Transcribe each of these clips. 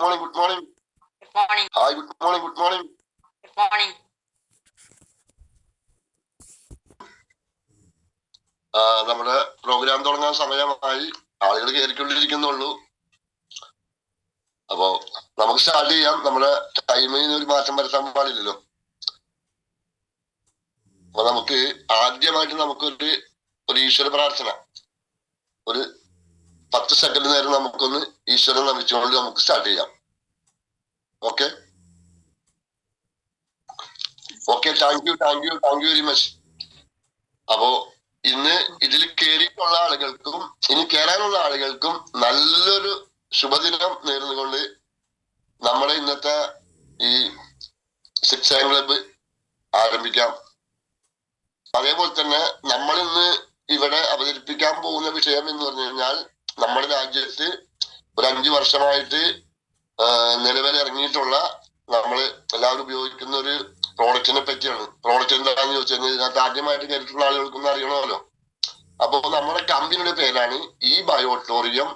morning, good morning. Good morning. Hi, good morning, good morning. Good morning. നമ്മുടെ programme തുടങ്ങാൻ സമയമായി. ആളുകൾ കയറിക്കൊണ്ടിരിക്കുന്നുള്ളൂ. അപ്പോ നമുക്ക് സ്റ്റാർട്ട് ചെയ്യാം. നമ്മുടെ ടൈമിന് ഒരു മാറ്റം വരുത്താൻ പാടില്ലല്ലോ. അപ്പൊ നമുക്ക് ആദ്യമായിട്ട് നമുക്കൊരു ഈശ്വര പ്രാർത്ഥന, ഒരു 10 സെക്കൻഡ് നേരം നമുക്കൊന്ന് ഈശ്വരൻ നമിച്ചുകൊണ്ട് നമുക്ക് സ്റ്റാർട്ട് ചെയ്യാം. Okay okay, thank you very much. അപ്പോ ഇന്ന് ഇതിൽ കയറിയിട്ടുള്ള ആളുകൾക്കും ഇനി കയറാനുള്ള ആളുകൾക്കും നല്ലൊരു ശുഭദിനം നേർന്നുകൊണ്ട് നമ്മുടെ ഇന്നത്തെ ഈ 6 AM ക്ലബ്ബ് ആരംഭിക്കാം. അതേപോലെ തന്നെ നമ്മൾ ഇന്ന് ഇവിടെ അവതരിപ്പിക്കാൻ പോകുന്ന വിഷയം എന്ന് പറഞ്ഞു കഴിഞ്ഞാൽ, നമ്മുടെ രാജ്യത്ത് ഒരു 5 വർഷമായിട്ട് നിലവിൽ ഇറങ്ങിയിട്ടുള്ള നമ്മള് എല്ലാവരും ഉപയോഗിക്കുന്ന ഒരു പ്രോഡക്റ്റിനെ പറ്റിയാണ്. പ്രോഡക്റ്റ് എന്താണെന്ന് ചോദിച്ചു കഴിഞ്ഞാൽ ഇതിനകത്ത് ആദ്യമായിട്ട് കേട്ടിട്ടുള്ള ആളുകൾക്കൊന്നും അറിയണമല്ലോ. അപ്പൊ നമ്മുടെ കമ്പനിയുടെ പേരാണ് ഈ ബയോട്ടോറിയം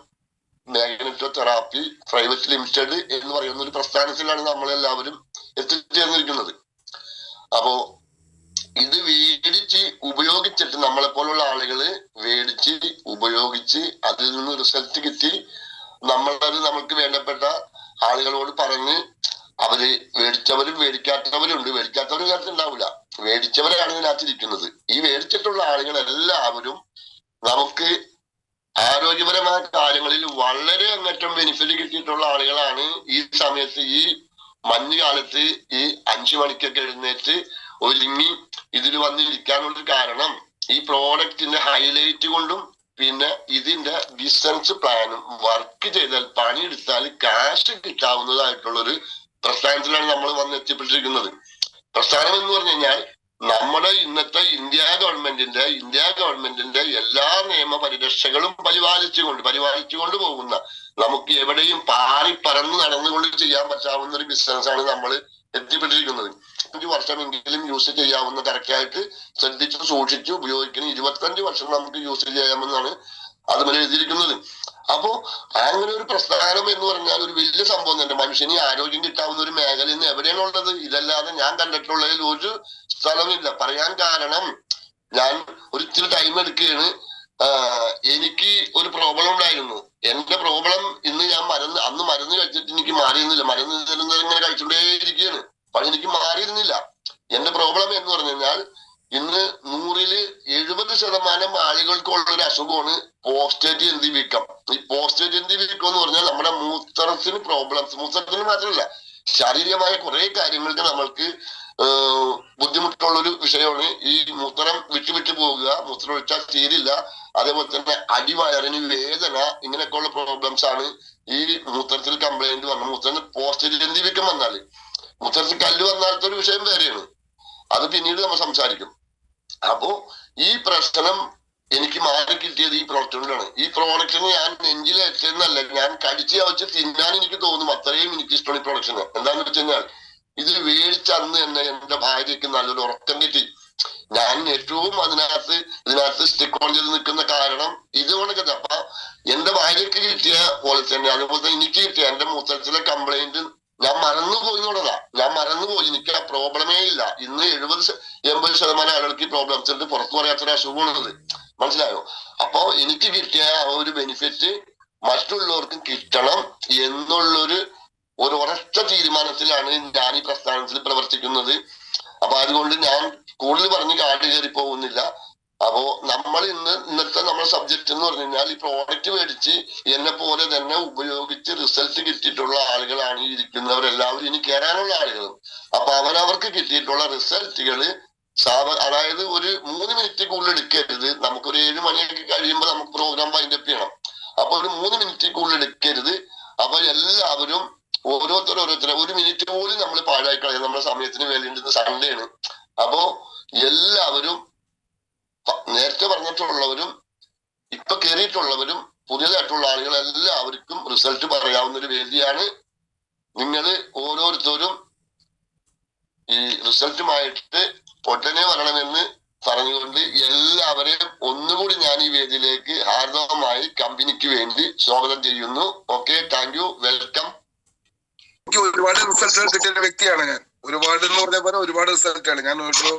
മാഗ്നറ്റോതെറാപ്പി പ്രൈവറ്റ് ലിമിറ്റഡ് എന്ന് പറയുന്ന ഒരു പ്രസ്ഥാനത്തിലാണ് നമ്മളെല്ലാവരും എത്തിച്ചേർന്നിരിക്കുന്നത്. അപ്പോ ഇത് മേടിച്ച് ഉപയോഗിച്ചിട്ട് നമ്മളെ പോലുള്ള ആളുകള് മേടിച്ച് ഉപയോഗിച്ച് അതിൽ നിന്ന് റിസൾട്ട് കിട്ടി നമ്മളത് നമുക്ക് വേണ്ടപ്പെട്ട ആളുകളോട് പറഞ്ഞ് അവര് മേടിച്ചവരും മേടിക്കാത്തവരും ഉണ്ട്. മേടിക്കാത്തവരും ഇതിനകത്ത് ഉണ്ടാവില്ല, മേടിച്ചവരാണ് ഇതിനകത്തിരിക്കുന്നത്. ഈ മേടിച്ചിട്ടുള്ള ആളുകൾ എല്ലാവരും നമുക്ക് ആരോഗ്യപരമായ കാര്യങ്ങളിൽ വളരെ അങ്ങേറ്റം ബെനിഫിറ്റ് കിട്ടിയിട്ടുള്ള ആളുകളാണ്. ഈ സമയത്ത് ഈ മഞ്ഞുകാലത്ത് ഈ 5 മണിക്കൊക്കെ എഴുന്നേറ്റ് ഒരുങ്ങി ഇതിൽ വന്നിരിക്കാനുള്ളൊരു കാരണം ഈ പ്രോഡക്റ്റിന്റെ ഹൈലൈറ്റ് കൊണ്ടും പിന്നെ ഇതിന്റെ ബിസിനസ് പ്ലാനും വർക്ക് ചെയ്താൽ പണിയെടുത്താൽ കാശ് കിട്ടാവുന്നതായിട്ടുള്ളൊരു പ്രസ്ഥാനത്തിലാണ് നമ്മൾ വന്ന് എത്തിപ്പെട്ടിരിക്കുന്നത്. പ്രസ്ഥാനം എന്ന് പറഞ്ഞു കഴിഞ്ഞാൽ നമ്മുടെ ഇന്നത്തെ ഇന്ത്യ ഗവൺമെന്റിന്റെ എല്ലാ നിയമ പരിരക്ഷകളും പരിപാലിച്ചുകൊണ്ട് പോകുന്ന, നമുക്ക് എവിടെയും പാറി പറന്ന് നടന്നുകൊണ്ട് ചെയ്യാൻ പറ്റാവുന്ന ഒരു ബിസിനസ്സാണ് നമ്മൾ എത്തിപ്പെട്ടിരിക്കുന്നത്. 5 വർഷമെങ്കിലും യൂസ് ചെയ്യാവുന്ന, കറക്റ്റായിട്ട് ശ്രദ്ധിച്ചു സൂക്ഷിച്ചു ഉപയോഗിക്കുന്ന 25 വർഷം നമുക്ക് യൂസ് ചെയ്യാമെന്നാണ് അതുപോലെ എഴുതിയിരിക്കുന്നത്. അപ്പോ അങ്ങനെ ഒരു പ്രസ്ഥാനം എന്ന് പറഞ്ഞാൽ ഒരു വലിയ സംഭവം തന്നെ. മനുഷ്യന് ആരോഗ്യം കിട്ടാവുന്ന ഒരു മേഖല ഇന്ന് എവിടെയാണുള്ളത്? ഇതല്ലാതെ ഞാൻ കണ്ടിട്ടുള്ളതിൽ ഒരു സ്ഥലമില്ല. പറയാൻ കാരണം, ഞാൻ ഒരിച്ചിരി ടൈം എടുക്കുകയാണ്. എനിക്ക് ഒരു പ്രോബ്ലം ഉണ്ടായിരുന്നു. എന്റെ പ്രോബ്ലം ഇന്ന് ഞാൻ അന്ന് മരുന്ന് കഴിച്ചിട്ട് എനിക്ക് മാറിയിരുന്നില്ല. മരുന്ന് ഇങ്ങനെ കഴിച്ചുകൊണ്ടേ ഇരിക്കുകയാണ്, പക്ഷെ എനിക്ക് മാറിയിരുന്നില്ല. എന്റെ പ്രോബ്ലം എന്ന് പറഞ്ഞു കഴിഞ്ഞാൽ ഇന്ന് 100-ൽ 70% ആളുകൾക്കുള്ള ഒരു അസുഖമാണ് പോസ്റ്റേറ്റ് ഗ്രന്ഥി വീക്കം. ഈ പോസ്റ്റേറ്റ് ഗ്രന്ഥി വീക്കം എന്ന് പറഞ്ഞാൽ നമ്മുടെ മൂത്രത്തിന് പ്രോബ്ലംസ്, മൂത്രത്തിന് മാത്രമല്ല ശാരീരികമായ കുറെ കാര്യങ്ങൾക്ക് നമ്മൾക്ക് ബുദ്ധിമുട്ടുള്ളൊരു വിഷയമാണ്. ഈ മൂത്രം വിട്ടു പോകുക, മൂത്രം ഒഴിച്ചാൽ തീരില്ല, അതേപോലെ തന്നെ അടിവയറിന് വേദന, ഇങ്ങനെയൊക്കെയുള്ള പ്രോബ്ലംസ് ആണ് ഈ മൂത്രത്തിൽ കംപ്ലൈന്റ് വന്ന മൂത്രത്തിൽ പോസ്റ്റേറ്റ് ഗ്രന്ഥി വീക്കം വന്നാല്. മൂത്രത്തിൽ കല്ല് വന്നാലത്തെ ഒരു വിഷയം വേറെയാണ്, അത് പിന്നീട് നമ്മൾ സംസാരിക്കും. അപ്പോ ഈ പ്രശ്നം എനിക്ക് മാറി കിട്ടിയത് ഈ പ്രോഡക്റ്റ് കൊണ്ടാണ്. ഈ പ്രോഡക്റ്റിന് ഞാൻ നെഞ്ചിലെത്തുന്നല്ല, ഞാൻ കടിച്ച് വെച്ച് തിന്നാൻ എനിക്ക് തോന്നും, അത്രയും എനിക്ക് ഇഷ്ടമാണ് ഈ പ്രോഡക്റ്റിന്. എന്താന്ന് വെച്ച് കഴിഞ്ഞാൽ ഇത് മേടിച്ച അന്ന് തന്നെ എന്റെ ഭാര്യയ്ക്ക് നല്ലൊരു ഉറക്കം കിട്ടി. ഞാൻ ഏറ്റവും ഇതിനകത്ത് സ്റ്റിക്ക് ഓൺ ചെയ്ത് നിൽക്കുന്ന കാരണം ഇതുകൊണ്ടൊക്കെ. അപ്പൊ എന്റെ ഭാര്യയ്ക്ക് കിട്ടിയ പോലെ തന്നെ അതുപോലെ തന്നെ എനിക്ക് കിട്ടിയ എന്റെ മൂത്രത്തിലെ കംപ്ലൈന്റ് ഞാൻ മറന്നുപോയി. എനിക്ക് ആ പ്രോബ്ലമേ ഇല്ല. ഇന്ന് 70-80% ആളുകൾക്ക് ഈ പ്രോബ്ലംസ് ഉണ്ട്. പുറത്തു പറയാത്തൊരു അസുഖമാണത്, മനസ്സിലായോ? അപ്പൊ എനിക്ക് കിട്ടിയ ഒരു ബെനിഫിറ്റ് മറ്റുള്ളവർക്കും കിട്ടണം എന്നുള്ളൊരു ഉറച്ച തീരുമാനത്തിലാണ് ഞാൻ ഈ പ്രസ്ഥാനത്തിൽ പ്രവർത്തിക്കുന്നത്. അപ്പൊ അതുകൊണ്ട് ഞാൻ കൂടുതൽ പറഞ്ഞ് കാട് കയറി പോകുന്നില്ല. അപ്പോ നമ്മൾ ഇന്നത്തെ നമ്മുടെ സബ്ജക്ട് എന്ന് പറഞ്ഞു കഴിഞ്ഞാൽ, ഈ പ്രോഡക്റ്റ് മേടിച്ച് എന്നെ പോലെ തന്നെ ഉപയോഗിച്ച് റിസൾട്ട് കിട്ടിയിട്ടുള്ള ആളുകളാണ് ഈ ഇരിക്കുന്നവരെല്ലാവരും, ഇനി കയറാനുള്ള ആളുകളും. അപ്പൊ അവരവർക്ക് കിട്ടിയിട്ടുള്ള റിസൾട്ടുകള് അതായത് ഒരു 3 മിനിറ്റ് കൂടുതൽ എടുക്കരുത്. നമുക്കൊരു 7 മണിയൊക്കെ കഴിയുമ്പോൾ നമുക്ക് പ്രോഗ്രാം വൈൻഡപ്പ് ചെയ്യണം. അപ്പൊ ഒരു 3 മിനിറ്റ് കൂടുതൽ എടുക്കരുത്. അപ്പൊ എല്ലാവരും ഓരോരുത്തരും 1 മിനിറ്റ് പോലും നമ്മൾ പാഴായി കളയാം. നമ്മുടെ സമയത്തിന് വേണ്ടിയിട്ട് സൺഡേ ആണ്. അപ്പോ എല്ലാവരും നേരത്തെ പറഞ്ഞിട്ടുള്ളവരും ഇപ്പൊ കയറിയിട്ടുള്ളവരും പുതിയതായിട്ടുള്ള ആളുകൾ എല്ലാവർക്കും റിസൾട്ട് പറയാവുന്ന ഒരു വേദിയാണ്. നിങ്ങൾ ഓരോരുത്തരും ഈ റിസൾട്ടുമായിട്ട് ഉടനെ വരണമെന്ന് പറഞ്ഞുകൊണ്ട് എല്ലാവരെയും ഒന്നുകൂടി ഞാൻ ഈ വേദിയിലേക്ക് ഹാർദവമായി കമ്പനിക്ക് വേണ്ടി സ്വാഗതം ചെയ്യുന്നു. Okay, thank you, welcome. എനിക്ക് ഒരുപാട് റിസൾട്ടുകൾ കിട്ടിയ വ്യക്തിയാണ് ഞാൻ. ഒരുപാട് എന്ന് പറഞ്ഞ പോലെ ഒരുപാട് റിസൾട്ടാണ്. ഞാൻ ഒരു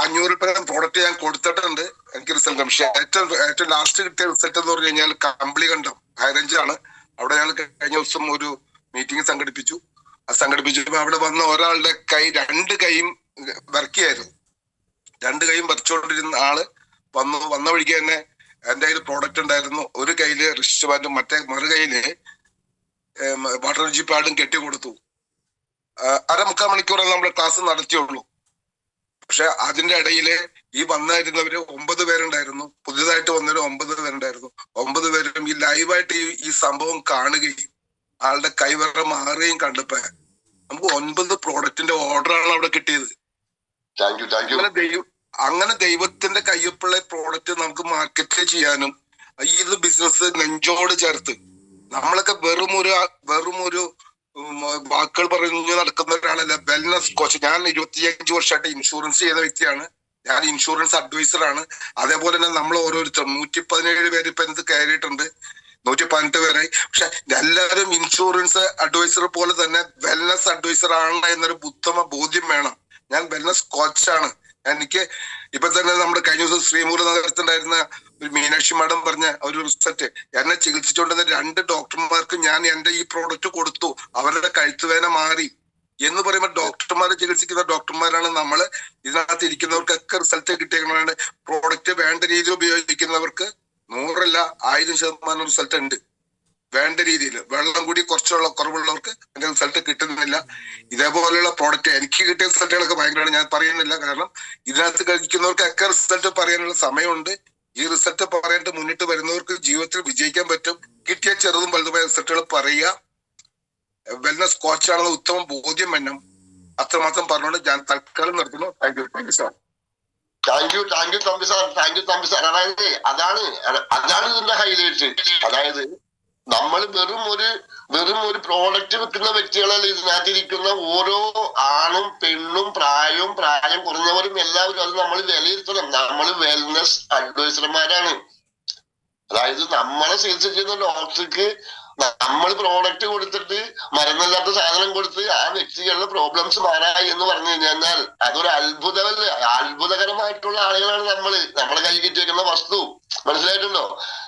500 പ്രോഡക്റ്റ് ഞാൻ കൊടുത്തിട്ടുണ്ട്, എനിക്ക് റിസൾട്ട്. പക്ഷെ ഏറ്റവും ലാസ്റ്റ് കിട്ടിയ റിസൾട്ട് എന്ന് പറഞ്ഞു കഴിഞ്ഞാൽ കമ്പിളികണ്ടം ഹൈറേഞ്ചാണ്. അവിടെ ഞങ്ങൾ കഴിഞ്ഞ ദിവസം ഒരു മീറ്റിംഗ് സംഘടിപ്പിച്ചു. സംഘടിപ്പിച്ചപ്പോൾ അവിടെ വന്ന ഒരാളുടെ കൈ 2 കൈയും വർക്കിയായിരുന്നു. 2 കൈയും വരച്ചുകൊണ്ടിരുന്ന ആള് വന്ന വഴിക്ക് തന്നെ എന്റെ കയ്യിൽ പ്രോഡക്റ്റ് ഉണ്ടായിരുന്നു. ഒരു കയ്യില് റിസ്റ്റ് ബാൻഡും മറ്റേ മറു കയ്യില് വാട്ടർ എനർജി പാഡും കെട്ടിക്കൊടുത്തു. 1/4 മണിക്കൂറാണ് നമ്മുടെ ക്ലാസ് നടത്തിയുള്ളൂ. പക്ഷെ അതിന്റെ ഇടയില് ഈ വന്നിരുന്നവര് 9 പേരുണ്ടായിരുന്നു. പുതിയതായിട്ട് വന്നവര് 9 പേരുണ്ടായിരുന്നു. 9 പേരും ഈ ലൈവായിട്ട് ഈ സംഭവം കാണുകയും ആളുടെ കൈവര മാറുകയും കണ്ടപ്പോ നമുക്ക് 9 പ്രോഡക്റ്റിന്റെ ഓർഡറാണ് അവിടെ കിട്ടിയത്. അങ്ങനെ ദൈവത്തിന്റെ കയ്യൊപ്പുള്ള പ്രോഡക്റ്റ് നമുക്ക് മാർക്കറ്റ് ചെയ്യാനും ഇത് ബിസിനസ് നെഞ്ചോട് ചേർത്ത് നമ്മളൊക്കെ വെറും ഒരു വാക്കുകൾ പറഞ്ഞു നടക്കുന്ന ഒരാളല്ല. Wellness coach. ഞാൻ 25 വർഷമായിട്ട് ഇൻഷുറൻസ് ചെയ്ത വ്യക്തിയാണ്. ഞാൻ ഇൻഷുറൻസ് അഡ്വൈസറാണ്. അതേപോലെ തന്നെ നമ്മൾ ഓരോരുത്തരും 117 പേര് ഇപ്പൊ എന്ത് കയറിയിട്ടുണ്ട്, 118 പേരായി. പക്ഷെ എല്ലാവരും ഇൻഷുറൻസ് അഡ്വൈസർ പോലെ തന്നെ വെൽനസ് അഡ്വൈസർ ആണ് എന്നൊരു ഉത്തമ ബോധ്യം വേണം. ഞാൻ വെൽനസ് കോച്ചാണ്. എനിക്ക് ഇപ്പൊ തന്നെ നമ്മുടെ കഴിഞ്ഞ ദിവസം ശ്രീമൂല നഗരത്തിലുണ്ടായിരുന്ന ഒരു മീനാക്ഷി മാഡം പറഞ്ഞ ഒരു റിസൾട്ട്, എന്നെ ചികിത്സിച്ചുകൊണ്ടിരുന്ന 2 ഡോക്ടർമാർക്ക് ഞാൻ എന്റെ ഈ പ്രോഡക്റ്റ് കൊടുത്തു, അവരുടെ കഴുത്തുവേദന മാറി എന്ന് പറയുമ്പോൾ ഡോക്ടർമാരെ ചികിത്സിക്കുന്ന ഡോക്ടർമാരാണ് നമ്മള്. ഇതിനകത്ത് ഇരിക്കുന്നവർക്കൊക്കെ റിസൾട്ട് കിട്ടിയേക്കുന്നതാണ്. പ്രോഡക്റ്റ് വേണ്ട രീതിയിൽ ഉപയോഗിക്കുന്നവർക്ക് 100 1000% റിസൾട്ട് ഉണ്ട്. വേണ്ട രീതിയിൽ വെള്ളം കൂടി കുറവുള്ളവർക്ക് അതിന്റെ റിസൾട്ട് കിട്ടുന്നില്ല. ഇതേപോലെയുള്ള പ്രോഡക്റ്റ് എനിക്ക് കിട്ടിയ റിസൾട്ടുകളൊക്കെ ഭയങ്കരമാണ്. ഞാൻ പറയുന്നില്ല, കാരണം ഇതിനകത്ത് കഴിക്കുന്നവർക്കൊക്കെ റിസൾട്ട് പറയാനുള്ള സമയമുണ്ട്. ഈ റിസൾട്ട് പറയാനായിട്ട് മുന്നിട്ട് വരുന്നവർക്ക് ജീവിതത്തിൽ വിജയിക്കാൻ പറ്റും. കിട്ടിയ ചെറുതും വലുതുമായ റിസൾട്ടുകൾ പറയുക. വെൽനസ് കോച്ചാണെന്ന് ഉത്തമ ബോധ്യം വേണം. അത്രമാത്രം പറഞ്ഞുകൊണ്ട് ഞാൻ തൽക്കാലം നിർത്തുന്നു. Thank you sir. Thank U Thampi sir. അതാണ് ഇതിന്റെ ഹൈലൈറ്റ്. അതായത് നമ്മൾ വെറും ഒരു പ്രോഡക്റ്റ് വിൽക്കുന്ന വ്യക്തികളല്ല. ഇതിനകത്തിരിക്കുന്ന ഓരോ ആണും പെണ്ണും പ്രായം കുറഞ്ഞവരും എല്ലാവരും അത് നമ്മൾ വിലയിരുത്തണം. നമ്മൾ വെൽനസ് അഡ്വൈസർമാരാണ്. അതായത് നമ്മളെ ചികിത്സ ചെയ്യുന്ന ഡോക്ടർക്ക് നമ്മൾ പ്രോഡക്റ്റ് കൊടുത്തിട്ട് മരുന്നില്ലാത്ത സാധനം കൊടുത്ത് ആ വ്യക്തികളുടെ പ്രോബ്ലംസ് മാറായി എന്ന് പറഞ്ഞു കഴിഞ്ഞാൽ അതൊരു അത്ഭുതകരമായിട്ടുള്ള ആളുകളാണ് നമ്മളെ കൈ കിട്ടിയേക്കുന്ന വസ്തു. മനസ്സിലായിട്ടുണ്ടോ?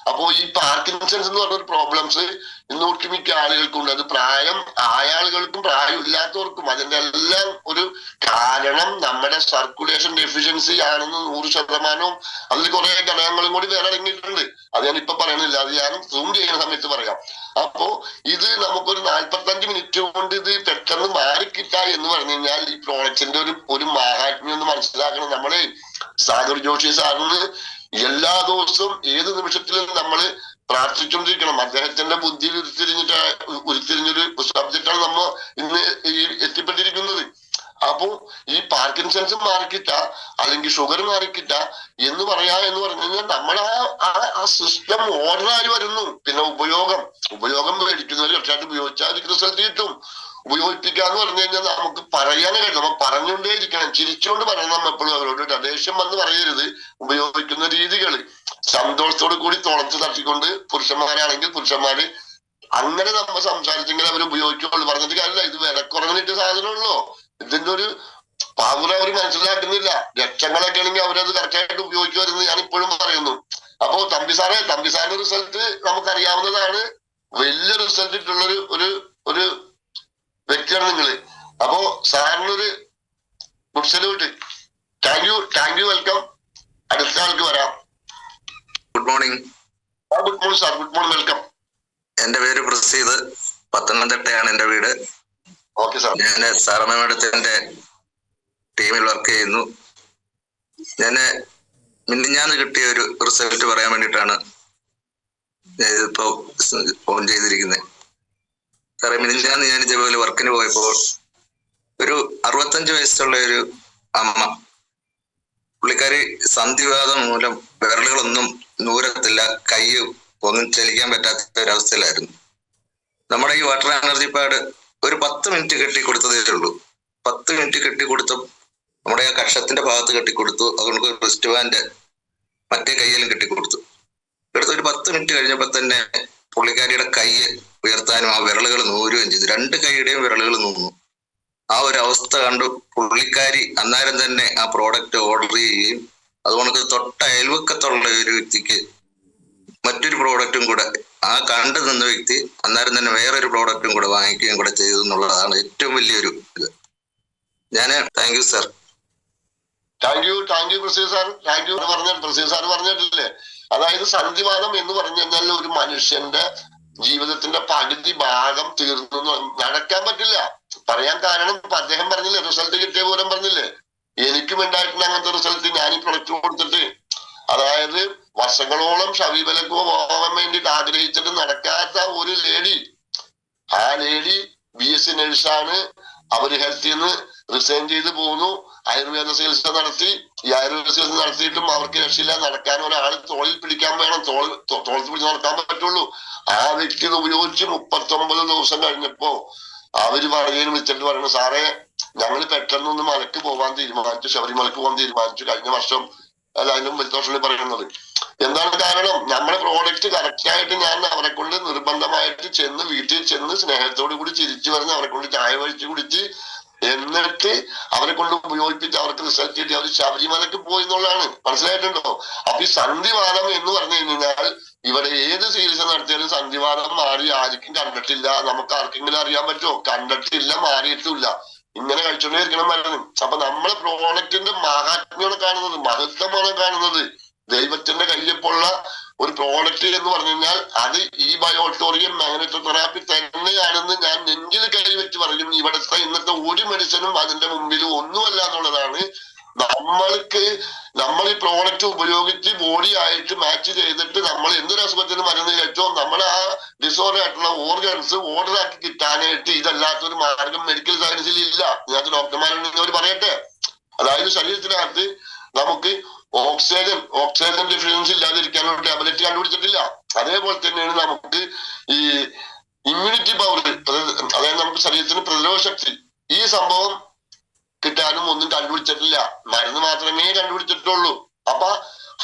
അപ്പോ ഈ പാർക്കിൻസൺസ് എന്ന് പറഞ്ഞൊരു പ്രോബ്ലംസ് ഇന്ന് ഒട്ടുമിക്ക ആളുകൾക്കുണ്ട്. അത് പ്രായം ആയ ആളുകൾക്കും പ്രായം ഇല്ലാത്തവർക്കും. അതിന്റെ എല്ലാം ഒരു കാരണം നമ്മുടെ സർക്കുലേഷൻ ഡെഫിഷ്യൻസി ആണെന്ന് 100%. അതിൽ കുറെ ഘടകങ്ങളും കൂടി വേറെ അടങ്ങിയിട്ടുണ്ട്. അത് ഞാൻ ഇപ്പൊ പറയുന്നില്ല, അത് ഞാൻ സൂം ചെയ്യുന്ന സമയത്ത് പറയാം. അപ്പോ ഇത് നമുക്കൊരു 45 മിനിറ്റ് കൊണ്ട് ഇത് പെട്ടെന്ന് മാറിക്കിട്ട എന്ന് പറഞ്ഞു കഴിഞ്ഞാൽ ഈ പ്രോഡക്റ്റിന്റെ ഒരു മാഹാത്മ്യം ഒന്ന് മനസ്സിലാക്കണം. നമ്മള് സാഗർ ജോഷി സാറിന് എല്ലാ ദിവസവും ഏത് നിമിഷത്തിലും നമ്മൾ പ്രാർത്ഥിച്ചുകൊണ്ടിരിക്കണം. അദ്ദേഹത്തിന്റെ ബുദ്ധിയിൽ ഉരുത്തിരിഞ്ഞൊരു സബ്ജക്റ്റാണ് നമ്മൾ ഇന്ന് എത്തിപ്പെട്ടിരിക്കുന്നത്. അപ്പോ ഈ പാർക്കിൻസൺസ് മാറിക്കിട്ട അല്ലെങ്കിൽ ഷുഗർ മാറിക്കിട്ട എന്ന് പറഞ്ഞു കഴിഞ്ഞാൽ നമ്മൾ ആ സിസ്റ്റം ഓർഡറായി വരുന്നു. പിന്നെ ഉപയോഗം മേടിക്കുന്നവർ പക്ഷേ ഉപയോഗിച്ചാൽ അതിക്ക് റിസൾട്ട് കിട്ടും. ഉപയോഗിപ്പിക്കാന്ന് പറഞ്ഞു കഴിഞ്ഞാൽ നമുക്ക് പറയാനേ കഴിയും. നമ്മൾ പറഞ്ഞുകൊണ്ടേ ഇരിക്കണം, ചിരിച്ചുകൊണ്ട് പറയണം. നമ്മൾ എപ്പോഴും അവരോട് ദേഷ്യം വന്ന് പറയരുത്. ഉപയോഗിക്കുന്ന രീതികൾ സന്തോഷത്തോടു കൂടി തുളച്ചു തട്ടിക്കൊണ്ട് പുരുഷന്മാരാണെങ്കിൽ പുരുഷന്മാര് അങ്ങനെ നമ്മൾ സംസാരിച്ചെങ്കിൽ അവർ ഉപയോഗിക്കുള്ളൂ. പറഞ്ഞിട്ട് കാര്യമില്ല. ഇത് വിലക്കുറവിനിട്ട് സാധനമുള്ളൂ. ഇതിന്റെ ഒരു പവർ അവർ മനസ്സിലാക്കുന്നില്ല. ലക്ഷങ്ങളൊക്കെ ആണെങ്കിൽ അവരത് കറക്റ്റായിട്ട് ഉപയോഗിക്കുമായിരുന്നു ഞാൻ ഇപ്പോഴും പറയുന്നു. അപ്പോ തമ്പി സാറിന്റെ റിസൾട്ട് നമുക്കറിയാവുന്നതാണ്. വലിയ റിസൾട്ട് ഇട്ടുള്ള ഒരു വ്യക്തിയാണ് നിങ്ങള്. അപ്പോ സാറിനൊരു good salute. Thank you welcome. അടുത്ത ആൾക്ക് വരാം. Good morning. Good morning sir. Good morning, welcome. എന്റെ പേര് പ്രസീദ്, പത്തനംതിട്ടയാണ് എന്റെ വീട്. Okay sir. ഞാൻ സാറമ്മ മേഡത്തിന്റെ ടീമിൽ വർക്ക് ചെയ്യുന്നു. ഞാൻ കിട്ടിയ ഒരു റിസൾട്ട് പറയാൻ വേണ്ടിയിട്ടാണ് ഞാൻ ഇതിപ്പോ ഫോൺ ചെയ്തിരിക്കുന്നത്. സാറേ, ഞാൻ ഇതേപോലെ വർക്കിന് പോയപ്പോൾ ഒരു 65 വയസ്സുള്ള ഒരു അമ്മ, പുള്ളിക്കാരി സന്ധിവാതം മൂലം വിരലുകളൊന്നും നൂരത്തില്ല, കൈ ഒന്നും ചലിക്കാൻ പറ്റാത്ത ഒരവസ്ഥയിലായിരുന്നു. നമ്മുടെ ഈ വാട്ടർ എനർജി പാഡ് ഒരു 10 മിനിറ്റ് കെട്ടിക്കൊടുത്തതേ ഉള്ളൂ. 10 മിനിറ്റ് കെട്ടിക്കൊടുത്ത നമ്മുടെ ആ കക്ഷത്തിന്റെ ഭാഗത്ത് കെട്ടിക്കൊടുത്തു. അതുകൊണ്ട് റിസ്റ്റ് ബാൻഡ് മറ്റേ കയ്യിലും കെട്ടിക്കൊടുത്തു. എടുത്ത് ഒരു 10 മിനിറ്റ് കഴിഞ്ഞപ്പോൾ തന്നെ പുള്ളിക്കാരിയുടെ കൈ ഉയർത്താനും ആ വിരലുകൾ നൂരുകയും ചെയ്തു. 2 കൈയുടെയും വിരലുകൾ നൂന്നു. ആ ഒരു അവസ്ഥ കണ്ട് പുള്ളിക്കാരി അന്നേരം തന്നെ ആ പ്രോഡക്റ്റ് ഓർഡർ ചെയ്യുകയും അതുകൊണ്ട് തൊട്ട അയൽവക്കത്തുള്ള ഒരു വ്യക്തിക്ക് മറ്റൊരു പ്രോഡക്റ്റും കൂടെ ആ കണ്ടു നിന്ന വ്യക്തി അന്നേരം തന്നെ വേറൊരു പ്രോഡക്റ്റും കൂടെ വാങ്ങിക്കുകയും കൂടെ ചെയ്തു എന്നുള്ളതാണ് ഏറ്റവും വലിയൊരു ഇത്. ഞാൻ thank you sir. Thank U Prasidh sir. Thank U Prasidh sir പറഞ്ഞിട്ടില്ലേ, അതായത് സന്ധിവാദം എന്ന് പറഞ്ഞു കഴിഞ്ഞാൽ ഒരു മനുഷ്യന്റെ ജീവിതത്തിന്റെ പകുതി ഭാഗം തീർന്നു നടക്കാൻ പറ്റില്ല. പറയാൻ കാരണം അദ്ദേഹം പറഞ്ഞില്ലേ, റിസൾട്ട് കിട്ടിയ പോലും പറഞ്ഞില്ലേ, എനിക്കും ഉണ്ടായിട്ടുണ്ട് അങ്ങനത്തെ റിസൾട്ട്. ഞാൻ ഈ പ്രൊഡക്റ്റ് കൊടുത്തിട്ട്, അതായത് വർഷങ്ങളോളം ശബരിമലക്കോ പോകാൻ വേണ്ടിയിട്ട് ആഗ്രഹിച്ചിട്ട് നടക്കാത്ത ഒരു ലേഡി, ആ ലേഡി BSc നഴ്സാണ്. അവര് ഹെൽത്തിൽ നിന്ന് റിസൈൻ ചെയ്ത് പോകുന്നു. ആയുർവേദ ചികിത്സ നടത്തി. ഈ ആയുർവേദ ചികിത്സ നടത്തിയിട്ടും അവർക്ക് രക്ഷയില്ല. നടക്കാൻ ഒരാൾ തോളിൽ പിടിക്കാൻ വേണം, തോളത്ത് പിടിച്ച് നടക്കാൻ പറ്റുള്ളൂ. ആ വ്യക്തി ഇത് ഉപയോഗിച്ച് 39 ദിവസം കഴിഞ്ഞപ്പോ അവര് പറയുകയും വിളിച്ചിട്ട് പറയുന്നു, സാറേ ഞങ്ങൾ പെട്ടെന്നൊന്ന് മലക്ക് പോകാൻ തീരുമാനിച്ചു, ശബരിമലക്ക് പോകാൻ തീരുമാനിച്ചു കഴിഞ്ഞ വർഷം. അല്ല, അതിനും വ്യത്യാസം പറയുന്നത് എന്താണ് കാരണം? നമ്മുടെ പ്രോഡക്റ്റ് കറക്റ്റ് ആയിട്ട് ഞാൻ അവരെ കൊണ്ട് നിർബന്ധമായിട്ട് ചെന്ന് വീട്ടിൽ ചെന്ന് സ്നേഹത്തോടു കൂടി ചിരിച്ചു പറഞ്ഞ് അവരെ കൊണ്ട് ചായ കഴിച്ച് കുടിച്ച് എന്നിട്ട് അവരെ കൊണ്ട് ഉപയോഗിപ്പിച്ച് അവർക്ക് റിസൾട്ട് കിട്ടി അവർ ശബരിമലക്ക് പോയി എന്നുള്ളതാണ്. മനസ്സിലായിട്ടുണ്ടോ? അപ്പൊ ഈ സന്ധിവാദം എന്ന് പറഞ്ഞു കഴിഞ്ഞാൽ ഇവിടെ ഏത് ചികിത്സ നടത്തിയാലും സന്ധിവാദം മാറി ആർക്കും കണ്ടിട്ടില്ല. നമുക്ക് ആർക്കെങ്കിലും അറിയാൻ പറ്റുമോ? കണ്ടിട്ടില്ല, മാറിയിട്ടില്ല. ഇങ്ങനെ കഴിച്ചുകൊണ്ടേയിരിക്കണം മരുന്ന്. അപ്പൊ നമ്മളെ പ്രോഡക്റ്റിന്റെ മഹാത്മ്യമാണ് കാണുന്നത്, മഹത്വമാണ് കാണുന്നത്. ദൈവത്തിന്റെ കയ്യൊപ്പുള്ള ഒരു പ്രോഡക്റ്റ് എന്ന് പറഞ്ഞു കഴിഞ്ഞാൽ അത് ഈ ബയോട്ടോറിയം മാഗ്നറ്റോതെറാപ്പി തന്നെയാണെന്ന് ഞാൻ നെഞ്ചിൽ കൈവച്ച് പറയും. ഇവിടുത്തെ ഇന്നത്തെ ഒരു മെഡിസിനും അതിന്റെ മുമ്പിൽ ഒന്നുമല്ല എന്നുള്ളതാണ്. നമ്മൾ ഈ പ്രോഡക്റ്റ് ഉപയോഗിച്ച് ബോഡി ആയിട്ട് മാച്ച് ചെയ്തിട്ട് നമ്മൾ എന്തൊരു അസുഖത്തിന് മരുന്ന് കഴിച്ചോ നമ്മൾ ആ ഡിസോർഡർ ആയിട്ടുള്ള ഓർഗൻസ് ഓർഡർ ആക്കി കിട്ടാനായിട്ട് ഇതല്ലാത്തൊരു മാർഗം മെഡിക്കൽ സയൻസിൽ ഇല്ല. ഇതിനകത്ത് ഡോക്ടർമാരുണ്ടെങ്കിൽ പറയട്ടെ. അതായത് ശരീരത്തിനകത്ത് നമുക്ക് ഓക്സിജൻ ഡെഫിഷ്യൻസി ഇല്ലാതിരിക്കാനുള്ള ടാബ്ലറ്റ് കണ്ടുപിടിച്ചിട്ടില്ല. അതേപോലെ തന്നെയാണ് നമുക്ക് ഈ ഇമ്മ്യൂണിറ്റി പവർ, അതായത് നമുക്ക് ശരീരത്തിന് പ്രതിരോധ ശക്തി, ഈ സംഭവം കിട്ടാനും ഒന്നും കണ്ടുപിടിച്ചിട്ടില്ല. മരുന്ന് മാത്രമേ കണ്ടുപിടിച്ചിട്ടുള്ളൂ. അപ്പൊ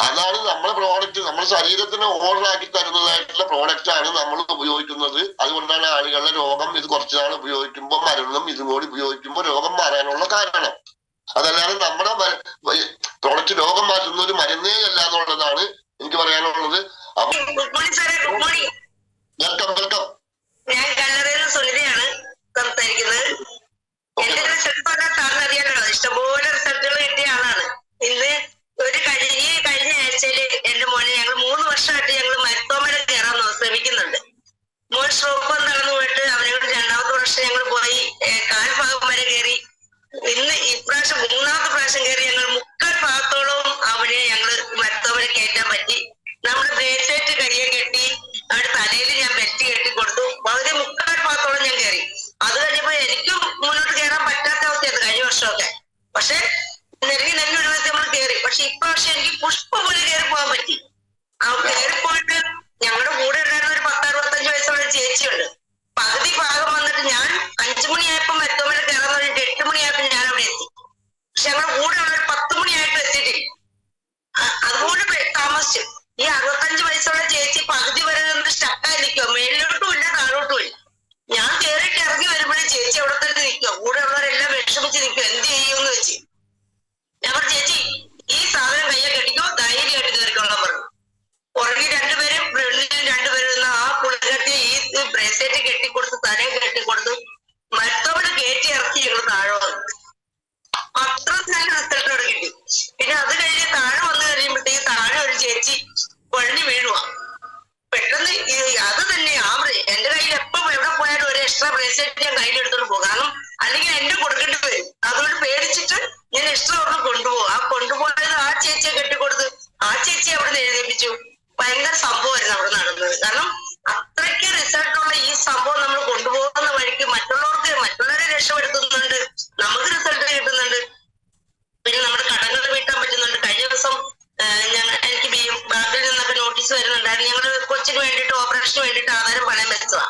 അതാണ് നമ്മുടെ പ്രോഡക്റ്റ്. നമ്മുടെ ശരീരത്തിന് ഓർഡർ ആക്കി തരുന്നതായിട്ടുള്ള പ്രോഡക്റ്റ് ആണ് നമ്മൾ ഉപയോഗിക്കുന്നത്. അതുകൊണ്ടാണ് ആളുകളുടെ രോഗം ഇത് കുറച്ചു നാൾ ഉപയോഗിക്കുമ്പോൾ മരുന്നും ഇതും കൂടി ഉപയോഗിക്കുമ്പോൾ രോഗം മാറാനുള്ള കാരണം. അതല്ലാതെ നമ്മുടെ പ്രോഡക്റ്റ് രോഗം മാറ്റുന്ന ഒരു മരുന്നേ അല്ല എന്നുള്ളതാണ് എനിക്ക് പറയാനുള്ളത്. അപ്പൊ വെൽക്കം. ഞാൻ കല്ലറയിൽ സുനിതയാണ് സംസാരിക്കുന്നത്. എന്റെ റിസൾട്ട് പറഞ്ഞാൽ സാറിന് അറിയാലോ, ഇഷ്ടംപോലെ റിസൾട്ടുകൾ കിട്ടിയ ആളാണ്. ഇന്ന് കഴിഞ്ഞ ആഴ്ചയില് എന്റെ മോനെ ഞങ്ങൾ 3 വർഷമായിട്ട് ഞങ്ങൾ മരുത്തോമല കയറാൻ ശ്രമിക്കുന്നുണ്ട്. മോൻ സ്ട്രോക്ക് നടന്നു പോയിട്ട് അവനെ കൊണ്ട് 2ാമത്തെ വർഷം ഞങ്ങൾ പോയി കാൽഭാഗം വരെ കയറി. ഇന്ന് ഇപ്രാവശ്യം 3ാമത്തെ പ്രാവശ്യം കയറി ഞങ്ങൾ 3/4 ഭാഗത്തോളവും അവനെ ഞങ്ങള് മരുത്തോമല കയറ്റാൻ പറ്റി. നമ്മുടെ ബ്രേസ്ലെറ്റ് കയ്യെ കെട്ടി അവിടെ തലയിൽ ഞാൻ ബെൽറ്റ് കെട്ടി കൊടുത്തു. പകുതി 3/4 ഭാഗത്തോളം ഞാൻ കയറി. അത് കഴിഞ്ഞപ്പോ എനിക്കും മുന്നോട്ട് കയറാൻ പറ്റാത്ത അവസ്ഥയായിരുന്നു കഴിഞ്ഞ വർഷമൊക്കെ. പക്ഷെ നെരുങ്ങി ഒരു വിധത്തിൽ നമ്മൾ കയറി. പക്ഷെ ഇപ്രാവശ്യം എനിക്ക് പുഷ്പ പോലെ കയറി പോകാൻ പറ്റി. ആ കയറിപ്പോയിട്ട് ഞങ്ങളുടെ കൂടെ ഉണ്ടായിരുന്ന ഒരു 10-65 വയസ്സുള്ള ചേച്ചിയുണ്ട്. പകുതി ഭാഗം വന്നിട്ട് ഞാൻ 5 മണിയായപ്പോ മെത്തോമല കയറാൻ വേണ്ടിട്ട് 8 മണിയായപ്പോ ഞാൻ അവിടെ എത്തി. പക്ഷെ ഞങ്ങളുടെ കൂടെ ഉള്ള ഒരു 10 മണിയായിട്ട് എത്തിയിട്ടില്ല. അതുകൊണ്ട് താമസിച്ചു. ഈ 65 വയസ്സുള്ള ചേച്ചി പകുതി വരെ നിന്ന് സ്റ്റക്കായി നിൽക്കുക, മേലിലോട്ടും ഇല്ല താഴോട്ടും ഇല്ല. ഞാൻ കയറിയിട്ട് ഇറങ്ങി വരുമ്പോഴേ ചേച്ചി അവിടെ തന്നെ നിൽക്കുക. കൂടെ ഉള്ളവരെല്ലാം വിഷമിച്ച് നിൽക്കുക, എന്ത് ചെയ്യുമെന്ന് വെച്ച്. ഞാൻ പറഞ്ഞു, ചേച്ചി ഈ സാധനം കയ്യെ കെട്ടിക്കോ, ധൈര്യമായിട്ട് കയറിക്കൊള്ളാൻ പറഞ്ഞു. പുറകെ 2 പേരും ഫ്രണ്ടിൽ 2 പേരും നിന്ന് ആ പുള്ളിക്കട്ടി ഈ ബ്രേസ്ലെറ്റ് കെട്ടിക്കൊടുത്ത് തലയെ കെട്ടിക്കൊടുത്ത് മരത്തോടെ കയറ്റി ഇറക്കി ഞങ്ങൾ താഴെ വന്നു. അത്ര നല്ല റിസൾട്ട് അവിടെ കിട്ടി. പിന്നെ അത് കഴിഞ്ഞ് താഴെ വന്നു കഴിയുമ്പോഴത്തേക്ക് താഴെ ഒരു ചേച്ചി വഴി വീഴുക. പെട്ടെന്ന് അത് തന്നെ എന്റെ കയ്യിൽ എപ്പം എവിടെ പോയാലും ഒരു എക്സ്ട്രാ ബ്രേസ്ലെറ്റ് ഞാൻ കയ്യിലെടുത്തോണ്ട് പോകും. കാരണം അല്ലെങ്കിൽ എന്നെ കൊടുക്കേണ്ടി വരും. അതുകൊണ്ട് പേടിച്ചിട്ട് ഞാൻ എക്സ്ട്രാ അവിടെ കൊണ്ടുപോകും. ആ കൊണ്ടുപോയത് ആ ചേച്ചിയെ കെട്ടിക്കൊടുത്ത് ആ ചേച്ചി അവിടെ നിന്ന് എഴുന്നേപ്പിച്ചു. ഭയങ്കര സംഭവമായിരുന്നു അവിടെ നടന്നത്. കാരണം അത്രയ്ക്ക് റിസൾട്ടുള്ള ഈ സംഭവം നമ്മൾ കൊണ്ടുപോകുന്ന വഴിക്ക് മറ്റുള്ളവരെ രക്ഷപ്പെടുത്തുന്നുണ്ട്, നമുക്ക് റിസൾട്ട് കിട്ടുന്നുണ്ട്, പിന്നെ നമ്മുടെ കടങ്ങൾ വീട്ടാൻ പറ്റുന്നുണ്ട്. കഴിഞ്ഞ ദിവസം എനിക്ക് ബാങ്കിൽ നിന്നൊക്കെ നോട്ടീസ് വരുന്നുണ്ടായിരുന്നു. ഞങ്ങള് കൊച്ചിന് വേണ്ടിയിട്ട് ഓപ്പറേഷന് വേണ്ടിയിട്ട് ആധാരം പണയം വെച്ചതാ.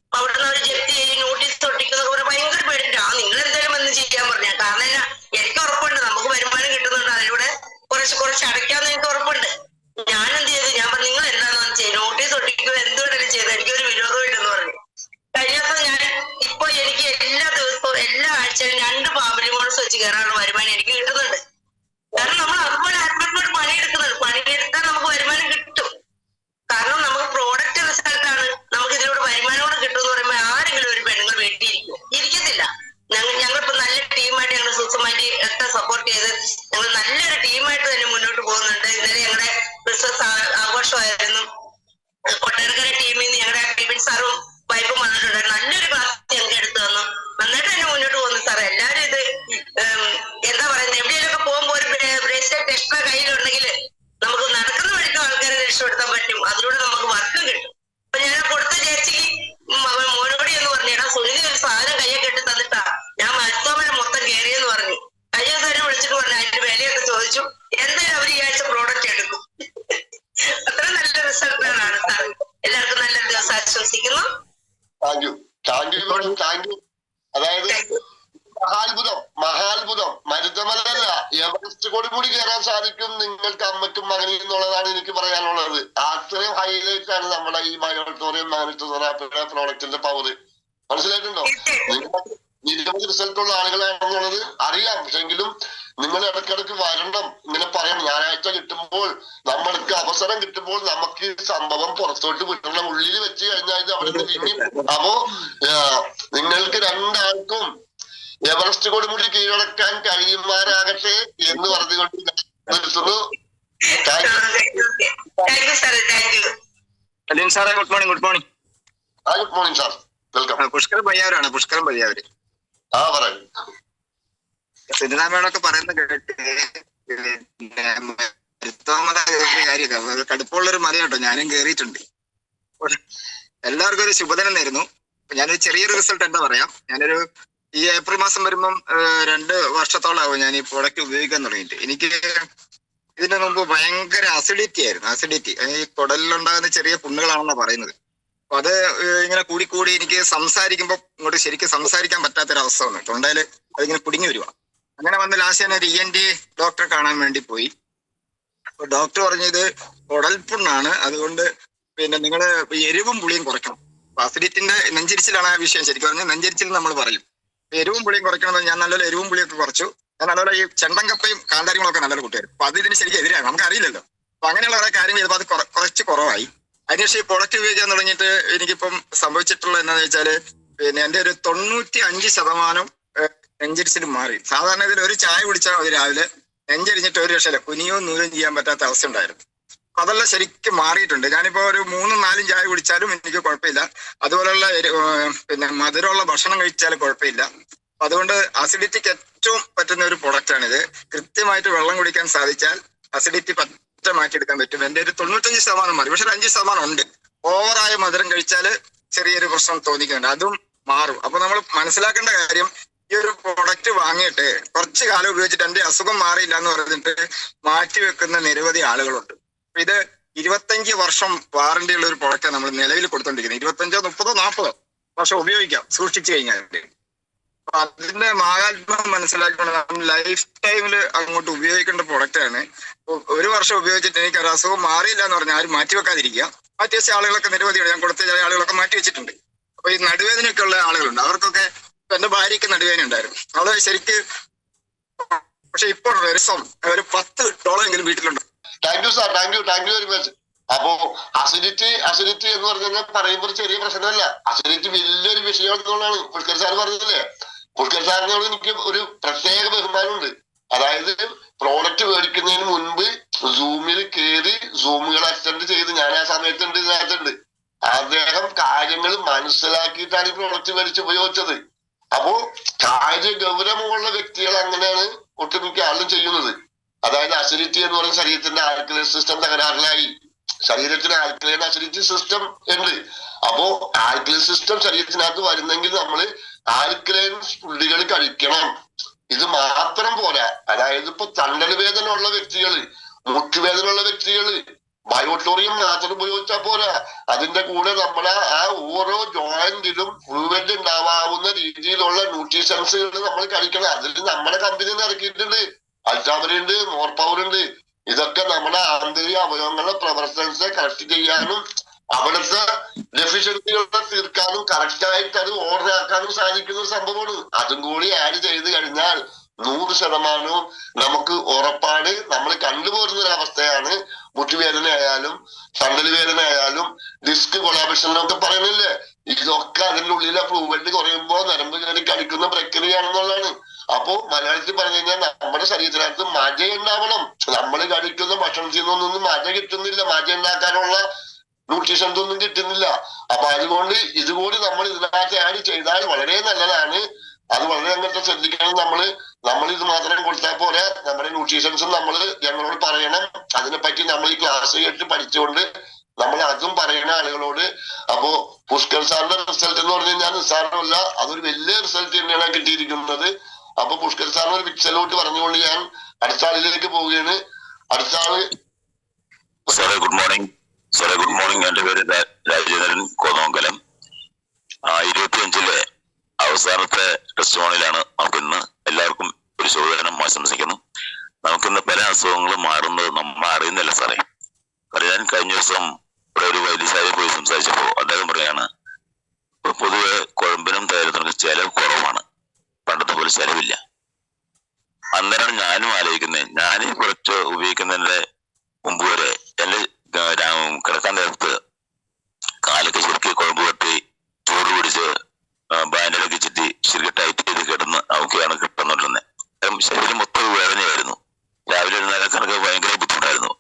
അപ്പൊ അവിടെ നിന്ന് അവർ ജപ്തി ചെയ്ത് നോട്ടീസ് ഒട്ടിക്കുന്നതൊക്കെ ഭയങ്കര പേടിട്ട് നിങ്ങൾ എന്തായാലും വന്ന് ചെയ്യാൻ പറഞ്ഞ. കാരണം എനിക്ക് ഉറപ്പുണ്ട് നമുക്ക് വരുമാനം കിട്ടുന്നുണ്ട്, അതിലൂടെ കുറച്ച് അടയ്ക്കാന്ന് എനിക്ക് ഉറപ്പുണ്ട്. ഞാൻ എന്ത് ചെയ്തു, ഞാൻ പറഞ്ഞു നിങ്ങൾ എന്താണെന്ന് രക്ഷപ്പെടുത്താൻ പറ്റും. അതിലൂടെ നമുക്ക് വർക്ക് കിട്ടും. അപ്പൊ ഞാൻ കൊടുത്ത ചേച്ചിക്ക് മോനോടി എന്ന് പറഞ്ഞാ സുനിധി ഒരു സാധനം കയ്യെ കെട്ടി തന്നിട്ടാ ഞാൻ മരുത്തോമല മൊത്തം കയറിയെന്ന് പറഞ്ഞു. കഴിഞ്ഞ ദിവസം തന്നെ വിളിച്ചിട്ട് പറഞ്ഞു അതിന്റെ വിലയൊക്കെ ചോദിച്ചു. എന്തായാലും അവർ ഈ ആഴ്ച പ്രോഡക്റ്റ് എടുക്കും. അത്ര നല്ല റിസൾട്ടുകളാണ് സാർ. എല്ലാവർക്കും നല്ല ദിവസം ആശംസിക്കുന്നു. അതായത് മഹാത്ഭുതം മരുതമലല്ല, എവറസ്റ്റ് കൂടി കയറാൻ സാധിക്കും നിങ്ങൾക്ക്, അമ്മയ്ക്കും മകനും എന്നുള്ളതാണ് എനിക്ക് പറയാനുള്ളത്. അത്രയും ഹൈലൈറ്റ് ആണ് നമ്മുടെ ഈ ബയോട്ടോറിയം മാഗ്നറ്റോതെറാപ്പിയുടെ പ്രോഡക്റ്റിന്റെ പവർ. മനസ്സിലായിട്ടുണ്ടോ? നിരവധി റിസൾട്ട് ഉള്ള ആളുകളാണെന്നുള്ളത് അറിയാം. പക്ഷെങ്കിലും നിങ്ങൾ ഇടയ്ക്കിടയ്ക്ക് വരണം, ഇങ്ങനെ പറയണം. ഞായറാഴ്ച കിട്ടുമ്പോൾ, നമ്മൾക്ക് അവസരം കിട്ടുമ്പോൾ നമുക്ക് സംഭവം പുറത്തോട്ട് വിട്ടണം. ഉള്ളിൽ വെച്ച് കഴിഞ്ഞാൽ ഇത് അവിടെ നിന്ന് പിന്നി. അപ്പോ നിങ്ങൾക്ക് രണ്ടാൾക്കും എവറസ്റ്റ് കൊടുമുടി കീഴടക്കാൻ കഴിയുമാറാകട്ടെ എന്ന് പറഞ്ഞുകൊണ്ട് നിർത്തുന്നു. സാറേ good morning. Good morning sir, welcome. Pushkaram പയ്യാവരാണ്. പുഷ്കരം പയ്യാവര്. പറയൂ. സിനിമകളൊക്കെ പറയുന്ന കേട്ട് കാര്യമൊക്കെ കടുപ്പമുള്ളൊരു മല കേട്ടോ. ഞാനും കേറിയിട്ടുണ്ട്. എല്ലാവർക്കും ഒരു ശുഭദിനം നേരുന്നു. ഞാനൊരു ചെറിയൊരു റിസൾട്ട് എന്താ പറയാം. ഞാനൊരു ഈ ഏപ്രിൽ മാസം വരുമ്പം 2 വർഷത്തോളാവും ഞാൻ ഈ പ്രോഡക്റ്റ് ഉപയോഗിക്കാൻ തുടങ്ങിയിട്ട്. എനിക്ക് ഇതിനു മുമ്പ് ഭയങ്കര അസിഡിറ്റി ആയിരുന്നു. അസിഡിറ്റി ഈ കുടലിലുണ്ടാകുന്ന ചെറിയ പുണ്ണുകളാണെന്നാണ് പറയുന്നത്. അപ്പൊ അത് ഇങ്ങനെ കൂടി എനിക്ക് സംസാരിക്കുമ്പോൾ ഇങ്ങോട്ട് ശരിക്കും സംസാരിക്കാൻ പറ്റാത്തൊരവസ്ഥ വന്നു. തൊണ്ടയിൽ അതിങ്ങനെ കുടുങ്ങി വരുവാ. അങ്ങനെ വന്ന് ലാസ്റ്റ് ഞാൻ ഒരു ENT ഡോക്ടറെ കാണാൻ വേണ്ടി പോയി. അപ്പൊ ഡോക്ടർ പറഞ്ഞത് കുടൽപ്പുണ്ണാണ്, അതുകൊണ്ട് പിന്നെ നിങ്ങള് എരിവും പുളിയും കുറയ്ക്കണം. അസിഡിറ്റിന്റെ നെഞ്ചരിച്ചിലാണ് ആ വിഷയം. ശരിക്കും പറഞ്ഞാൽ നെഞ്ചരിച്ചിൽ നമ്മൾ പറയും. എരിവും പുളിയും കുറയ്ക്കണമെന്ന് ഞാൻ നല്ലൊരു എരിവും പുളിയൊക്കെ കുറച്ചു. ഞാൻ നല്ലപോലെ ഈ ചെണ്ടങ്കപ്പയും കാന്താരികളൊക്കെ നല്ലൊരു കൂട്ടുകാരും. അപ്പൊ അതിന് ശരിക്കും എതിരാണ്, നമുക്ക് അറിയില്ലല്ലോ. അപ്പൊ അങ്ങനെയുള്ള കുറെ കാര്യങ്ങൾ ചെയ്തപ്പോൾ അത് കുറച്ച് കുറവായി. അതിനുശേഷം ഈ പ്രൊഡക്റ്റ് ഉപയോഗിക്കാൻ തുടങ്ങിയിട്ട് എനിക്കിപ്പം സംഭവിച്ചിട്ടുള്ളത് എന്താണെന്ന് വെച്ചാല് പിന്നെ എന്റെ ഒരു 95% നെഞ്ചരിച്ചിൽ മാറി. സാധാരണ ഇതിൽ ഒരു ചായ കുടിച്ചാൽ മതി രാവിലെ, നെഞ്ചരിഞ്ഞിട്ട് ഒരു രക്ഷയില്ല, കുനിയോ നൂലും ചെയ്യാൻ പറ്റാത്ത അവസ്ഥ ഉണ്ടായിരുന്നു. അപ്പൊ അതെല്ലാം ശരിക്കും മാറിയിട്ടുണ്ട്. ഞാനിപ്പോ ഒരു 3-4 ചായ കുടിച്ചാലും എനിക്ക് കുഴപ്പമില്ല. അതുപോലെയുള്ള പിന്നെ മധുരമുള്ള ഭക്ഷണം കഴിച്ചാലും കുഴപ്പമില്ല. അതുകൊണ്ട് അസിഡിറ്റിക്ക് ഏറ്റവും പറ്റുന്ന ഒരു പ്രൊഡക്റ്റ് ആണിത്. കൃത്യമായിട്ട് വെള്ളം കുടിക്കാൻ സാധിച്ചാൽ അസിഡിറ്റി പറ്റ മാറ്റിയെടുക്കാൻ പറ്റും. എന്റെ ഒരു 95% മാറി. പക്ഷെ ഒരു 5% ഉണ്ട്. ഓവറായ മധുരം കഴിച്ചാൽ ചെറിയൊരു പ്രശ്നം തോന്നിക്കുന്നുണ്ട്, അതും മാറും. അപ്പൊ നമ്മൾ മനസ്സിലാക്കേണ്ട കാര്യം, ഈ ഒരു പ്രൊഡക്റ്റ് വാങ്ങിയിട്ട് കുറച്ചു കാലം ഉപയോഗിച്ചിട്ട് എന്റെ അസുഖം മാറിയില്ല എന്ന് പറഞ്ഞിട്ട് മാറ്റിവെക്കുന്ന നിരവധി ആളുകളുണ്ട്. ഇത് 25 വർഷം വാറന്റി ഉള്ള ഒരു പ്രൊഡക്റ്റാണ് നമ്മൾ നിലവിൽ കൊടുത്തോണ്ടിരിക്കുന്നത്. 25, 30, 40 വർഷം ഉപയോഗിക്കാം സൂക്ഷിച്ചു കഴിഞ്ഞാൽ. അപ്പൊ അതിന്റെ മാഹാത്മ്യം മനസ്സിലാക്കിക്കൊണ്ട് നമ്മൾ ലൈഫ് ടൈമിൽ അങ്ങോട്ട് ഉപയോഗിക്കേണ്ട പ്രൊഡക്റ്റാണ്. 1 വർഷം ഉപയോഗിച്ചിട്ട് എനിക്ക് ഒരു അസുഖം മാറിയില്ല എന്ന് പറഞ്ഞാൽ ആരും മാറ്റിവെക്കാതിരിക്കുക. മാറ്റിവെച്ച ആളുകളൊക്കെ നിരവധിയാണ്. ഞാൻ കൊടുത്ത ചില ആളുകളൊക്കെ മാറ്റിവെച്ചിട്ടുണ്ട്. അപ്പൊ ഈ നടുവേദനയൊക്കെ ഉള്ള ആളുകളുണ്ട്. അവർക്കൊക്കെ എന്റെ ഭാര്യയ്ക്ക് നടുവേദന ഉണ്ടായിരുന്നു. അവള് ശരിക്ക് പക്ഷെ ഇപ്പോൾ ഒരു $10 എങ്കിലും വീട്ടിലുണ്ട്. Thank you sir, thank you very much. അപ്പോ അസിഡിറ്റി എന്ന് പറഞ്ഞാൽ പറയുമ്പോൾ ചെറിയ പ്രശ്നമല്ല. അസിഡിറ്റി വലിയൊരു വിഷയം എന്നുള്ളതാണ് പുഷ്കർ സാർ പറഞ്ഞില്ലേ. പുഷ്കർ സാറിനോട് എനിക്ക് ഒരു പ്രത്യേക ബഹുമാനമുണ്ട്. അതായത് പ്രോഡക്റ്റ് മേടിക്കുന്നതിന് മുൻപ് സൂമിൽ കയറി സൂമുകൾ അറ്റൻഡ് ചെയ്ത് ഞാൻ ആ സമയത്തുണ്ട്, ഇതിനകത്തുണ്ട്. അദ്ദേഹം കാര്യങ്ങൾ മനസ്സിലാക്കിയിട്ടാണ് ഈ പ്രോഡക്റ്റ് മേടിച്ച് ഉപയോഗിച്ചത്. അപ്പോ കാര്യ ഗൗരവമുള്ള വ്യക്തികൾ അങ്ങനെയാണ് ഒട്ടുമിക്ക ആളും ചെയ്യുന്നത്. അതായത് അസിഡിറ്റി എന്ന് പറയുന്ന ശരീരത്തിന്റെ ആൽക്കലൈൻ സിസ്റ്റം തകരാറിലായി. ശരീരത്തിന് ആൽക്കലൈൻ അസിഡിറ്റി സിസ്റ്റം ഉണ്ട്. അപ്പോ ആൽക്കലൈൻ സിസ്റ്റം ശരീരത്തിനകത്ത് വരുന്നെങ്കിൽ നമ്മൾ ആൽക്കലൈൻ ഫുഡുകൾ കഴിക്കണം. ഇത് മാത്രം പോരാ. അതായത് ഇപ്പൊ തണ്ടൽ വേദന ഉള്ള വ്യക്തികള്, മുട്ടുവേദന ഉള്ള വ്യക്തികള് ബയോട്ടോറിയം മാത്രം ഉപയോഗിച്ചാൽ പോരാ. അതിന്റെ കൂടെ നമ്മളെ ആ ഓരോ ജോയിന്റിലും ഫ്ലൂയിഡ് ഉണ്ടാവാവുന്ന രീതിയിലുള്ള ന്യൂട്രീഷൻസുകൾ നമ്മൾ കഴിക്കണം. അതിൽ നമ്മുടെ കമ്പനി ഇറക്കിയിട്ടുണ്ട്. അൾട്രാമറിയുണ്ട്, മോർ പവർ ഉണ്ട്. ഇതൊക്കെ നമ്മുടെ ആന്തരിക അവയവങ്ങളുടെ പ്രവർത്തനത്തെ കറക്റ്റ് ചെയ്യാനും അവിടുത്തെ ഡെഫിഷ്യൻസികളെ തീർക്കാനും കറക്റ്റായിട്ട് അത് ഓർഡർ ആക്കാനും സാധിക്കുന്ന സംഭവമാണ്. അതും കൂടി ആഡ് ചെയ്ത് കഴിഞ്ഞാൽ 100% നമുക്ക് ഉറപ്പാണ്. നമ്മൾ കണ്ടുപോരുന്ന ഒരു അവസ്ഥയാണ് മുട്ടുവേദന ആയാലും തണ്ടൽ വേദന ആയാലും ഡിസ്ക് കൊളാപ്ഷൻ എന്നൊക്കെ പറയുന്നില്ലേ. ഇതൊക്കെ അതിന്റെ ഉള്ളിലെ ഫ്ലൂയിഡ് കുറയുമ്പോ നരമ്പ് കയറി കടിക്കുന്ന പ്രക്രിയയാണെന്നുള്ളതാണ്. അപ്പോ മലയാളത്തിൽ പറഞ്ഞു കഴിഞ്ഞാൽ നമ്മുടെ ശരീരത്തിനകത്ത് മജ ഉണ്ടാവണം. നമ്മൾ കഴിക്കുന്ന ഭക്ഷണത്തിൽ നിന്നൊന്നും മജ കിട്ടുന്നില്ല. മജ ഉണ്ടാക്കാനുള്ള ന്യൂട്രീഷൻസ് ഒന്നും കിട്ടുന്നില്ല. അപ്പൊ അതുകൊണ്ട് ഇതുകൂടി നമ്മൾ ഇതിനകത്ത് ആഡ് ചെയ്താൽ വളരെ നല്ലതാണ്. അത് വളരെ അങ്ങനത്തെ ശ്രദ്ധിക്കണം. നമ്മൾ ഇത് മാത്രം കൊടുത്താൽ പോലെ നമ്മുടെ ന്യൂട്രീഷൻസും നമ്മൾ ഞങ്ങളോട് പറയണം. അതിനെപ്പറ്റി നമ്മൾ ഈ ക്ലാസ് കേട്ട് പഠിച്ചുകൊണ്ട് നമ്മൾ അതും പറയുന്ന ആളുകളോട്. അപ്പോ പുഷ്കർ സാറിന്റെ റിസൾട്ട് എന്ന് പറഞ്ഞു കഴിഞ്ഞാൽ നിസ്സാരമല്ല, അതൊരു വലിയ റിസൾട്ട് തന്നെയാണ് കിട്ടിയിരിക്കുന്നത്. അപ്പൊ പുഷ്കർ സാറിന് ഒരു പിക്ചറിലോട്ട് പറഞ്ഞുകൊണ്ട് ഞാൻ അടുത്ത ആളിലേക്ക് പോവുകയാണ്. അടുത്ത ആള് സാറേ ഗുഡ് മോർണിംഗ്. സാറേ ഗുഡ് മോർണിംഗ്. എന്റെ പേര് രാജേന്ദ്രൻ കോതമംഗലം. 25 അവസാനത്തെ ടെസ്റ്റ് മോണിലാണ് നമുക്ക് ഇന്ന്. എല്ലാവർക്കും ഒരു ശുഭദിനം ആശംസിക്കുന്നു. നമുക്കിന്ന് പല അസുഖങ്ങളും മാറുന്നത് നമ്മൾ അറിയുന്നില്ല സാറേ. കാരണം ഞാൻ കഴിഞ്ഞ ദിവസം ഇവിടെ ഒരു വൈദ്യശാലയിൽ പോയി സംസാരിച്ചപ്പോ അദ്ദേഹം പറയാണ് പൊതുവെ കുഴമ്പിനും തൈലത്തിനൊക്കെ ചെലവ് കുറവാണ്, പണ്ടത്തെ പോലെ ചെലവില്ല. അന്നേരമാണ് ഞാനും ആലോചിക്കുന്നത്, ഞാൻ കുറച്ച് ഉപയോഗിക്കുന്നതിന്റെ മുമ്പ് വരെ എന്റെ കിടക്കാൻ നേരത്ത് കാലൊക്കെ ശരിക്കും കുഴമ്പ് കെട്ടി ചൂട് പിടിച്ച് ബാൻഡിലൊക്കെ ചുറ്റി ശരിക്കും ടൈറ്റ് ചെയ്ത് കിടന്ന് അവക്കെയാണ് കിട്ടുന്നുണ്ടെന്ന്. ശരീരം മൊത്തം വേദനയായിരുന്നു. രാവിലെ എഴുന്നേൽക്കാനൊക്കെ ഭയങ്കര ബുദ്ധിമുട്ടായിരുന്നു.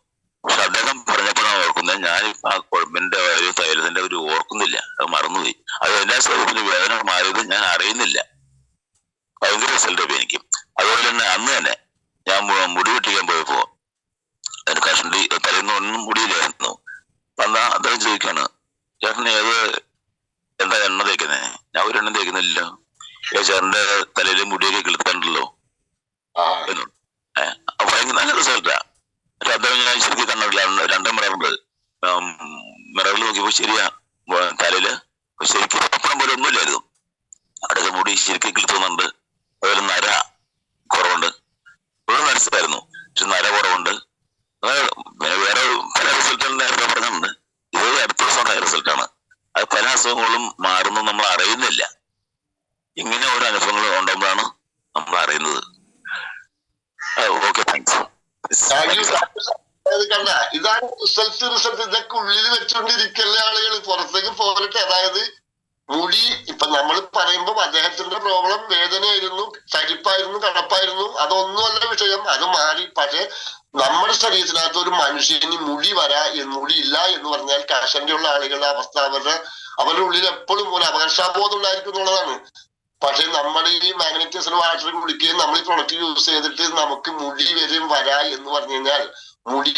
പക്ഷെ അദ്ദേഹം പറഞ്ഞപ്പോഴാണ് ഓർക്കുന്നത്, ഞാൻ ആ കുഴമ്പിന്റെ ഒരു തൈലത്തിന്റെ ഒരു ഓർക്കുന്നില്ല, അത് മറന്നുപോയി. അത് എല്ലാ ശരീരത്തിന്റെ വേദന മാറിയത് ഞാൻ അറിയുന്നില്ല. ഭയങ്കര റിസൾട്ട് എനിക്ക്. അതുപോലെ തന്നെ അന്ന് തന്നെ ഞാൻ മുടി വെട്ടിക്കാൻ പോയപ്പോ അതിന് കഷണ്ടി തലേന്ന് ഒന്നും മുടിയില്ലായിരുന്നു. അന്നാ അദ്ദേഹം ചോദിക്കാണ്, ചേട്ടന് എന്താ എണ്ണ തേക്കുന്നേ? ഞാൻ ഒരു എണ്ണ തേക്കുന്നില്ല. ചേട്ടന്റെ തലയിലെ മുടിയൊക്കെ കിളുത്താണ്ടല്ലോ. ഭയങ്കര നല്ല റിസൾട്ടാ. പക്ഷെ അദ്ദേഹം ഞാൻ ശരിക്കും കണ്ടില്ല. 2 മിററുണ്ട്. മിററിൽ നോക്കിയപ്പോ ശരിയാ, തലയില് ശരിക്കും അപ്പുറം പോലെ ഒന്നുമില്ലായിരുന്നു. അവിടെയൊക്കെ മുടി ശരിക്കും കിളുത്തുന്നുണ്ട്. അതുപോലെ നര കുറവുണ്ട്. ഒരു നരസായിരുന്നു, പക്ഷെ നര കുറവുണ്ട്. വേറെ പല റിസൾട്ടുകൾ നേരത്തെ പറഞ്ഞിട്ടുണ്ട്. ഇത് അടുത്ത ദിവസം ഉണ്ടായ റിസൾട്ടാണ്. അത് പല അസുഖങ്ങളും മാറുന്നു നമ്മൾ അറിയുന്നില്ല. ഇങ്ങനെ ഓരോ അനുഭവങ്ങൾ ഉണ്ടാകുമ്പോഴാണ് നമ്മൾ അറിയുന്നത്. Okay, thanks. കണ്ട, ഇതാണ് റിസൾട്ട്. ഇതൊക്കെ ഉള്ളിൽ വെച്ചുകൊണ്ടിരിക്കല്ലേ ആളുകൾ, പുറത്തേക്ക് പോരട്ടെ. അതായത് മുടി ഇപ്പൊ നമ്മൾ പറയുമ്പോൾ അദ്ദേഹത്തിന്റെ പ്രോബ്ലം വേദനയായിരുന്നു, തരിപ്പായിരുന്നു, കടപ്പായിരുന്നു. അതൊന്നുമല്ല വിഷയം, അത് മാറി. പക്ഷെ നമ്മുടെ ശരീരത്തിനകത്ത് ഒരു മനുഷ്യന് മുടി ഇല്ല എന്ന് പറഞ്ഞാൽ കഷണ്ടിയുള്ള ആളുകളുടെ അവസ്ഥ അവരുടെ ഉള്ളിൽ എപ്പോഴും ഒരു അപകർഷാബോധം ഉണ്ടായിരിക്കും എന്നുള്ളതാണ്. പക്ഷെ നമ്മൾ ഈ മാഗ്നറ്റൈസ്ഡ് വാട്ടർ കുടിക്കുകയും നമ്മൾ ഈ പ്രൊഡക്റ്റ് യൂസ് ചെയ്തിട്ട് നമുക്ക് മുടി വരാ എന്ന് പറഞ്ഞു കഴിഞ്ഞാൽ, മുടി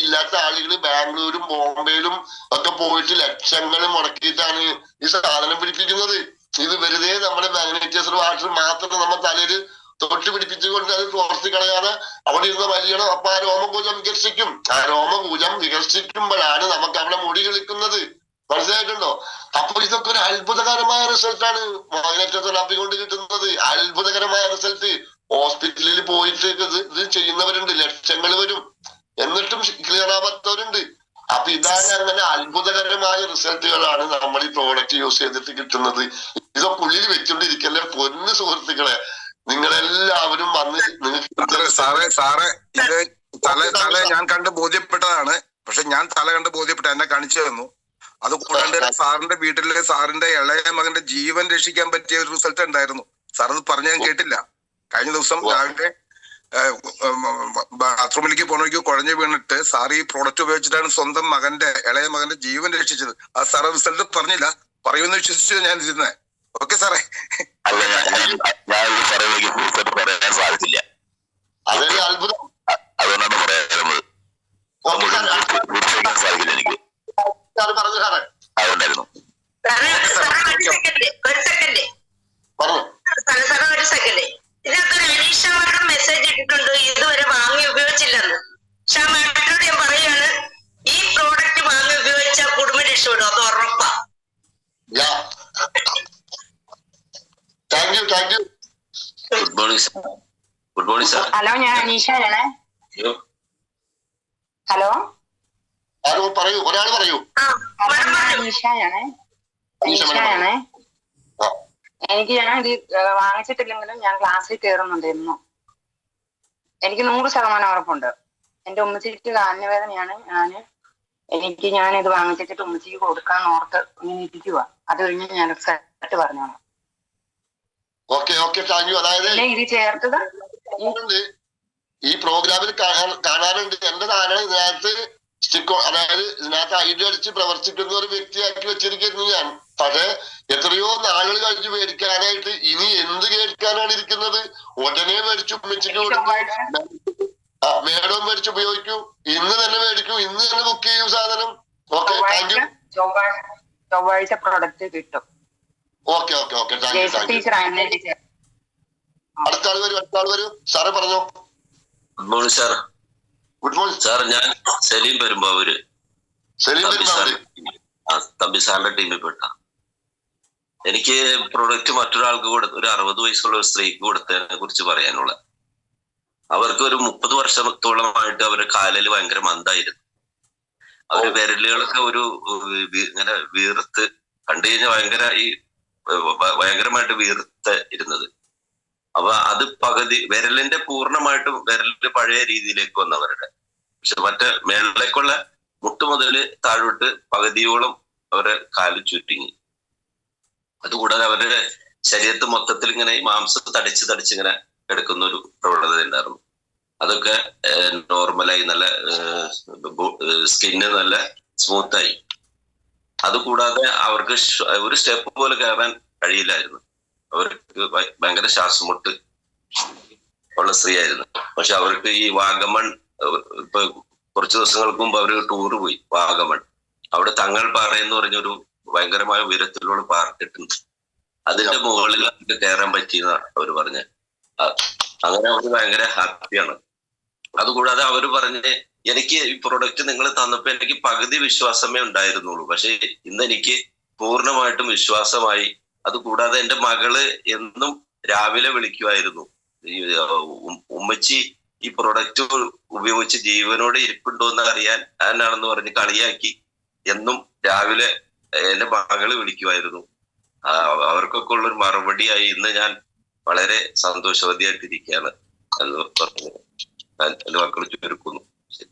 ഇല്ലാത്ത ആളുകൾ ബാംഗ്ലൂരും ബോംബെയിലും ഒക്കെ പോയിട്ട് ലക്ഷങ്ങൾ മുടക്കിയിട്ടാണ് ഈ സാധനം പിടിപ്പിക്കുന്നത്. ഇത് വെറുതെ നമ്മുടെ മാഗ്നറ്റൈസ്ഡ് വാട്ടർ മാത്രം നമ്മൾ തലയിൽ തൊട്ട് പിടിപ്പിച്ചുകൊണ്ട് അത് തോർത്തി കളയാതെ അവിടെ ഇരുന്ന് വലിയണം. അപ്പൊ ആ രോമകൂലം വികസിക്കും. ആ രോമകൂലം വികസിക്കുമ്പോഴാണ് നമുക്ക് അവിടെ മുടി കിളിക്കുന്നത്. മനസ്സിലായിട്ടുണ്ടോ? അപ്പൊ ഇതൊക്കെ ഒരു അത്ഭുതകരമായ റിസൾട്ടാണ് മാഗ്നറ്റൈസ്ഡ് തെറാപ്പി കൊണ്ട് കിട്ടുന്നത്. അത്ഭുതകരമായ റിസൾട്ട്. ഹോസ്പിറ്റലിൽ പോയിട്ട് ഇത് ചെയ്യുന്നവരുണ്ട്, ലക്ഷങ്ങൾ വരും, എന്നിട്ടും ക്ലിയർ ആവാത്തവരുണ്ട്. അപ്പൊ ഇതാണ് അങ്ങനെ അത്ഭുതകരമായ റിസൾട്ടുകളാണ് നമ്മൾ ഈ പ്രോഡക്റ്റ് യൂസ് ചെയ്തിട്ട് കിട്ടുന്നത്. ഇതൊക്കെ ഉള്ളിൽ വെച്ചോണ്ടിരിക്കല്ലേ പൊന്ന് സുഹൃത്തുക്കളെ. നിങ്ങളെല്ലാവരും വന്ന് സാറേ ഇത് തല ഞാൻ കണ്ട് ബോധ്യപ്പെട്ടതാണ്. പക്ഷെ ഞാൻ തല കണ്ട് ബോധ്യപ്പെട്ട എന്നെ കാണിച്ചു തന്നു. അത് കൂടാണ്ട് സാറിന്റെ വീട്ടില് സാറിന്റെ ഇളയ മകന്റെ ജീവൻ രക്ഷിക്കാൻ പറ്റിയ ഒരു റിസൾട്ട് ഉണ്ടായിരുന്നു. സാർ അത് പറഞ്ഞ ഞാൻ കേട്ടില്ല. കഴിഞ്ഞ ദിവസം രാവിലെ ബാത്റൂമിലേക്ക് പോകണമെങ്കിൽ കുഴഞ്ഞു വീണിട്ട് സാർ ഈ പ്രോഡക്റ്റ് ഉപയോഗിച്ചിട്ടാണ് സ്വന്തം ഇളയ മകന്റെ ജീവൻ രക്ഷിച്ചത്. ആ സാറ് റിസൾട്ട് പറഞ്ഞില്ല, പറയുമെന്ന് വിശ്വസിച്ചു ഞാൻ ഇരുന്നേ. ഓക്കെ സാറേ. പറയാൻ സാധിച്ചില്ല, അതൊരു അത്ഭുതം. അതുകൊണ്ടാണ് പറയാറുള്ളത്. സാധിക്കില്ല എനിക്ക്. പറഞ്ഞു സാറേ, അതുകൊണ്ടായിരുന്നു. ഒരു സെക്കൻഡ്. ഇതിനകത്തൊരു അനീഷ മാഡം മെസ്സേജ് ഇട്ടിട്ടുണ്ട്, ഇതുവരെ വാങ്ങി ഉപയോഗിച്ചില്ലെന്ന്. പക്ഷെ ആ മാഡത്തിനോട് ഞാൻ പറയാണ്, ഈ പ്രോഡക്റ്റ് വാങ്ങി ഉപയോഗിച്ചാൽ കുടുംബം രക്ഷപ്പെടും, അത് ഉറപ്പാ. Good morning sir. Good morning sir. Hello, ഞാൻ അനീഷയാണേ. ഹലോ, പറയൂ, ഒരാൾ പറയൂ. അനീഷയാണേ. എനിക്ക് ഞാൻ ഇത് വാങ്ങിച്ചിട്ടില്ലെങ്കിലും ഞാൻ ക്ലാസ്സിൽ കയറുന്നുണ്ട് എന്നും. എനിക്ക് 100% ഉറപ്പുണ്ട്. എന്റെ ഉമ്മച്ചിക്ക് കാലിനുവേദനയാണ്. ഞാനിത് വാങ്ങിച്ചിട്ട് ഉമ്മച്ചിക്ക് കൊടുക്കാൻ ഓർത്ത് ഇങ്ങനെ ഇരിക്കുക. അത് കഴിഞ്ഞ് ഞാൻ റിസൾട്ട് പറഞ്ഞോളാം. അതായത് ഇത് ചേർത്തത് ഈ പ്രോഗ്രാമിൽ കാണാറുണ്ട്. എന്റെ ധാരണ ഇതിനകത്ത് അതായത് ഇതിനകത്ത് ഐഡിയ അടിച്ച് പ്രവർത്തിക്കുന്ന ഒരു വ്യക്തിയാക്കി വെച്ചിരിക്കുന്നു ഞാൻ. പക്ഷെ എത്രയോ നാളുകൾ കഴിഞ്ഞ് മേടിക്കാനായിട്ട് ഇനി എന്ത് കേൾക്കാനാണ് ഇരിക്കുന്നത്? ഉടനെ മേടിച്ചു ഉമ്മച്ചിക്ക് കൊടുക്കും, മേഡവും മേടിച്ച് ഉപയോഗിക്കൂ, ഇന്ന് തന്നെ മേടിക്കൂ, ഇന്ന് തന്നെ ബുക്ക് ചെയ്യൂ സാധനം. Okay, thank U. ചൊവ്വാഴ്ച പ്രൊഡക്റ്റ് കിട്ടും. Okay okay okay, thank you thank you. അടുത്ത ആൾ വരൂ സാറേ, പറഞ്ഞോ. Good morning sir. Good morning sir. ഞാൻ സലീം പെരുമ്പാവൂര്, തമ്പി സാറിന്റെ ടീമിൽ പെട്ട. എനിക്ക് പ്രൊഡക്റ്റ് മറ്റൊരാൾക്ക് ഒരു 60 വയസ്സുള്ള ഒരു സ്ത്രീക്ക് കൊടുത്തതിനെ കുറിച്ച് പറയാനുള്ള. അവർക്ക് ഒരു 30 വർഷത്തോളമായിട്ട് അവരുടെ കാലിൽ ഭയങ്കര മന്ദായിരുന്നു. അവര് വിരലുകളൊക്കെ ഇങ്ങനെ വീർത്ത് കണ്ടു കഴിഞ്ഞാൽ ഭയങ്കരമായിട്ട് വീർത്ത് ഇരുന്നത്. അപ്പൊ അത് പകുതി വിരലിന്റെ പൂർണ്ണമായിട്ടും വിരലിന്റെ പഴയ രീതിയിലേക്ക് വന്നവരുടെ. പക്ഷെ മറ്റേ മേളിലേക്കുള്ള മുട്ട് മുതല് താഴോട്ട് പകുതിയോളം അവരുടെ കാല് ചുരുങ്ങി. അതുകൂടാതെ അവരുടെ ശരീരത്ത് മൊത്തത്തിൽ ഇങ്ങനെ മാംസം തടിച്ചിങ്ങനെ എടുക്കുന്ന ഒരു പ്രവണത ഉണ്ടായിരുന്നു. അതൊക്കെ നോർമലായി, നല്ല സ്കിന്ന് നല്ല സ്മൂത്തായി. അതുകൂടാതെ അവർക്ക് ഒരു സ്റ്റെപ്പ് പോലെ കയറാൻ കഴിയില്ലായിരുന്നു. അവർക്ക് ഭയങ്കര ശ്വാസമുട്ട് ഉള്ള സ്ത്രീ ആയിരുന്നു. പക്ഷെ അവർക്ക് ഈ വാഗമൺ, ഇപ്പൊ കുറച്ച് ദിവസങ്ങൾക്ക് മുമ്പ് അവര് ടൂറ് പോയി വാഗമൺ. അവിടെ തങ്ങൾ പാറ എന്ന് പറഞ്ഞൊരു ഭയങ്കരമായ ഉയരത്തിലുള്ള പാർക്കിട്ടുണ്ട്. അതിന്റെ മുകളിൽ അവർക്ക് കയറാൻ പറ്റിയെന്നാണ് അവര് പറഞ്ഞത്. അങ്ങനെ അവര് ഭയങ്കര ഹാപ്പിയാണ്. അതുകൂടാതെ അവര് പറഞ്ഞ്, എനിക്ക് ഈ പ്രൊഡക്റ്റ് നിങ്ങൾ തന്നപ്പോ എനിക്ക് പകുതി വിശ്വാസമേ ഉണ്ടായിരുന്നുള്ളൂ, പക്ഷെ ഇന്ന് എനിക്ക് പൂർണ്ണമായിട്ടും വിശ്വാസമായി. അതുകൂടാതെ എന്റെ മകള് എന്നും രാവിലെ വിളിക്കുമായിരുന്നു, ഉമ്മച്ചി ഈ പ്രൊഡക്റ്റ് ഉപയോഗിച്ച് ജീവനോടെ ഇരിപ്പുണ്ടോ എന്ന് അറിയാൻ ആണെന്ന് പറഞ്ഞ് കളിയാക്കി എന്നും രാവിലെ എന്റെ മകള് വിളിക്കുമായിരുന്നു. അവർക്കൊക്കെ ഉള്ളൊരു മറുപടിയായി ഇന്ന് ഞാൻ വളരെ സന്തോഷവതിയായിട്ടിരിക്കുകയാണ് എന്ന് പറഞ്ഞു എന്റെ മക്കൾ ചുരുക്കുന്നു.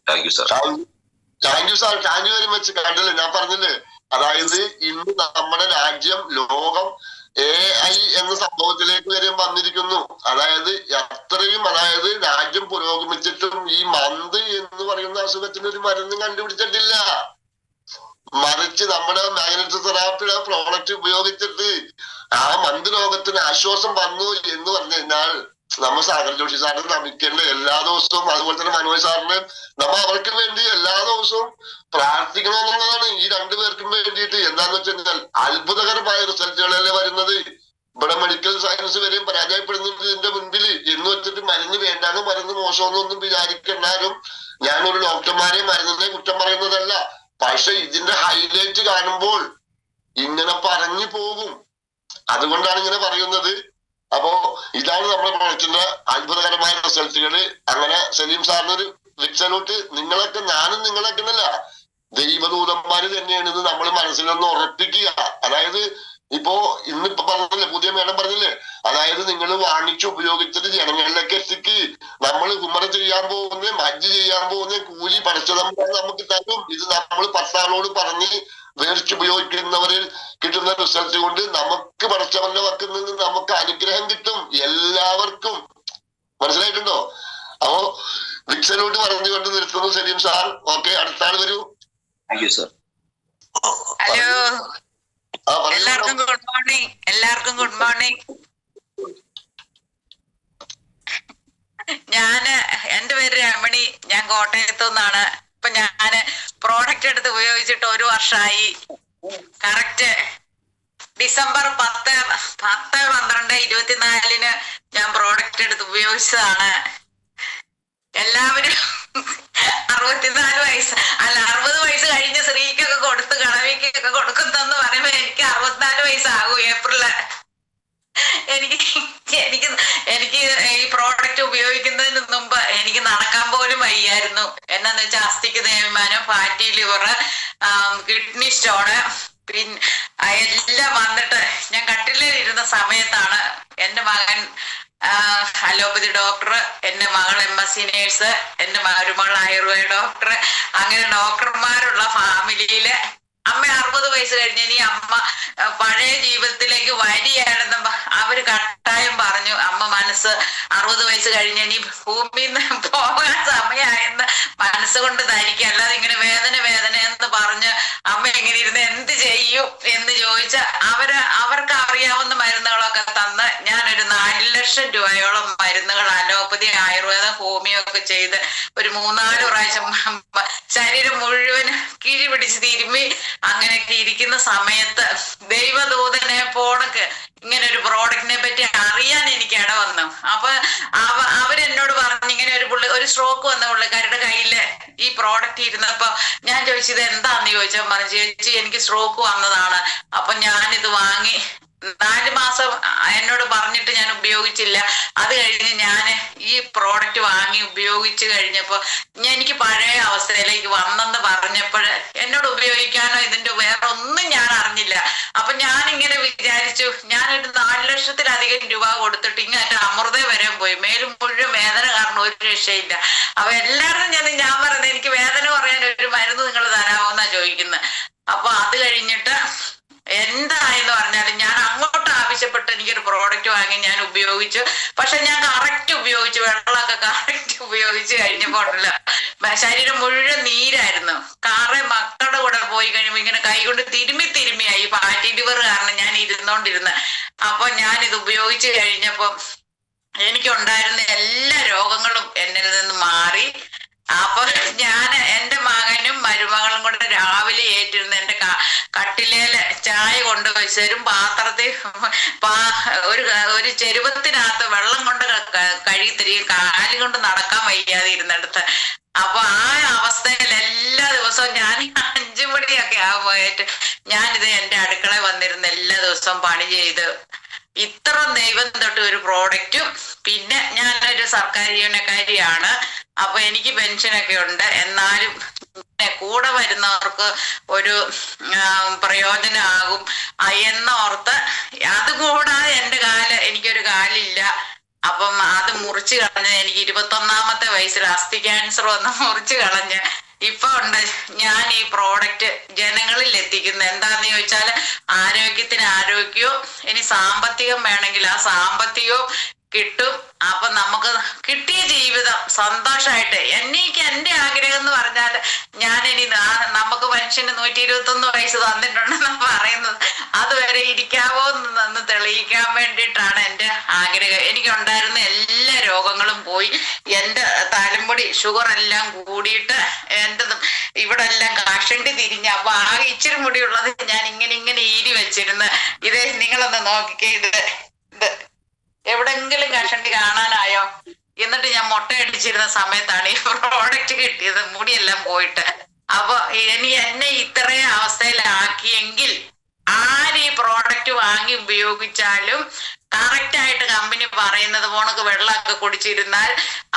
Thank you sir. Thank you sir, thank you very much. കണ്ടില്ലേ, ഞാൻ പറഞ്ഞില്ലേ, അതായത് ഇന്ന് നമ്മുടെ രാജ്യം, ലോകം AI എന്ന സംഭവത്തിലേക്ക് വരെ വന്നിരിക്കുന്നു. അതായത് രാജ്യം പുരോഗമിച്ചിട്ടും ഈ മന്ത് എന്ന് പറയുന്ന അസുഖത്തിന് ഒരു മരുന്നും കണ്ടുപിടിച്ചിട്ടില്ല. മറിച്ച് നമ്മുടെ മാഗ്നറ്റിക് തെറാപ്പിയുടെ പ്രോഡക്റ്റ് ഉപയോഗിച്ചിട്ട് ആ മന്ത് രോഗത്തിന് ആശ്വാസം വന്നു എന്ന് പറഞ്ഞു കഴിഞ്ഞാൽ നമ്മ സാഗർ ജോഷി സാറിന് നമിക്കേണ്ട എല്ലാ ദിവസവും, അതുപോലെ തന്നെ മനോജ് സാറിന് നമ്മ അവർക്ക് വേണ്ടി എല്ലാ ദിവസവും പ്രാർത്ഥിക്കണം എന്നുള്ളതാണ്. ഈ രണ്ടുപേർക്കും വേണ്ടിയിട്ട്. എന്താന്ന് വെച്ച് കഴിഞ്ഞാൽ അത്ഭുതകരമായ റിസൾട്ടുകളല്ലേ വരുന്നത്. ഇവിടെ മെഡിക്കൽ സയൻസ് വരെയും പരാജയപ്പെടുന്നതിന്റെ മുൻപിൽ എന്ന് വെച്ചിട്ട് മരുന്ന് വേണ്ടാന്ന്, മരുന്ന് മോശമെന്നൊന്നും വിചാരിക്കണ്ടാലും ഞാനൊരു ഡോക്ടർമാരെ മരുന്നിനെ കുറ്റം പറയുന്നതല്ല. പക്ഷെ ഇതിന്റെ ഹൈലൈറ്റ് കാണുമ്പോൾ ഇങ്ങനെ പറഞ്ഞു പോകും. അതുകൊണ്ടാണ് ഇങ്ങനെ പറയുന്നത്. അപ്പോ ഇതാണ് നമ്മുടെ പ്രൊഡക്റ്റിന്റെ അത്ഭുതകരമായ റിസൾട്ടുകള്. അങ്ങനെ സലീം സാറിനൊരു വിക്സലോട്ട്. ഞാനും നിങ്ങളൊക്കെ ഉണ്ടല്ല, ദൈവദൂതന്മാര് തന്നെയാണ് ഇത് നമ്മൾ മനസ്സിലൊന്ന് ഉറപ്പിക്കുക. അതായത് ഇന്നിപ്പോ പറഞ്ഞില്ലേ, പുതിയ മേഡം പറഞ്ഞില്ലേ, അതായത് നിങ്ങൾ വാങ്ങിച്ച് ഉപയോഗിച്ചിട്ട് ജനങ്ങളിലേക്ക് എത്തിക്ക്. നമ്മൾ ഉംറ ചെയ്യാൻ പോകുന്ന, ഹജ്ജ് ചെയ്യാൻ പോകുന്ന കൂലി പഠിച്ചതമ്പാണ് നമുക്ക് തരും. ഇത് നമ്മൾ 10 ആളോട് പറഞ്ഞ് ഉപയോഗിക്കുന്നവരിൽ കിട്ടുന്ന റിസൾട്ട് കൊണ്ട് നമുക്ക് പഠിച്ചവന്റെ വക്കിൽ നിന്ന് നമുക്ക് അനുഗ്രഹം കിട്ടും എല്ലാവർക്കും. മനസ്സിലായിട്ടുണ്ടോ? അപ്പോ വിക്സലോട്ട് പറഞ്ഞുകൊണ്ട് നിർത്തുന്നു സലീം സാർ. ഓക്കെ, അടുത്ത ആൾ വരൂ. Thank you sir. ഹലോ, എല്ലാവർക്കും ഗുഡ് മോർണിംഗ്. Good morning. എന്റെ പേര് രമണി, ഞാൻ കോട്ടയത്തു നിന്നാണ്. ഇപ്പൊ ഞാന് പ്രോഡക്റ്റ് എടുത്ത് ഉപയോഗിച്ചിട്ട് 1 വർഷമായി. കറക്റ്റ് ഡിസംബർ 10/12/24 ഞാൻ പ്രോഡക്റ്റ് എടുത്ത് ഉപയോഗിച്ചതാണ്. എല്ലാവരും 64 വയസ്സ് 60 വയസ്സ് കഴിഞ്ഞ സ്ത്രീക്കൊക്കെ കൊടുത്ത് കടവിക്കൊക്കെ കൊടുക്കുന്നെന്ന് പറയുമ്പോ എനിക്ക് 64 വയസ്സാകും ഏപ്രില്. എനിക്ക് ഈ പ്രോഡക്റ്റ് ഉപയോഗിക്കുന്നതിന് മുമ്പ് എനിക്ക് നടക്കാൻ പോലും വയ്യായിരുന്നു. എന്നാന്ന് വെച്ചാൽ അസ്ഥിക്ക് തേയ്മാനം, ഫാറ്റി ലിവർ, കിഡ്നി സ്റ്റോണ്, പിന്നെ എല്ലാം വന്നിട്ട് ഞാൻ കട്ടിലിരുന്ന സമയത്താണ് എന്റെ മകൻ അലോപ്പതി ഡോക്ടർ, എന്റെ മകൾ MSc നേഴ്സ്, എന്റെ മരുമകൾ ആയുർവേദ ഡോക്ടർ, അങ്ങനെ ഡോക്ടർമാരുള്ള ഫാമിലിയില് അമ്മ 60 വയസ്സ് കഴിഞ്ഞ ഇനി അമ്മ പഴയ ജീവിതത്തിലേക്ക് വരികയാണെന്ന് അവര് കട്ടായം പറഞ്ഞു. അമ്മ മനസ്സ് 60 വയസ്സ് കഴിഞ്ഞ ഇനി ഭൂമിയിൽ നിന്ന് പോകാൻ സമയമായെന്ന് മനസ്സുകൊണ്ട് ധരിക്കുക. അല്ലാതെ ഇങ്ങനെ വേദന വേദന എന്ന് പറഞ്ഞ് അമ്മ ഇങ്ങനെ ഇരുന്ന് എന്ത് ചെയ്യും എന്ന് ചോദിച്ച അവർക്ക് അറിയാവുന്ന മരുന്നുകളൊക്കെ തന്ന് ഞാനൊരു 4 ലക്ഷം രൂപയോളം മരുന്നുകൾ അലോപ്പതി, ആയുർവേദം, ഹോമിയോ ഒക്കെ ചെയ്ത് ഒരു 3-4 പ്രാവശ്യം ശരീരം മുഴുവൻ കിഴി പിടിച്ച് തിരുമ്മി അങ്ങനെയൊക്കെ ഇരിക്കുന്ന സമയത്ത് ദൈവദൂതനെ പോണക്ക് ഇങ്ങനെ ഒരു പ്രോഡക്റ്റിനെ പറ്റി അറിയാൻ എനിക്ക് ഇട വന്നു. അപ്പൊ അവരെന്നോട് പറഞ്ഞു ഇങ്ങനെ ഒരു സ്ട്രോക്ക് വന്ന പുള്ളിക്കാരുടെ കയ്യില് ഈ പ്രോഡക്റ്റ് ഇരുന്നപ്പോ ഞാൻ ചോദിച്ചത് എന്താന്ന് ചോദിച്ചാൽ പറഞ്ഞു, ചേച്ചി എനിക്ക് സ്ട്രോക്ക് വന്നതാണ്, അപ്പൊ ഞാനിത് വാങ്ങി 4 മാസം എന്നോട് പറഞ്ഞിട്ട് ഞാൻ ഉപയോഗിച്ചില്ല. അത് കഴിഞ്ഞ് ഞാൻ ഈ പ്രോഡക്റ്റ് വാങ്ങി ഉപയോഗിച്ച് കഴിഞ്ഞപ്പോ എനിക്ക് പഴയ അവസ്ഥയിലേക്ക് വന്നെന്ന് പറഞ്ഞപ്പോൾ എന്നോട് ഉപയോഗിക്കാനോ ഇതിന്റെ വേറെ ഒന്നും ഞാൻ അറിഞ്ഞില്ല. അപ്പൊ ഞാൻ ഇങ്ങനെ വിചാരിച്ചു, ഞാനൊരു 4 ലക്ഷത്തിലധികം രൂപ കൊടുത്തിട്ട് ഇങ്ങനെ അമൃത വരാൻ പോയി, മേലും മുഴുവൻ വേദന കാരണം ഒരു രക്ഷയില്ല. അപ്പൊ എല്ലാവരും ഞാൻ പറയുന്നത് എനിക്ക് വേദന പറയാൻ ഒരു മരുന്ന് നിങ്ങൾ തരാമോന്നാ ചോദിക്കുന്നത്. അപ്പൊ അത് കഴിഞ്ഞിട്ട് എന്തായെന്ന് പറഞ്ഞാലും ഞാൻ അങ്ങോട്ട് ആവശ്യപ്പെട്ട് എനിക്കൊരു പ്രോഡക്റ്റ് വാങ്ങി ഞാൻ ഉപയോഗിച്ചു. പക്ഷെ ഞാൻ കറക്റ്റ് ഉപയോഗിച്ചു, വെള്ളമൊക്കെ കറക്റ്റ് ഉപയോഗിച്ച് കഴിഞ്ഞപ്പോൾ ഉണ്ടല്ലോ ശരീരം മുഴുവൻ നീരായിരുന്നു. മക്കളുടെ കൂടെ പോയി കഴിയുമ്പോൾ ഇങ്ങനെ കൈകൊണ്ട് തിരുമ്മിയായി ഫാറ്റി ലിവർ കാരണം ഞാൻ ഇരുന്നോണ്ടിരുന്ന്. അപ്പൊ ഞാൻ ഇത് ഉപയോഗിച്ച് കഴിഞ്ഞപ്പോ എനിക്കുണ്ടായിരുന്ന എല്ലാ രോഗങ്ങളും എന്നിൽ നിന്ന് മാറി. അപ്പൊ ഞാൻ എന്റെ മകനും മരുമകളും കൂടെ രാവിലെ ഏറ്റിരുന്ന് എന്റെ കട്ടിലേല് ചായ കൊണ്ടുവച്ചരും പാത്രത്തിൽ ഒരു ചെരുവത്തിനകത്ത് വെള്ളം കൊണ്ട് കഴുകിത്തരികയും കാലും കൊണ്ട് നടക്കാൻ വയ്യാതെ ഇരുന്നെടുത്ത്. അപ്പൊ ആ അവസ്ഥയിൽ എല്ലാ ദിവസവും ഞാൻ 5 മണിയൊക്കെ ആകുമ്പോഴേറ്റ് ഞാനിത് എന്റെ അടുക്കളയിൽ വന്നിരുന്ന് എല്ലാ ദിവസവും പണി ചെയ്ത് ഇത്ര ദൈവം തൊട്ട് ഒരു പ്രോഡക്റ്റും. പിന്നെ ഞാനൊരു സർക്കാർ ജീവനക്കാരിയാണ്. അപ്പൊ എനിക്ക് പെൻഷനൊക്കെ ഉണ്ട്. എന്നാലും കൂടെ വരുന്നവർക്ക് ഒരു പ്രയോജനമാകും എന്നോർത്ത്. അതുകൂടാതെ എനിക്കൊരു കാലില്ല. അപ്പം അത് മുറിച്ചു കളഞ്ഞ് എനിക്ക് 21ാമത്തെ വയസ്സിൽ അസ്ഥി ക്യാൻസർ വന്ന് മുറിച്ചു കളഞ്ഞ് ഇപ്പൊ ഉണ്ട് ഞാൻ ഈ പ്രോഡക്റ്റ് ജനങ്ങളിൽ എത്തിക്കുന്നത്. എന്താന്ന് ചോദിച്ചാല് ആരോഗ്യത്തിന് ആരോഗ്യവും ഇനി സാമ്പത്തികം വേണമെങ്കിൽ ആ സാമ്പത്തികവും കിട്ടും. അപ്പൊ നമുക്ക് കിട്ടിയ ജീവിതം സന്തോഷമായിട്ട് എനിക്ക് എന്റെ ആഗ്രഹം എന്ന് പറഞ്ഞാൽ ഞാനിനി നമുക്ക് മനുഷ്യന് 121 വയസ്സ് തന്നിട്ടുണ്ടെന്ന് പറയുന്നത് അതുവരെ ഇരിക്കാവോ എന്ന് തെളിയിക്കാൻ വേണ്ടിയിട്ടാണ് എന്റെ ആഗ്രഹം. എനിക്കുണ്ടായിരുന്ന എല്ലാ രോഗങ്ങളും പോയി. എന്റെ തലമുടി ഷുഗർ എല്ലാം കൂടിയിട്ട് ഇവിടെ എല്ലാം കഷണ്ടി തിരിഞ്ഞ് അപ്പൊ ആകെ ഇച്ചിരി മുടിയുള്ളത് ഞാൻ ഇങ്ങനെ ഈരി വെച്ചിരുന്ന് ഇത് നിങ്ങളൊന്ന് നോക്കിക്കേ. ഇത് എവിടെങ്കിലും കഷണ്ടി കാണാനായോ? എന്നിട്ട് ഞാൻ മുട്ടയടിച്ചിരുന്ന സമയത്താണ് ഈ പ്രോഡക്റ്റ് കിട്ടിയത്, മുടിയെല്ലാം പോയിട്ട്. അപ്പൊ എന്നെ ഇത്രയും അവസ്ഥയിലാക്കിയെങ്കിൽ ആര് ഈ പ്രോഡക്റ്റ് വാങ്ങി ഉപയോഗിച്ചാലും കറക്റ്റായിട്ട് കമ്പനി പറയുന്നത് പോണക്ക് വെള്ളമൊക്കെ കുടിച്ചിരുന്നാൽ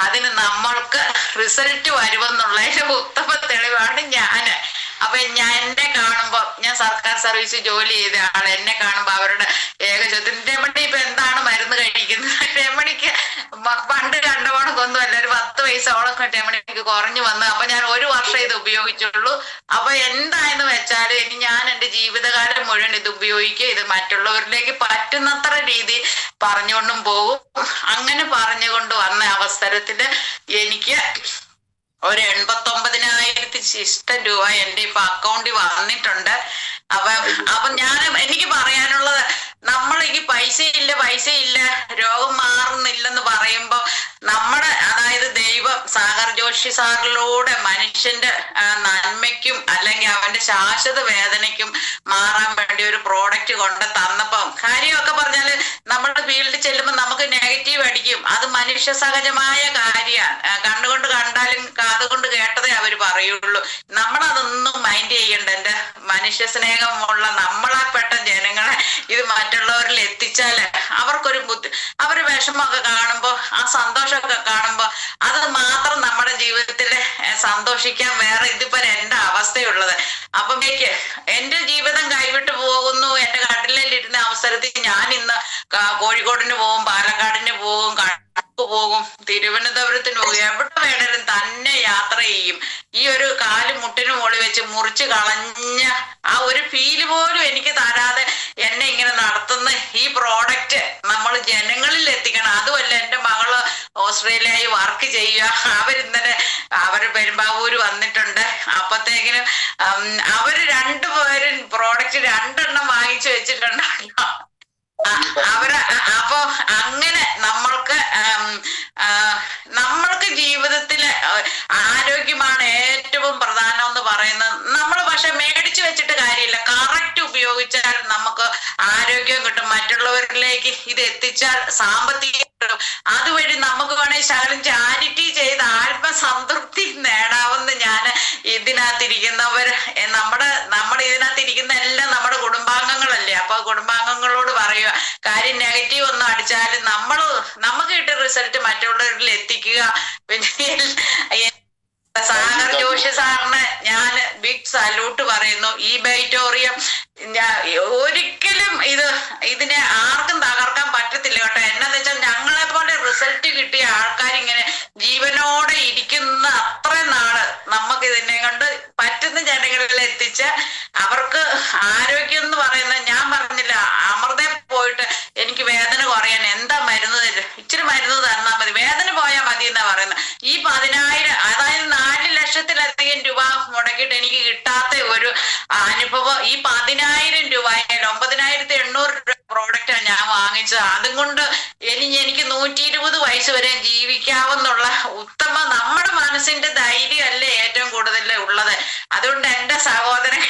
അതിന് നമ്മൾക്ക് റിസൾട്ട് വരുമെന്നുള്ളതിന്റെ ഉത്തമ തെളിവാണ് ഞാന്. അപ്പൊ എന്നെ കാണുമ്പോ ഞാൻ സർക്കാർ സർവീസ് ജോലി ചെയ്ത ആള് എന്നെ കാണുമ്പോ അവരുടെ ചോദ്യം രമണി ഇപ്പൊ എന്താണ് മരുന്ന് കഴിക്കുന്നത്? രമണിക്ക് പണ്ട് കണ്ടപോണക്കൊന്നുമല്ല, ഒരു 10 വയസ്സോളം രമണിക്ക് കുറഞ്ഞു വന്നു. അപ്പൊ ഞാൻ 1 വർഷം ഇത് ഉപയോഗിച്ചുള്ളൂ. അപ്പൊ എന്തായെന്ന് വെച്ചാല് ഇനി ഞാൻ എന്റെ ജീവിതകാലം മുഴുവൻ ഇത് ഉപയോഗിക്കുക. ഇത് മറ്റുള്ളവരിലേക്ക് പറ്റുന്നത്ര രീതി പറഞ്ഞുകൊണ്ടും പോകും. അങ്ങനെ പറഞ്ഞുകൊണ്ട് വന്ന അവസരത്തില് എനിക്ക് ഒരു 89,000 ശിഷ്ടം രൂപ എന്റെ ഇപ്പൊ അക്കൗണ്ടിൽ വന്നിട്ടുണ്ട്. അപ്പൊ എനിക്ക് പറയാനുള്ളത്, നമ്മൾ ഈ പൈസയില്ല രോഗം മാറുന്നില്ലെന്ന് പറയുമ്പോ അതായത് ദൈവം സാഗർ ജോഷി സാറിലൂടെ മനുഷ്യന്റെ നന്മയ്ക്കും അല്ലെങ്കിൽ അവന്റെ ശാശ്വത വേദനയ്ക്കും മാറാൻ വേണ്ടി ഒരു പ്രോഡക്റ്റ് കൊണ്ട് തന്നപ്പം കാര്യമൊക്കെ പറഞ്ഞാല് നമ്മുടെ ഫീൽഡിൽ ചെല്ലുമ്പോൾ നമുക്ക് നെഗറ്റീവ് അടിക്കും. അത് മനുഷ്യ സഹജമായ കാര്യമാണ്. കണ്ണുകൊണ്ട് കണ്ടാലും കാതുകൊണ്ട് കേട്ടതേ അവര് പറയുള്ളൂ. നമ്മളതൊന്നും മൈൻഡ് ചെയ്യണ്ട. എന്റെ മനുഷ്യ സ്നേഹമുള്ള നമ്മളാപ്പെട്ട ജനങ്ങളെ ഇത് മറ്റുള്ളവരിൽ എത്തിച്ചാല് അവർക്കൊരു അവര് വിഷമമൊക്കെ കാണുമ്പോ ആ സന്തോഷമൊക്കെ കാണുമ്പോ അത് മാത്രം നമ്മുടെ ജീവിതത്തില് സന്തോഷിക്കാൻ വേറെ ഇതിപ്പോ എന്റെ അവസ്ഥയുള്ളത്. അപ്പം എന്റെ ജീവിതം കൈവിട്ട് പോകുന്നു. എന്റെ കട്ടിലിരുന്ന അവസരത്തിൽ ഞാൻ ഇന്ന് കോഴിക്കോടിന് പോകും, പാലക്കാടിന് പോകും, പോകും, തിരുവനന്തപുരത്തിന് പോകും, എവിടെ വേണേലും തന്നെ യാത്ര ചെയ്യും. ഈ ഒരു കാലും മുട്ടിനും മുകളിൽ വെച്ച് മുറിച്ച് കളഞ്ഞ ആ ഒരു ഫീല് പോലും എനിക്ക് തരാതെ എന്നെ ഇങ്ങനെ നടത്തുന്ന ഈ പ്രോഡക്റ്റ് നമ്മൾ ജനങ്ങളിൽ എത്തിക്കണം. അതുമല്ല, എൻ്റെ മകള് ഓസ്ട്രേലിയയിൽ വർക്ക് ചെയ്യുക. അവര് പെരുമ്പാവൂര് വന്നിട്ടുണ്ട്. അപ്പത്തേക്കിനും അവര് രണ്ടുപേരും പ്രോഡക്റ്റ് 2 എണ്ണം വാങ്ങിച്ചു വെച്ചിട്ടുണ്ടല്ലോ. അപ്പൊ അങ്ങനെ നമ്മൾക്ക് ജീവിതത്തില് ആരോഗ്യമാണ് ഏറ്റവും പ്രധാനം എന്ന് പറയുന്നത്. നമ്മൾ പക്ഷെ മേടിച്ചു വെച്ചിട്ട് കാര്യമില്ല. കറക്റ്റ് ഉപയോഗിച്ചാൽ നമുക്ക് ആരോഗ്യം കിട്ടും. മറ്റുള്ളവരിലേക്ക് ഇത് എത്തിച്ചാൽ സാമ്പത്തികം കിട്ടും. അതുവഴി നമുക്ക് വേണമെങ്കിൽ ശകലം ചാരിറ്റി ചെയ്ത് ആത്മസംതൃപ്തി നേടാവുന്ന ഞാൻ ഇതിനകത്തിരിക്കുന്നവര് നമ്മുടെ ഇതിനകത്തിരിക്കുന്ന എല്ലാം നമ്മുടെ കുടുംബാംഗങ്ങളല്ലേ. അപ്പൊ കുടുംബാംഗങ്ങളോട് പറയുക, കാര്യം നെഗറ്റീവ് ഒന്നും അടിച്ചാലും നമുക്ക് കിട്ടിയ റിസൾട്ട് മറ്റുള്ളവരിൽ എത്തിക്കുക. പിന്നെ സാഗർ ജോഷി സാറിന് ഞാൻ ബിഗ് സല്യൂട്ട് പറയുന്നു. ഈ ബൈറ്റോറിയം ഒരിക്കലും ഇതിനെ ആർക്കും തകർക്കാൻ പറ്റത്തില്ല കേട്ടോ. എന്നാന്ന് വെച്ചാൽ ഞങ്ങളെ പോലെ റിസൾട്ട് കിട്ടിയ ആൾക്കാരിങ്ങനെ ജീവനോടെ ഇരിക്കുന്ന അത്രയും നാള് നമുക്ക് ഇതിനെ കൊണ്ട് പറ്റുന്ന ജനങ്ങളിൽ എത്തിച്ച് അവർക്ക് ആരോഗ്യം എന്ന് പറയുന്നത്, ഞാൻ പറഞ്ഞില്ല അമൃതയിൽ പോയിട്ട് എനിക്ക് വേദന കുറയാൻ എന്താ മരുന്ന് തരും, ഇച്ചിരി മരുന്ന് തന്നാൽ മതി, വേദന പോയാൽ മതി എന്നാ പറയുന്നത്. ഈ 10,000 അതായത് 4 ലക്ഷത്തിലധികം രൂപ മുടക്കിയിട്ട് എനിക്ക് കിട്ടാത്ത ഒരു അനുഭവം ഈ 10,000 രൂപയിൽ 9,800 രൂപ പ്രോഡക്റ്റാണ് ഞാൻ വാങ്ങിച്ചത്. അതും കൊണ്ട് എനിക്ക് 120 വയസ്സ് വരെ ജീവിക്കാവുന്നുള്ള ഉത്തമ നമ്മുടെ മനസ്സിന്റെ ധൈര്യമല്ലേ ഏറ്റവും കൂടുതൽ ഉള്ളത്. അതുകൊണ്ട് എന്റെ സഹോദരൻ,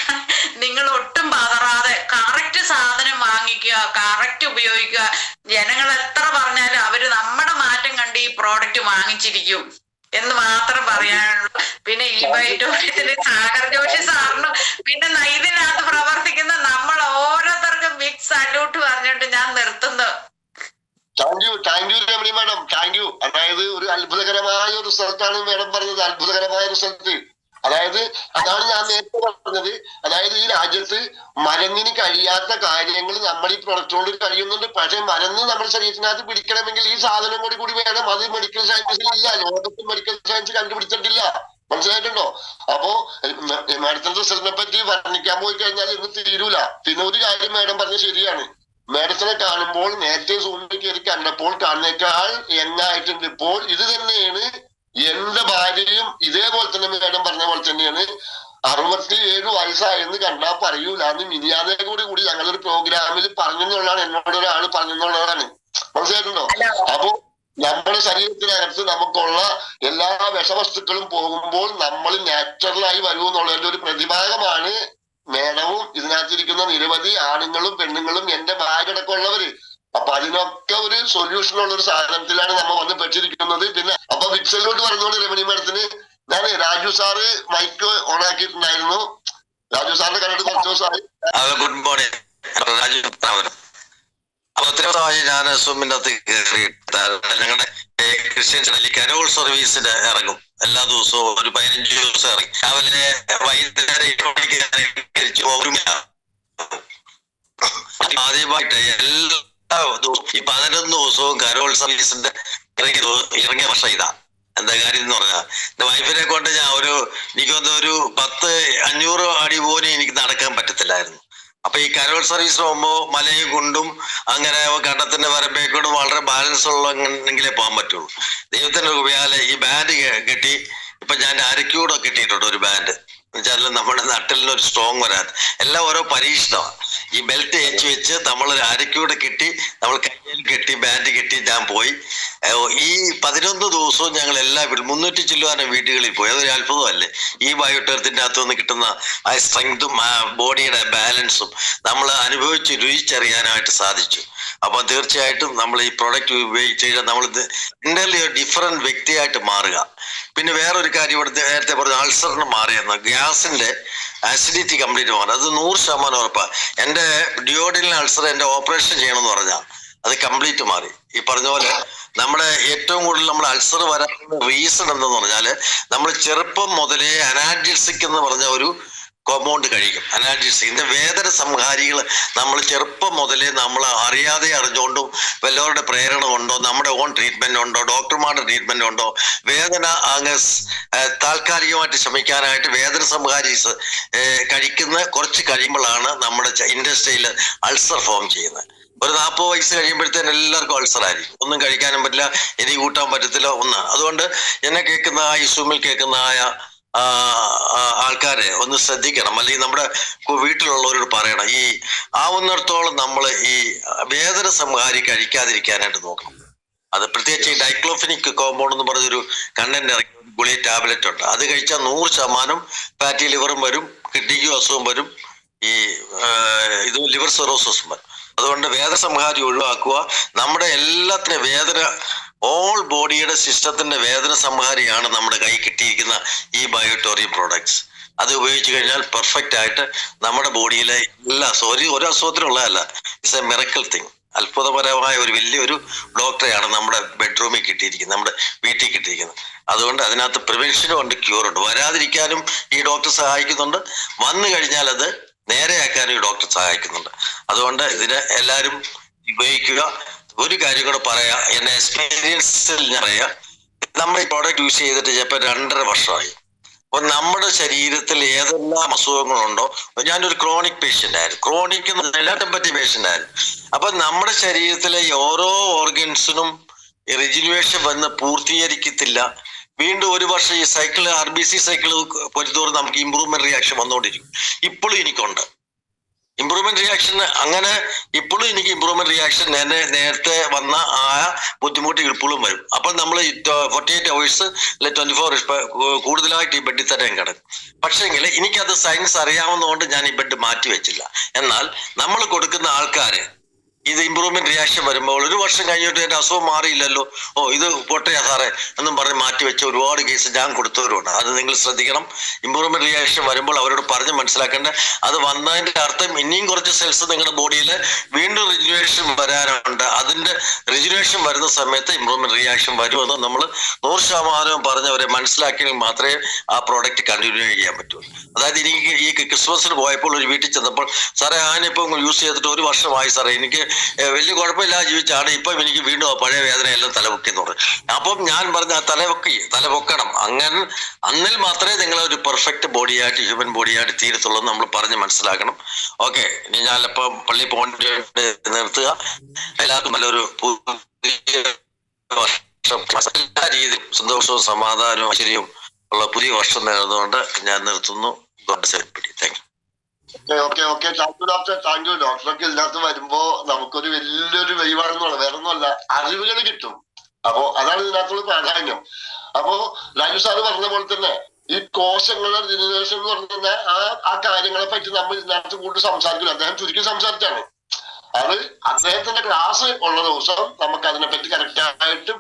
നിങ്ങൾ ഒട്ടും പതറാതെ കറക്റ്റ് സാധനം വാങ്ങിക്കുക, കറക്റ്റ് ഉപയോഗിക്കുക. ജനങ്ങൾ എത്ര പറഞ്ഞാലും അവര് നമ്മുടെ മാറ്റം കണ്ട് ഈ പ്രോഡക്റ്റ് വാങ്ങിച്ചിരിക്കും എന്ന് മാത്രം പറയാനുള്ളൂ. പിന്നെ ഈ ബൈറ്റോറിയത്തിന് സാഗർ ജോഷി സാറിനും പിന്നെ ഇതിനകത്ത് പ്രവർത്തിക്കുന്ന നമ്മൾ ഓരോരുത്തർക്കും ബിഗ് സല്യൂട്ട് പറഞ്ഞിട്ട് ഞാൻ നിർത്തുന്നു. Thank U Ramani madam, thank you. അതായത് ഒരു അത്ഭുതകരമായ ഒരു റിസൾട്ടാണ് മാഡം പറഞ്ഞത്, അത്ഭുതകരമായ റിസൾട്ട്. അതായത് അതാണ് ഞാൻ നേരത്തെ പറഞ്ഞത്. അതായത് ഈ രാജ്യത്ത് മരുന്നിന് കഴിയാത്ത കാര്യങ്ങൾ നമ്മൾ ഈ പ്രൊഡക്റ്റ് കൊണ്ട് കഴിയുന്നുണ്ട്. പക്ഷെ മരുന്ന് നമ്മുടെ ശരീരത്തിനകത്ത് പിടിക്കണമെങ്കിൽ ഈ സാധനം കൂടി വേണം. അത് മെഡിക്കൽ സയൻസിൽ ഇല്ല, ലോകത്ത് മെഡിക്കൽ സയൻസ് കണ്ടുപിടിച്ചിട്ടില്ല. മനസ്സിലായിട്ടുണ്ടോ? അപ്പോ മാഡത്തിന്റെ റിസൾട്ടിനെ പറ്റി വർണ്ണിക്കാൻ പോയി കഴിഞ്ഞാൽ ഇന്ന് തീരൂല. പിന്നെ ഒരു കാര്യം മാഡം പറഞ്ഞ ശരിയാണ്. മാഡത്തിനെ കാണുമ്പോൾ നേരത്തെ സൂമിൽ കയറി കണ്ടപ്പോൾ കാണുന്നേക്കാൾ യങ്ങായിട്ടുണ്ട്. ഇപ്പോൾ ഇത് തന്നെയാണ് എന്റെ ഭാര്യയും ഇതേപോലെ തന്നെ മാഡം പറഞ്ഞ പോലെ തന്നെയാണ്. 67 വയസ്സായെന്ന് കണ്ടാ പറയൂല. അന്ന് മിനിയാതെ കൂടി ഞങ്ങളൊരു പ്രോഗ്രാമിൽ പറഞ്ഞെന്നുള്ളതാണ്, എന്നോട് ഒരാൾ പറഞ്ഞെന്നുള്ളതാണ്. മനസ്സിലായിട്ടുണ്ടോ? അപ്പോ നമ്മുടെ ശരീരത്തിനകത്ത് നമുക്കുള്ള എല്ലാ വിഷവസ്തുക്കളും പോകുമ്പോൾ നമ്മൾ നാച്ചുറലായി വരൂ എന്നുള്ളതിന്റെ ഒരു പ്രതിഭാഗമാണ് മേഡവും ഇതിനകത്തിരിക്കുന്ന നിരവധി ആണുങ്ങളും പെണ്ണുങ്ങളും എന്റെ ഭാര്യടക്കമുള്ളവര്. അപ്പൊ അതിനൊക്കെ ഒരു സൊല്യൂഷൻ ഉള്ള ഒരു സാധനത്തിലാണ് നമ്മൾ വന്ന് പെട്ടിരിക്കുന്നത്. പിന്നെ അപ്പൊ വിക്സലിലോട്ട് പറഞ്ഞുകൊണ്ട് രമണി മാഡത്തിന് ഞാൻ രാജു സാറ് മൈക്ക് ഓൺ ആക്കിയിട്ടുണ്ടായിരുന്നു. രാജു സാറിന്റെ കണ്ടിട്ട് കുറച്ച് ദിവസമായി. Good morning Raju. അപ്പൊ ഒത്തിരി ദിവസമായി ഞാൻ സ്വിമ്മിന്റെ അകത്ത് കയറിയിട്ട് ഞങ്ങളുടെ ക്രിസ്ത്യൻ കരോൾ സർവീസിന് ഇറങ്ങും. എല്ലാ ദിവസവും ഒരു 15 ദിവസം ഇറങ്ങി. രാവിലെ വൈകുന്നേരം 7 മണിക്ക് ആദ്യമായിട്ട് എല്ലാ ഈ 11 ദിവസവും കരോൾ സർവീസിന്റെ ഇറങ്ങിയ വർഷം ഇതാ. എന്താ കാര്യം എന്ന് പറഞ്ഞാൽ എന്റെ വൈഫിനെ കൊണ്ട് ഞാൻ എനിക്കൊന്ന് ഒരു 500 അടി പോലും എനിക്ക് നടക്കാൻ പറ്റത്തില്ലായിരുന്നു. അപ്പൊ ഈ കരോൾ സർവീസ് പോകുമ്പോ മലയും കുണ്ടും അങ്ങനെ കണ്ടത്തിന്റെ വരമ്പേക്കൂടും വളരെ ബാലൻസ് ഉള്ളെങ്കിലേ പോകാൻ പറ്റുള്ളൂ. ദൈവത്തിന്റെ കൃപയാല് ഈ ബാൻഡ് കെട്ടി ഇപ്പൊ ഞാൻ അരക്കൂടെ കിട്ടിയിട്ടുണ്ട്. ഒരു ബാൻഡ് എന്നുവെച്ചാൽ നമ്മുടെ നട്ടിലിന് ഒരു സ്ട്രോങ് വരാൻ എല്ലാം ഓരോ പരീക്ഷണമാണ്. ഈ ബെൽറ്റ് ഏച്ചു വെച്ച് നമ്മൾ അരക്കൂടെ കെട്ടി നമ്മൾ കയ്യിൽ കെട്ടി ബാൻഡ് കെട്ടി ഞാൻ പോയി. ഈ 11 ദിവസവും ഞങ്ങൾ എല്ലാ 300 ചില്ലുവാനും വീടുകളിൽ പോയി. അതൊരു അത്ഭുതമല്ലേ? ഈ ബയോടെർത്തിന്റെ അകത്തുനിന്ന് കിട്ടുന്ന ആ സ്ട്രെങ്തും ആ ബോഡിയുടെ ബാലൻസും നമ്മൾ അനുഭവിച്ച് രുചിച്ചറിയാനായിട്ട് സാധിച്ചു. അപ്പൊ തീർച്ചയായിട്ടും നമ്മൾ ഈ പ്രോഡക്റ്റ് ഉപയോഗിച്ച് കഴിഞ്ഞാൽ നമ്മൾ ഇന്റർലി ഒരു ഡിഫറെന്റ് വ്യക്തിയായിട്ട് മാറുക. പിന്നെ വേറൊരു കാര്യം ഇവിടെ നേരത്തെ പറഞ്ഞ അൾസറിന് മാറിയെന്ന്, ഗ്യാസിന്റെ ആസിഡിറ്റി കംപ്ലീറ്റ് മാറി. അത് 100% ഉറപ്പാണ്. എന്റെ ഡിയോഡിനൽ അൾസർ എന്റെ ഓപ്പറേഷൻ ചെയ്യണമെന്ന് പറഞ്ഞാൽ അത് കംപ്ലീറ്റ് മാറി. ഈ പറഞ്ഞ പോലെ നമ്മുടെ ഏറ്റവും കൂടുതൽ നമ്മൾ അൾസർ വരാനുള്ള റീസൺ എന്തെന്ന് പറഞ്ഞാല് നമ്മൾ ചെറുപ്പം മുതലേ അനാൽജസിക് എന്ന് പറഞ്ഞ ഒരു കോമ്പൗണ്ട് കഴിക്കും. അനാൽജസിക് ഇതിന്റെ വേദന സംഹാരികൾ നമ്മൾ ചെറുപ്പം മുതലേ നമ്മൾ അറിയാതെ അറിഞ്ഞുകൊണ്ടും വല്ലവരുടെ പ്രേരണ ഉണ്ടോ, നമ്മുടെ ഓൺ ട്രീറ്റ്മെന്റ് ഉണ്ടോ, ഡോക്ടർമാരുടെ ട്രീറ്റ്മെന്റ് ഉണ്ടോ, വേദന അങ്ങ് താൽക്കാലികമായിട്ട് ശമിക്കാനായിട്ട് വേദന സംഹാരീസ് കഴിക്കുന്ന കുറച്ച് കഴിയുമ്പോഴാണ് നമ്മുടെ ഇൻഡസ്ട്രിയിൽ അൾസർ ഫോം ചെയ്യുന്നത്. ഒരു 40 വയസ്സ് കഴിയുമ്പോഴത്തേന് എല്ലാവർക്കും അൾസർ ആയിരിക്കും. ഒന്നും കഴിക്കാനും പറ്റില്ല, എരി കൂട്ടാൻ പറ്റത്തില്ല ഒന്നാണ്. അതുകൊണ്ട് എന്നെ കേൾക്കുന്ന ഈ സൂമിൽ കേൾക്കുന്ന ആൾക്കാരെ ഒന്ന് ശ്രദ്ധിക്കണം, അല്ലെങ്കിൽ നമ്മുടെ വീട്ടിലുള്ളവരോട് പറയണം, ഈ ആവുന്നിടത്തോളം നമ്മൾ ഈ വേദന സംഹാരി കഴിക്കാതിരിക്കാനായിട്ട് നോക്കണം. അത് പ്രത്യേകിച്ച് ഈ ഡൈക്ലോഫിനിക് കോമ്പൗണ്ട് എന്ന് പറഞ്ഞൊരു കണ്ടന്റ് ഇറങ്ങിയ ഗുളിക ടാബ്ലറ്റ് ഉണ്ട്. അത് കഴിച്ചാൽ 100% ഫാറ്റി ലിവറും വരും, കിഡ്നിക്കും അസുഖം വരും, ഈ ഇത് ലിവർ സെറോസിസും വരും. അതുകൊണ്ട് വേദന സംഹാരി ഒഴിവാക്കുക. നമ്മുടെ എല്ലാത്തിനും വേദന, ഓൾ ബോഡിയുടെ സിസ്റ്റത്തിന്റെ വേദന സംഹാരിയാണ് നമ്മുടെ കൈ കിട്ടിയിരിക്കുന്ന ഈ ബയോട്ടോറിയം പ്രോഡക്ട്സ്. അത് ഉപയോഗിച്ച് കഴിഞ്ഞാൽ പെർഫെക്റ്റ് ആയിട്ട് നമ്മുടെ ബോഡിയിലെ എല്ലാ ഒരു അസുഖത്തിനുള്ളതല്ല, ഇറ്റ്സ് എ മിറക്കിൾ തിങ്. അത്ഭുതപരമായ ഒരു വലിയൊരു ഡോക്ടറെയാണ് നമ്മുടെ ബെഡ്റൂമിൽ കിട്ടിയിരിക്കുന്നത്, നമ്മുടെ വീട്ടിൽ കിട്ടിയിരിക്കുന്നത്. അതുകൊണ്ട് അതിനകത്ത് പ്രിവെൻഷനും ഉണ്ട്, ക്യൂറുണ്ട്. വരാതിരിക്കാനും ഈ ഡോക്ടർ സഹായിക്കുന്നുണ്ട്, വന്നു കഴിഞ്ഞാൽ അത് നേരെയാക്കാനും ഈ ഡോക്ടർ സഹായിക്കുന്നുണ്ട്. അതുകൊണ്ട് ഇതിനെ എല്ലാവരും ഉപയോഗിക്കുക. ഒരു കാര്യം കൂടെ പറയാം, എന്റെ എക്സ്പീരിയൻസിൽ ഞാൻ പറയാം, നമ്മൾ ഈ പ്രോഡക്റ്റ് യൂസ് ചെയ്തിട്ട് ചിലപ്പോൾ 2.5 വർഷമായി. അപ്പൊ നമ്മുടെ ശരീരത്തിൽ ഏതെല്ലാം അസുഖങ്ങളുണ്ടോ, ഞാനൊരു ക്രോണിക് പേഷ്യന്റ് ആയിരുന്നു, ക്രോണിക് എല്ലാട്ടും പറ്റിയ പേഷ്യന്റ് ആയിരുന്നു. അപ്പൊ നമ്മുടെ ശരീരത്തിലെ ഓരോ ഓർഗൻസിനും റിജുനുവേഷൻ വന്ന് പൂർത്തീകരിക്കത്തില്ല. വീണ്ടും 1 വർഷം ഈ സൈക്കിൾ RBC സൈക്കിൾ പൊരുത്തോറും നമുക്ക് ഇമ്പ്രൂവ്മെന്റ് റിയാക്ഷൻ വന്നുകൊണ്ടിരിക്കും. ഇപ്പോഴും എനിക്കുണ്ട് ഇമ്പ്രൂവ്മെന്റ് റിയാക്ഷൻ. അങ്ങനെ ഇപ്പോഴും എനിക്ക് ഇമ്പ്രൂവ്മെന്റ് റിയാക്ഷൻ നേരത്തെ വന്ന ബുദ്ധിമുട്ട് ഇപ്പോഴും വരും. അപ്പൊ നമ്മൾ 48 hours 24 hours കൂടുതലായിട്ട് ഈ ബെഡിൽ തന്നെ കിടക്കും. പക്ഷേങ്കിൽ എനിക്കത് സയൻസ് അറിയാവുന്നതുകൊണ്ട് ഞാൻ ഈ ബെഡ് മാറ്റി വെച്ചില്ല. എന്നാൽ നമ്മൾ കൊടുക്കുന്ന ആൾക്കാര് ഇത് ഇമ്പ്രൂവ്മെന്റ് റിയാക്ഷൻ വരുമ്പോൾ 1 വർഷം കഴിഞ്ഞിട്ട് എന്റെ അസുഖം മാറിയില്ലല്ലോ, ഇത് പൊട്ടയാ സാറേ എന്നും പറഞ്ഞ് മാറ്റി വെച്ച ഒരുപാട് കേസ് ഞാൻ കൊടുത്തവരുണ്ട്. അത് നിങ്ങൾ ശ്രദ്ധിക്കണം. ഇമ്പ്രൂവ്മെന്റ് റിയാക്ഷൻ വരുമ്പോൾ അവരോട് പറഞ്ഞ് മനസ്സിലാക്കേണ്ട, അത് വന്നതിന്റെ അർത്ഥം ഇനിയും കുറച്ച് സെൽസ് നിങ്ങളുടെ ബോഡിയിൽ വീണ്ടും റിജുനേഷൻ വരാനുണ്ട്. അതിന്റെ റിജുനേഷൻ വരുന്ന സമയത്ത് ഇമ്പ്രൂവ്മെന്റ് റിയാക്ഷൻ വരുമെന്ന് നമ്മൾ 100% പറഞ്ഞവരെ മനസ്സിലാക്കിയെങ്കിൽ മാത്രമേ ആ പ്രോഡക്റ്റ് കണ്ടിന്യൂ ചെയ്യാൻ പറ്റൂ. അതായത് എനിക്ക് ഈ ക്രിസ്മസിന് പോയപ്പോൾ ഒരു വീട്ടിൽ ചെന്നപ്പോൾ, സാറേ ഞാനിപ്പോൾ യൂസ് ചെയ്തിട്ട് 1 വർഷമായി സാറേ, എനിക്ക് വലിയ കുഴപ്പമില്ലാതെ ജീവിച്ചാണ്, ഇപ്പം എനിക്ക് വീണ്ടും പഴയ വേദനയെല്ലാം തലപൊക്കി എന്ന് പറഞ്ഞു. അപ്പം ഞാൻ പറഞ്ഞ തലപൊക്കണം, അങ്ങനെ അന്നിൽ മാത്രമേ നിങ്ങൾ ഒരു പെർഫെക്റ്റ് ബോഡിയായിട്ട് ഹ്യൂമൻ ബോഡിയായിട്ട് തീരത്തുള്ളൂ എന്ന് നമ്മൾ പറഞ്ഞ് മനസ്സിലാക്കണം. ഓക്കെ, ഇനി ഞാനിപ്പം പള്ളി പോകേണ്ടി നിർത്തുക. എല്ലാവർക്കും നല്ലൊരു എല്ലാ രീതിയിലും സന്തോഷവും സമാധാനവും ഐശ്വര്യവും ഉള്ള പുതിയ വർഷം നേർന്നുകൊണ്ട് ഞാൻ നിർത്തുന്നു. Thank you. Okay thank you doctor, thank you. ഡോക്ടറൊക്കെ ഇതിനകത്ത് വരുമ്പോ നമുക്കൊരു വലിയൊരു വെളിവാണെന്നുള്ള വേറെ ഒന്നുമല്ല, അറിവുകൾ കിട്ടും. അപ്പോ അതാണ് ഇതിനകത്തുള്ള പ്രാധാന്യം. അപ്പോ രാജു സാറ് പറഞ്ഞ പോലെ തന്നെ ഈ കോശങ്ങളുടെ റിജനറേഷൻ എന്ന് പറഞ്ഞ ആ കാര്യങ്ങളെ പറ്റി നമ്മൾ ഇതിനകത്ത് കൂടുതൽ സംസാരിക്കില്ല. അദ്ദേഹം ചുരുക്കി സംസാരിച്ചാണ്. അത് അദ്ദേഹത്തിന്റെ ക്ലാസ് ഉള്ള ദിവസം നമുക്ക് അതിനെപ്പറ്റി കറക്റ്റായിട്ട്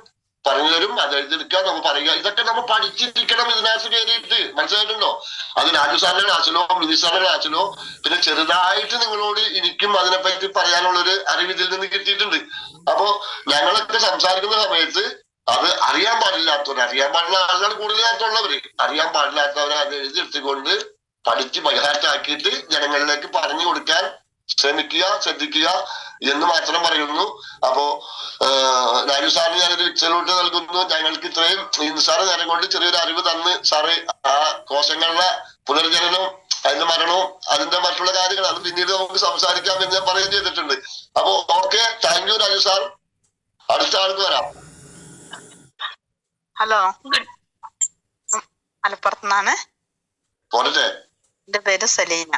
പറഞ്ഞു തരും. അത് എഴുതിയെടുക്കുക, നമുക്ക് പറയുക. ഇതൊക്കെ നമ്മൾ പഠിച്ചിരിക്കണം ഇതിനകത്ത് കയറിയിട്ട്. മനസ്സിലായിട്ടുണ്ടോ? അത് രാജു സാറിന്റെ ക്ലാസ്സിലോ മിനി സാറിന്റെ ക്ലാസ്സിലോ പിന്നെ ചെറുതായിട്ട് നിങ്ങളോട് എനിക്കും അതിനെപ്പറ്റി പറയാനുള്ളൊരു അറിവ് ഇതിൽ നിന്ന് കിട്ടിയിട്ടുണ്ട്. അപ്പോ ഞങ്ങളൊക്കെ സംസാരിക്കുന്ന സമയത്ത് അത് അറിയാൻ പാടില്ലാത്തവർ, അറിയാൻ പാടില്ല ആളുകൾ കൂടുതലായിട്ടുള്ളവര്, അറിയാൻ പാടില്ലാത്തവരെ അത് എഴുതിയെടുത്തുകൊണ്ട് പഠിച്ച് ബൈഹാർട്ടാക്കിയിട്ട് ജനങ്ങളിലേക്ക് പറഞ്ഞു കൊടുക്കാൻ ശ്രദ്ധിക്കുക എന്ന് മാത്രം പറയുന്നു. അപ്പോ രാജു സാറിന് ഞാനൊരു വിക്സലോട്ട് നൽകുന്നു. ഞങ്ങൾക്ക് ഇത്രയും സാറ് നേരം കൊണ്ട് ചെറിയൊരു അറിവ് തന്ന് സാറ് ആ കോശങ്ങളുടെ പുനർജനനവും അതിന്റെ മരണവും അതിന്റെ മറ്റുള്ള കാര്യങ്ങൾ അത് പിന്നീട് നമുക്ക് സംസാരിക്കാം എന്ന് ഞാൻ പറയുകയും ചെയ്തിട്ടുണ്ട്. അപ്പോ okay, thank U Raju sir. അടുത്ത ആൾക്ക് വരാം. ഹലോ, മലപ്പുറത്തുനിന്നാണ്. പോരട്ടെ. എന്റെ പേര് സലീന.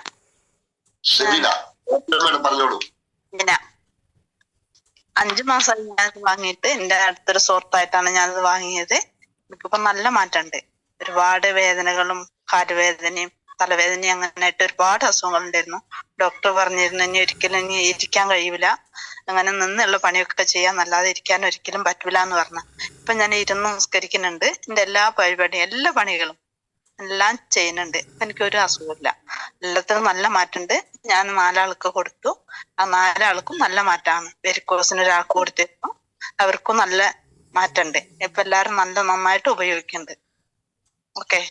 പറഞ്ഞോളൂ. 5 മാസമായി ഞാനത് വാങ്ങിയിട്ട്. എന്റെ അടുത്തൊരു സുഹൃത്തായിട്ടാണ് ഞാനത് വാങ്ങിയത്. എനിക്കിപ്പോ നല്ല മാറ്റമുണ്ട്. ഒരുപാട് വേദനകളും കാലുവേദനയും തലവേദനയും അങ്ങനെയായിട്ട് ഒരുപാട് അസുഖങ്ങൾ ഉണ്ടായിരുന്നു. ഡോക്ടർ പറഞ്ഞിരുന്നു ഇനി ഒരിക്കലും ഇരിക്കാൻ കഴിയൂല, അങ്ങനെ നിന്നുള്ള പണിയൊക്കെ ചെയ്യാൻ, അല്ലാതെ ഇരിക്കാൻ ഒരിക്കലും പറ്റൂല എന്ന് പറഞ്ഞു. ഇപ്പൊ ഞാൻ ഇരുന്ന് നിസ്കരിക്കുന്നുണ്ട്. എന്റെ എല്ലാ പരിപാടിയും എല്ലാ പണികളും എല്ലാം ചെയ്യുന്നുണ്ട്. എനിക്കൊരു അസുഖമില്ല. എല്ലാത്തിനും നല്ല മാറ്റമുണ്ട്. ഞാൻ 4 ആൾക്ക് കൊടുത്തു. ആ 4 ആൾക്കും നല്ല മാറ്റമാണ്. വെരിക്കോസിന് ഒരാൾക്ക് കൊടുത്തിരുന്നു, അവർക്കും നല്ല മാറ്റമുണ്ട്. ഇപ്പൊ എല്ലാരും നന്നായിട്ട് ഉപയോഗിക്കുന്നുണ്ട്. Okay,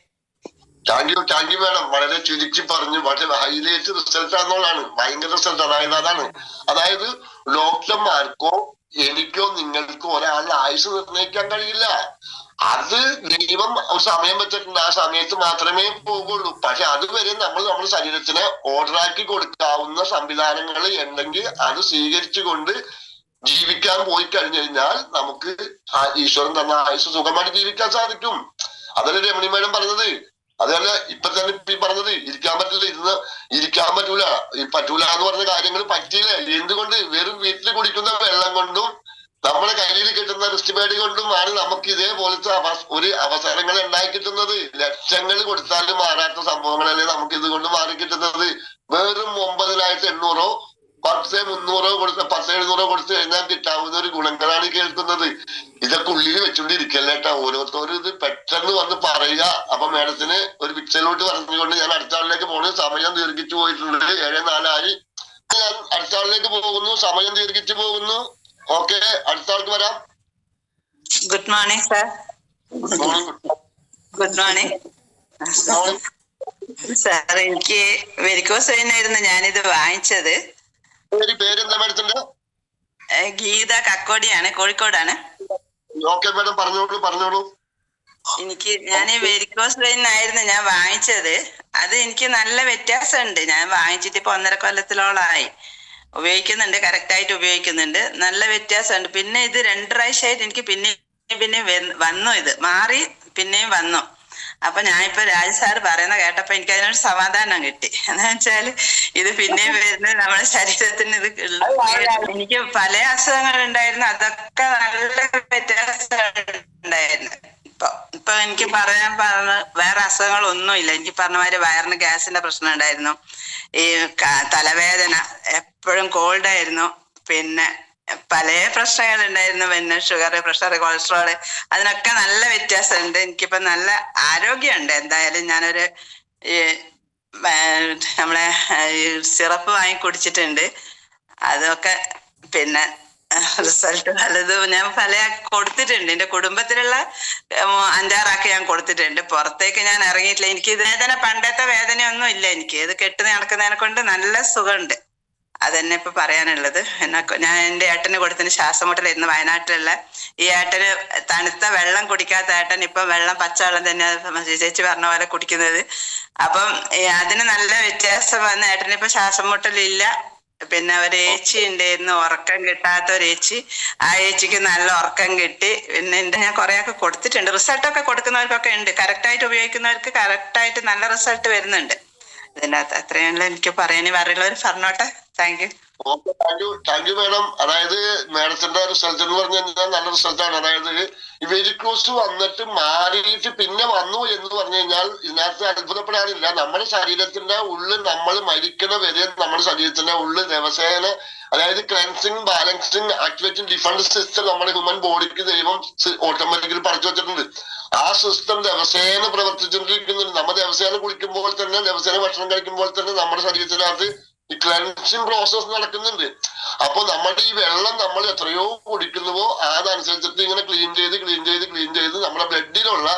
thank you madam. വളരെ ചുരുക്കി പറഞ്ഞു, പക്ഷെ ഹൈലൈറ്റ് റിസൾട്ട് ആണെന്നുള്ളതാണ്. ഭയങ്കര റിസൾട്ട്. അതായത് ഡോക്ടർമാർക്കോ എനിക്കോ നിങ്ങൾക്കോ ഒരാളുടെ ആയുസ് നിർണ്ണയിക്കാൻ കഴിയില്ല. അത് ദൈവം ഒരു സമയം വെച്ചിട്ടുണ്ട്, ആ സമയത്ത് മാത്രമേ പോകുള്ളൂ. പക്ഷെ അതുവരെ നമ്മൾ നമ്മുടെ ശരീരത്തിന് ഓർഡറാക്കി കൊടുക്കാവുന്ന സംവിധാനങ്ങൾ ഉണ്ടെങ്കിൽ അത് സ്വീകരിച്ചുകൊണ്ട് ജീവിക്കാൻ പോയി കഴിഞ്ഞു കഴിഞ്ഞാൽ നമുക്ക് ആ ഈശ്വരൻ തന്ന ആയുസ് സുഖമായിട്ട് ജീവിക്കാൻ സാധിക്കും. അതല്ലേ രമണി മേഡം പറഞ്ഞത്. അതല്ല ഇപ്പൊ തന്നെ ഈ പറഞ്ഞത് ഇരിക്കാൻ പറ്റില്ല, ഇരിക്കാൻ പറ്റൂല എന്ന് പറഞ്ഞ കാര്യങ്ങൾ പറ്റിയില്ല. എന്തുകൊണ്ട്? വെറും വീട്ടിൽ കുടിക്കുന്ന വെള്ളം കൊണ്ടും നമ്മുടെ കയ്യിൽ കിട്ടുന്ന റിസ്റ്റ് പാഡ് കൊണ്ടുമാണ് നമുക്ക് ഇതേപോലത്തെ ഒരു അവസരങ്ങൾ ഉണ്ടായി കിട്ടുന്നത്. ലക്ഷങ്ങൾ കൊടുത്താലും മാറാത്ത സംഭവങ്ങളല്ലേ നമുക്ക് ഇതുകൊണ്ട് മാറി കിട്ടുന്നത്. വെറും 9,800 10,300 കൊടുത്ത് 10,700 കൊടുത്ത് കഴിഞ്ഞാൽ കിട്ടാവുന്ന ഒരു ഗുണങ്ങളാണ് കേൾക്കുന്നത്. ഇതൊക്കെ ഉള്ളിൽ വെച്ചോണ്ടിരിക്കല്ലേ കേട്ടോ. ഓരോരുത്തരും ഇത് പെട്ടെന്ന് വന്ന് പറയുക. അപ്പൊ മേഡത്തിന് ഒരു പിക്ചറിലോട്ട് പറഞ്ഞുകൊണ്ട് ഞാൻ അടുത്ത ആളിലേക്ക് പോകുന്നു. സമയം ദീർഘിച്ചു പോയിട്ടുണ്ട്. 7:04 ഞാൻ അടുത്ത ആളിലേക്ക് പോകുന്നു. സമയം ദീർഘിച്ചു പോകുന്നു. ഓക്കെ, അടുത്ത ആൾക്ക് വരാം. Good morning sir. Good morning sir. എനിക്ക് വെരിക്കോസ് വെയിനായിരുന്നു ഞാനിത് വാങ്ങിച്ചത്. പേരെന്താ മേഡത്തിന്റെ? ഗീത കക്കോടിയാണ്, കോഴിക്കോടാണ്. ഓക്കെ മേഡം, പറഞ്ഞോളൂ. ഞാൻ വെരിക്കോസ് വെയിൻ ആയിരുന്നു ഞാൻ വാങ്ങിച്ചത്. അത് എനിക്ക് നല്ല വ്യത്യാസമുണ്ട്. ഞാൻ വാങ്ങിച്ചിട്ട് ഇപ്പൊ 1.5 കൊല്ലത്തിലോളായി ഉപയോഗിക്കുന്നുണ്ട്. കറക്റ്റായിട്ട് ഉപയോഗിക്കുന്നുണ്ട്. നല്ല വ്യത്യാസമുണ്ട്. പിന്നെ ഇത് 2 പ്രാവശ്യമായിട്ട് എനിക്ക് പിന്നെയും വന്നു. ഇത് മാറി പിന്നെയും വന്നു. അപ്പൊ ഞാനിപ്പോ രാജ് സാർ പറയുന്ന കേട്ടപ്പോ എനിക്ക് അതിനൊരു സമാധാനം കിട്ടി. എന്ന് വെച്ചാല് ഇത് പിന്നെയും വരുന്നത് നമ്മുടെ ശരീരത്തിന് ഇത് എനിക്ക് പല അസുഖങ്ങൾ ഉണ്ടായിരുന്നു. അതൊക്കെ നല്ല വ്യത്യാസം ഉണ്ടായിരുന്നു. ഇപ്പൊ എനിക്ക് പറയാൻ വേറെ അസുഖങ്ങളൊന്നും ഇല്ല. എനിക്ക് പറഞ്ഞ മാതിരി വയറിന് ഗ്യാസിന്റെ പ്രശ്നം ഉണ്ടായിരുന്നു. ഈ തലവേദന, എപ്പോഴും കോൾഡ് ആയിരുന്നു. പിന്നെ പല പ്രശ്നങ്ങൾ ഉണ്ടായിരുന്നു. പിന്നെ ഷുഗർ, പ്രഷർ, കൊളസ്ട്രോള്, അതിനൊക്കെ നല്ല വ്യത്യാസമുണ്ട്. എനിക്കിപ്പോ നല്ല ആരോഗ്യമുണ്ട്. എന്തായാലും ഞാനൊരു നമ്മളെ സിറപ്പ് വാങ്ങി കുടിച്ചിട്ടുണ്ട്. അതൊക്കെ പിന്നെ റിസൾട്ട് പലതും ഞാൻ പല കൊടുത്തിട്ടുണ്ട്. എന്റെ കുടുംബത്തിലുള്ള 5-6 ഞാൻ കൊടുത്തിട്ടുണ്ട്. പുറത്തേക്ക് ഞാൻ ഇറങ്ങിയിട്ടില്ല. എനിക്ക് വേദന, പണ്ടത്തെ വേദനയൊന്നും ഇല്ല. എനിക്ക് ഇത് കെട്ട് നടക്കുന്നതിനെ കൊണ്ട് നല്ല സുഖമുണ്ട്. അതന്നെ ഇപ്പൊ പറയാനുള്ളത്. ഞാൻ എന്റെ ഏട്ടന് കൊടുത്തിന് ശ്വാസമുട്ടലായിരുന്നു വയനാട്ടിലുള്ള. ഈ ഏട്ടന് തണുത്ത വെള്ളം കുടിക്കാത്ത ഏട്ടൻ ഇപ്പൊ പച്ചവെള്ളം തന്നെ ചേച്ചി പറഞ്ഞ പോലെ കുടിക്കുന്നത്. അപ്പം അതിന് നല്ല വ്യത്യാസം വന്ന ഏട്ടന് ഇപ്പൊ ശ്വാസം മുട്ടലില്ല. പിന്നെ ഒരു ഏച്ചി ഉണ്ടായിരുന്നു, ഉറക്കം കിട്ടാത്ത ഒരു ഏച്ചി. ആ ഏച്ചിക്ക് നല്ല ഉറക്കം കിട്ടി. പിന്നെ ഞാൻ കുറെയൊക്കെ കൊടുത്തിട്ടുണ്ട്. റിസൾട്ടൊക്കെ കൊടുക്കുന്നവർക്കൊക്കെ ഉണ്ട്. കറക്റ്റായിട്ട് ഉപയോഗിക്കുന്നവർക്ക് കറക്റ്റായിട്ട് നല്ല റിസൾട്ട് വരുന്നുണ്ട്. ഇതിൻ്റെ അകത്ത് അത്രയുള്ള എനിക്ക് പറയാൻ വേറെയുള്ളവർ പറഞ്ഞോട്ടെ. Thank you. Okay, thank you madam. അതായത് മാഡത്തിന്റെ റിസൾട്ട് എന്ന് പറഞ്ഞു കഴിഞ്ഞാൽ നല്ല റിസൾട്ടാണ്. അതായത് ഈ വെരിക്കോസ് വന്നിട്ട് മാറിയിട്ട് പിന്നെ വന്നു എന്ന് പറഞ്ഞു കഴിഞ്ഞാൽ ഇതിനകത്ത് അത്ഭുതപ്പെടാനില്ല. നമ്മുടെ ശരീരത്തിന്റെ ഉള്ളിൽ നമ്മൾ മരിക്കണ വരെ നമ്മുടെ ശരീരത്തിന്റെ ഉള്ളിൽ ദിവസേന, അതായത് cleansing, balancing, activating defence system നമ്മുടെ ഹ്യൂമൻ ബോഡിക്ക് ദൈവം ഓട്ടോമാറ്റിക്കലി പഠിച്ചു വെച്ചിട്ടുണ്ട്. ആ സിസ്റ്റം ദിവസേന പ്രവർത്തിച്ചുകൊണ്ടിരിക്കുന്നുണ്ട്. നമ്മൾ ദിവസേന കുളിക്കുമ്പോൾ തന്നെ, ദിവസേന ഭക്ഷണം കഴിക്കുമ്പോൾ തന്നെ നമ്മുടെ ശരീരത്തിനകത്ത് ഈ ക്ലെൻസിങ് പ്രോസസ് നടക്കുന്നുണ്ട്. അപ്പൊ നമ്മുടെ ഈ വെള്ളം നമ്മൾ എത്രയോ കുടിക്കുന്നുവോ അതനുസരിച്ചിട്ട് ഇങ്ങനെ ക്ലീൻ ചെയ്ത് നമ്മുടെ ബ്ലഡിലുള്ള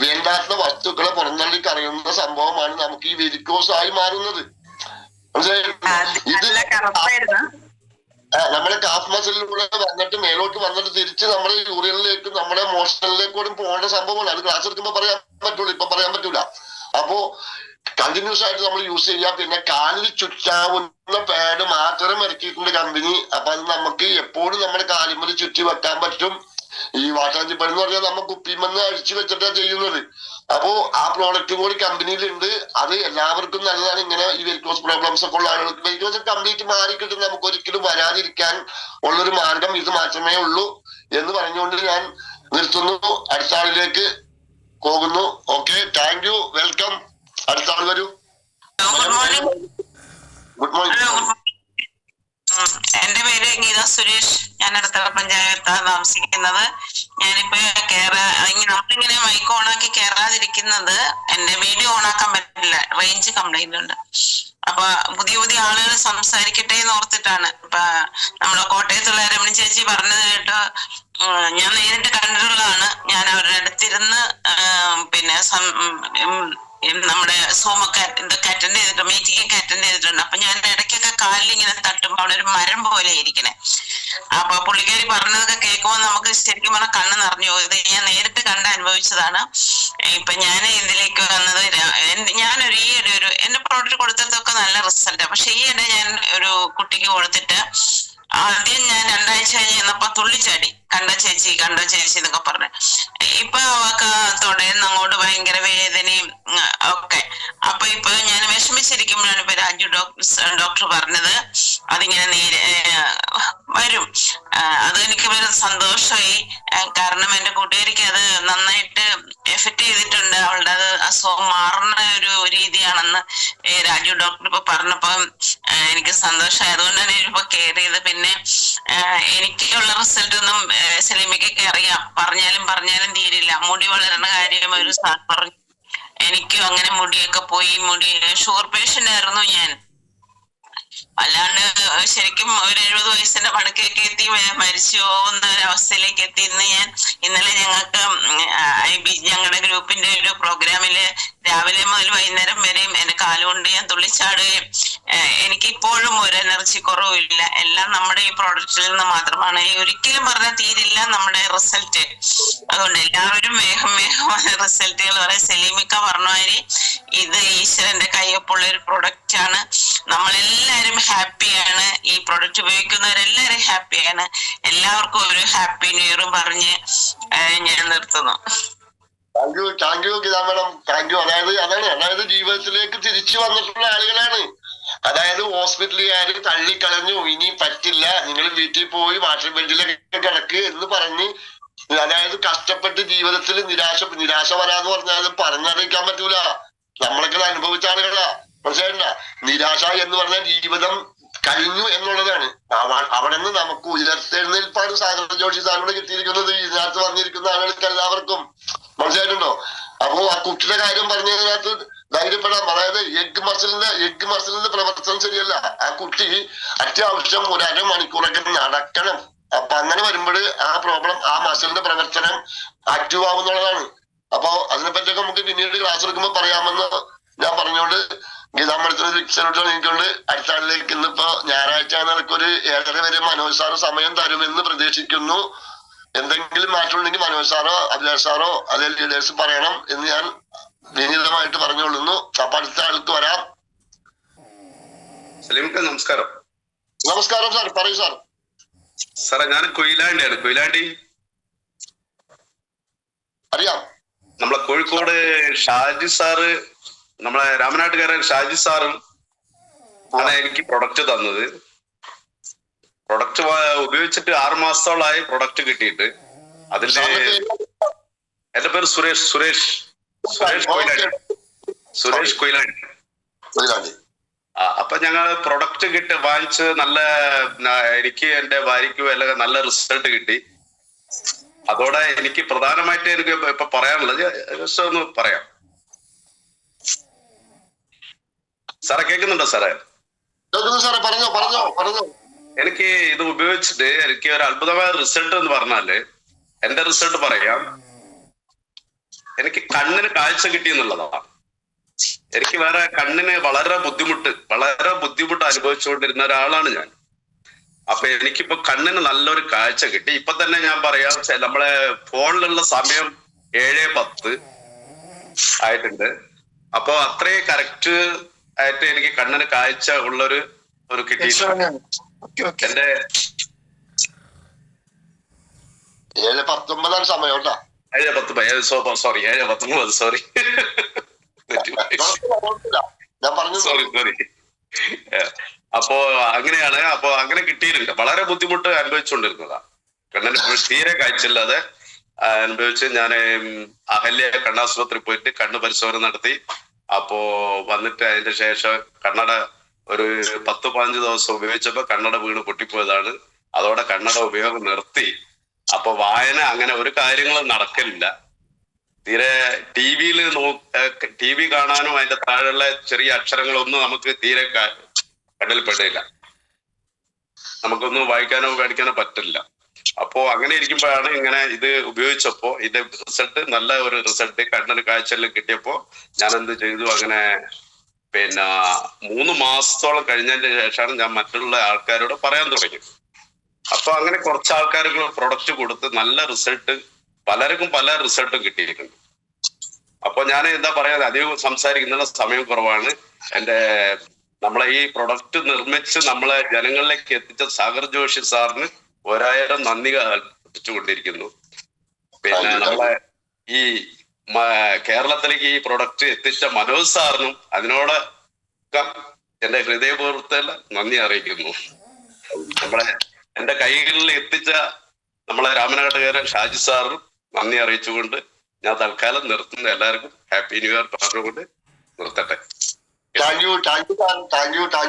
വേണ്ടാത്ത വസ്തുക്കളെ പുറന്തള്ളി കറിയുന്ന സംഭവമാണ് നമുക്ക് ഈ വെരിക്കോസ് ആയി മാറുന്നത്. ഇത് നമ്മുടെ കാഫ് മസിലിലൂടെ വന്നിട്ട് മേലോട്ട് വന്നിട്ട് തിരിച്ച് നമ്മുടെ യൂറിയനിലേക്കും നമ്മുടെ മോഷനിലേക്കൂടെ പോകേണ്ട സംഭവമാണ്. അത് ക്ലാസ് എടുക്കുമ്പോൾ പറയാൻ പറ്റുള്ളൂ, ഇപ്പൊ പറയാൻ പറ്റൂല. അപ്പോ കണ്ടിന്യൂസ് ആയിട്ട് നമ്മൾ യൂസ് ചെയ്യുക. പിന്നെ കാലിൽ ചുറ്റാവുന്ന പാഡ് മാത്രം ഇറക്കിയിട്ടുണ്ട് കമ്പനി. അപ്പൊ അത് നമുക്ക് എപ്പോഴും നമ്മുടെ കാലിന്മേൽ ചുറ്റി വെക്കാൻ പറ്റും. ഈ വാട്ടാഞ്ചിപ്പണി എന്ന് പറഞ്ഞാൽ നമ്മൾ കുപ്പിമെന്ന് അഴിച്ചു വെച്ചിട്ടാണ് ചെയ്യുന്നത്. അപ്പോ ആ പ്രോഡക്റ്റ് കൂടി കമ്പനിയിലുണ്ട്. അത് എല്ലാവർക്കും നല്ലതാണ്. ഇങ്ങനെ ഈ വെരിക്കോസ് പ്രോബ്ലംസ് ഒക്കെ ഉള്ള ആളുകൾക്ക് വെരിക്കോസ് കംപ്ലീറ്റ് മാറി കിട്ടും. നമുക്ക് ഒരിക്കലും വരാതിരിക്കാൻ ഉള്ളൊരു മാർഗം ഇത് മാത്രമേ ഉള്ളൂ എന്ന് പറഞ്ഞുകൊണ്ട് ഞാൻ നിർത്തുന്നു. അടുത്ത ആളിലേക്ക് പോകുന്നു. Okay, thank you, welcome. അടുത്ത ആൾ വരൂ. Good morning. എന്റെ പേര് ഗീത സുരേഷ്. ഞാൻ അടുത്തുള്ള പഞ്ചായത്താണ് താമസിക്കുന്നത്. ഞാനിപ്പോ നമ്മളിങ്ങനെ മൈക്ക് ഓണാക്കി കയറാതിരിക്കുന്നത്, എന്റെ വീഡിയോ ഓണാക്കാൻ പറ്റില്ല, റേഞ്ച് കംപ്ലൈന്റ് ഉണ്ട്. അപ്പൊ പുതിയ ആളുകൾ സംസാരിക്കട്ടെ എന്ന് ഓർത്തിട്ടാണ്. ഇപ്പൊ നമ്മുടെ കോട്ടയത്തുള്ള രമണി ചേച്ചി പറഞ്ഞത് കേട്ടോ, ഞാൻ നേരിട്ട് കണ്ടിട്ടുള്ളതാണ്. ഞാൻ അവരുടെ അടുത്തിരുന്ന് പിന്നെ നമ്മുടെ സൂമൊക്കെ ഇതൊക്കെ അറ്റൻഡ് ചെയ്തിട്ടുണ്ട്, മീറ്റിംഗ് ഒക്കെ അറ്റൻഡ് ചെയ്തിട്ടുണ്ട്. അപ്പൊ ഞാൻ ഇടയ്ക്കൊക്കെ കാലിൽ ഇങ്ങനെ തട്ടുമ്പോ അവിടെ ഒരു മരം പോലെ ഇരിക്കണേ. അപ്പൊ പുള്ളിക്കാരി പറഞ്ഞതൊക്കെ കേൾക്കുമ്പോൾ നമുക്ക് ശരിക്കും പറഞ്ഞാൽ കണ്ണ് നിറഞ്ഞു പോകും. ഇത് ഞാൻ നേരിട്ട് കണ്ട് അനുഭവിച്ചതാണ്. ഇപ്പൊ ഞാൻ ഇതിലേക്ക് വന്നത് ഞാനൊരു ഈയിടെ എന്റെ പ്രോഡക്റ്റ് കൊടുത്തതൊക്കെ നല്ല റിസൾട്ടാണ്. പക്ഷെ ഈയിടെ ഞാൻ ഒരു കുട്ടിക്ക് കൊടുത്തിട്ട് ആദ്യം ഞാൻ 2 ആഴ്ച കഴിഞ്ഞ് ചെന്നപ്പോ തുള്ളിച്ചാടി, കണ്ടോ ചേച്ചി എന്നൊക്കെ പറഞ്ഞു. ഇപ്പൊ അവക്ക് തുടരുന്ന അങ്ങോട്ട് ഭയങ്കര വേദനയും ഒക്കെ. അപ്പൊ ഇപ്പൊ ഞാൻ വിഷമിച്ചിരിക്കുമ്പോഴാണ് ഇപ്പൊ രാജു ഡോക്ടർ പറഞ്ഞത് അതിങ്ങനെ വരും. അതെനിക്ക് വളരെ സന്തോഷമായി. കാരണം എന്റെ കൂട്ടുകാരിക്ക് അത് നന്നായിട്ട് എഫക്ട് ചെയ്തിട്ടുണ്ട്. അവളുടെ അത് അസുഖം മാറുന്ന ഒരു രീതിയാണെന്ന് രാജു ഡോക്ടർ ഇപ്പൊ പറഞ്ഞപ്പോ എനിക്ക് സന്തോഷമായി. അതുകൊണ്ടാണ് ഇപ്പൊ കെയർ ചെയ്ത്. പിന്നെ എനിക്കുള്ള റിസൾട്ട് ഒന്നും സലീമയ്ക്കൊക്കെ അറിയാം, പറഞ്ഞാലും തീരില്ല. മുടി വളരുന്ന കാര്യം ഒരു സാർ പറഞ്ഞു. എനിക്കും അങ്ങനെ മുടിയൊക്കെ പോയി. ഷുഗർ പേഷ്യന്റ് ആയിരുന്നു ഞാൻ. അല്ലാണ്ട് ശരിക്കും ഒരു 70 വയസ്സിന്റെ പടുക്കൊക്കെ എത്തി മരിച്ചു പോകുന്ന ഒരവസ്ഥയിലേക്ക് എത്തി. ഇന്നലെ ഞങ്ങൾക്ക് ഞങ്ങളുടെ ഗ്രൂപ്പിന്റെ ഒരു പ്രോഗ്രാമില് രാവിലെ മുതൽ വൈകുന്നേരം വരെയും എന്റെ കാലുകൊണ്ട് ഞാൻ തുള്ളിച്ചാടുകയും എനിക്ക് ഇപ്പോഴും ഒരു എനർജി കുറവില്ല. എല്ലാം നമ്മുടെ ഈ പ്രോഡക്റ്റിൽ നിന്ന് മാത്രമാണ്. ഒരിക്കലും പറഞ്ഞാൽ തീരില്ല നമ്മുടെ റിസൾട്ട്. അതുകൊണ്ട് എല്ലാവരും വേഗം റിസൾട്ടുകൾ പറയാം. സലീമിക്ക പറഞ്ഞമാതിരി ഇത് ഈശ്വരന്റെ കയ്യൊപ്പുള്ള ഒരു പ്രൊഡക്റ്റ് ആണ്. നമ്മളെല്ലാവരും ഹാപ്പിയാണ്. ഈ പ്രൊഡക്റ്റ് ഉപയോഗിക്കുന്നവരെല്ലാവരും ഹാപ്പിയാണ്. എല്ലാവർക്കും ഒരു ഹാപ്പി ന്യൂ ഇയറും പറഞ്ഞ് ഞാൻ നിർത്തുന്നു. Thank you Geetha madam, thank you. അതായത് ജീവിതത്തിലേക്ക് തിരിച്ചു വന്നിട്ടുള്ള ആളുകളാണ്. അതായത് ഹോസ്പിറ്റലുകാര് തള്ളിക്കളഞ്ഞു, ഇനി പറ്റില്ല, നിങ്ങൾ വീട്ടിൽ പോയി വാട്ടർ ബെഡിലൊക്കെ കിടക്ക് എന്ന് പറഞ്ഞ്, അതായത് കഷ്ടപ്പെട്ട് ജീവിതത്തിൽ നിരാശ വരാന്ന് പറഞ്ഞാൽ പറഞ്ഞറിയിക്കാൻ പറ്റൂല. നമ്മളൊക്കെ അനുഭവിച്ച ആളുകളാ. മനസ്സിലായില്ല? നിരാശ എന്ന് പറഞ്ഞാൽ ജീവിതം കഴിഞ്ഞു എന്നുള്ളതാണ്. അവിടെ നിന്ന് നമുക്ക് ഉയർത്തെഴുന്നേൽപ്പാണ് സാഗർ ജോഷി സാറിനോട് കിട്ടിയിരിക്കുന്നത്. ഇതിനകത്ത് പറഞ്ഞിരിക്കുന്ന ആളുകൾക്ക് എല്ലാവർക്കും. മനസ്സിലായിട്ടുണ്ടോ? അപ്പോ ആ കുട്ടിയുടെ കാര്യം പറഞ്ഞതിനകത്ത് ധൈര്യപ്പെടാം. അതായത് എഗ് മസിലിന്റെ പ്രവർത്തനം ശരിയല്ല. ആ കുട്ടി അത്യാവശ്യം ഒരു 1/2 മണിക്കൂറൊക്കെ നടക്കണം. അപ്പൊ അങ്ങനെ വരുമ്പോൾ ആ പ്രോബ്ലം, ആ മസിലിന്റെ പ്രവർത്തനം ആക്റ്റീവ് ആവുന്നുള്ളതാണ്. അപ്പൊ അതിനെപ്പറ്റിയൊക്കെ നമുക്ക് പിന്നീട് ക്ലാസ് എടുക്കുമ്പോൾ പറയാമെന്ന് ഞാൻ പറഞ്ഞോണ്ട് ഗീതാ മാഡത്തിന് എനിക്കൊണ്ട് അടുത്ത ആളിലേക്ക് ഇന്നിപ്പോ ഞായറാഴ്ച നിനക്കൊരു 7:30 വരെ മനോജ് സാറ് സമയം തരുമെന്ന് പ്രതീക്ഷിക്കുന്നു. എന്തെങ്കിലും മാറ്റം ഉണ്ടെങ്കിൽ മനോജ് സാറോ അഭിലാഷ് സാറോ അതേ ലീഡേഴ്സ് പറയണം എന്ന് ഞാൻ വിനീതമായിട്ട് പറഞ്ഞുകൊള്ളുന്നു. അപ്പൊ അടുത്ത ആൾക്ക് വരാം. സലീംക്ക നമസ്കാരം. നമസ്കാരം സാർ, പറയൂ സാർ. സാറേ ഞാൻ കൊയിലാണ്ടിയാണ്. കൊയിലാണ്ടി അറിയാം. നമ്മളെ കോഴിക്കോട് ഷാജി സാറ്, നമ്മളെ രാമനാട്ടുകാരൻ ഷാജി സാറും ആണ് എനിക്ക് പ്രൊഡക്റ്റ് തന്നത്. പ്രൊഡക്റ്റ് ഉപയോഗിച്ചിട്ട് 6 മാസത്തോളായി പ്രൊഡക്റ്റ് കിട്ടിയിട്ട്. അതില് എന്റെ പേര് സുരേഷ് കൊയിലാണ്ടി. അപ്പൊ ഞങ്ങൾ പ്രൊഡക്റ്റ് വാങ്ങിച്ച് നല്ല, എനിക്ക് എന്റെ ഭാര്യയ്ക്കും എല്ലാം നല്ല റിസൾട്ട് കിട്ടി. അതോടെ എനിക്ക് പ്രധാനമായിട്ട് എനിക്ക് ഇപ്പൊ പറയാനുള്ളത് ജസ്റ്റ് ഒന്ന് പറയാം. സാറേ കേൾക്കുന്നുണ്ടോ സാറേ? എനിക്ക് ഇത് ഉപയോഗിച്ചിട്ട് എനിക്ക് ഒരു അത്ഭുതമായ റിസൾട്ട് എന്ന് പറഞ്ഞാല്, എന്റെ റിസൾട്ട് പറയാം. എനിക്ക് കണ്ണിന് കാഴ്ച കിട്ടി എന്നുള്ളതാണ്. എനിക്ക് വേറെ കണ്ണിന് വളരെ ബുദ്ധിമുട്ട് അനുഭവിച്ചുകൊണ്ടിരുന്ന ഒരാളാണ് ഞാൻ. അപ്പൊ എനിക്കിപ്പോ കണ്ണിന് നല്ലൊരു കാഴ്ച കിട്ടി. ഇപ്പൊ തന്നെ ഞാൻ പറയാം, നമ്മളെ ഫോണിലുള്ള സമയം 7:10 ആയിട്ടുണ്ട്. അപ്പൊ അത്രയും കറക്റ്റ് ആയിട്ട് എനിക്ക് കണ്ണിന് കാഴ്ച ഉള്ളൊരു കിട്ടിയിട്ടുണ്ട്. എന്റെ 7:19 സമയം കേട്ടോ. 7:19 സോറി. അപ്പോ അങ്ങനെയാണ്. അപ്പൊ അങ്ങനെ കിട്ടിയിട്ടുണ്ട്. വളരെ ബുദ്ധിമുട്ട് അനുഭവിച്ചുകൊണ്ടിരുന്നതാ. കണ്ണിന് തീരെ കാഴ്ചയില്ലാതെ അനുഭവിച്ച് ഞാൻ അഹല്യ കണ്ണാശുപത്രി പോയിട്ട് കണ്ണ് പരിശോധന നടത്തി. അപ്പോ വന്നിട്ട് അതിന്റെ ശേഷം കണ്ണട ഒരു 10-15 ദിവസം ഉപയോഗിച്ചപ്പോ കണ്ണട വീണ് പൊട്ടിപ്പോയതാണ്. അതോടെ കണ്ണട ഉപയോഗം നിർത്തി. അപ്പൊ വായന അങ്ങനെ ഒരു കാര്യങ്ങളും നടക്കലില്ല. തീരെ ടി വി കാണാനും അതിന്റെ താഴെയുള്ള ചെറിയ അക്ഷരങ്ങളൊന്നും നമുക്ക് തീരെ കണ്ണിൽ പെടില്ല. നമുക്കൊന്നും വായിക്കാനോ പഠിക്കാനോ പറ്റില്ല. അപ്പോ അങ്ങനെ ഇരിക്കുമ്പോഴാണ് ഇങ്ങനെ ഇത് ഉപയോഗിച്ചപ്പോ ഇതിന്റെ റിസൾട്ട് നല്ല ഒരു റിസൾട്ട് കണ്ണിന് കാഴ്ചയെല്ലാം കിട്ടിയപ്പോ ഞാൻ എന്ത് ചെയ്തു, അങ്ങനെ പിന്നെ 3 മാസത്തോളം കഴിഞ്ഞതിന് ശേഷമാണ് ഞാൻ മറ്റുള്ള ആൾക്കാരോട് പറയാൻ തുടങ്ങി. അപ്പൊ അങ്ങനെ കുറച്ച് ആൾക്കാർക്ക് പ്രൊഡക്റ്റ് കൊടുത്ത് നല്ല റിസൾട്ട്, പലർക്കും പല റിസൾട്ടും കിട്ടിയിട്ടുണ്ട്. അപ്പൊ ഞാൻ എന്താ പറയാ, അധികം സംസാരിക്കുന്ന സമയം കുറവാണ്. നമ്മളെ ഈ പ്രൊഡക്റ്റ് നിർമ്മിച്ച് നമ്മളെ ജനങ്ങളിലേക്ക് എത്തിച്ച സാഗർ ജോഷി സാറിന് 1000 നന്ദി അർപ്പിച്ചുകൊണ്ടിരിക്കുന്നു. പിന്നെ നമ്മളെ ഈ കേരളത്തിലേക്ക് ഈ പ്രൊഡക്റ്റ് എത്തിച്ച മനോജ് സാറിനും അതിനോടൊക്കെ എന്റെ ഹൃദയപൂർവ്വത്തിൽ നന്ദി അറിയിക്കുന്നു. എന്റെ കൈകളിൽ എത്തിച്ച നമ്മളെ രാമനാട്ടുകാരൻ ഷാജി സാറും നന്ദി അറിയിച്ചുകൊണ്ട് ഞാൻ തൽക്കാലം നിർത്തുന്നു. എല്ലാവർക്കും ഹാപ്പി ന്യൂ ഇയർ പറഞ്ഞുകൊണ്ട് നിർത്തട്ടെ. Thank you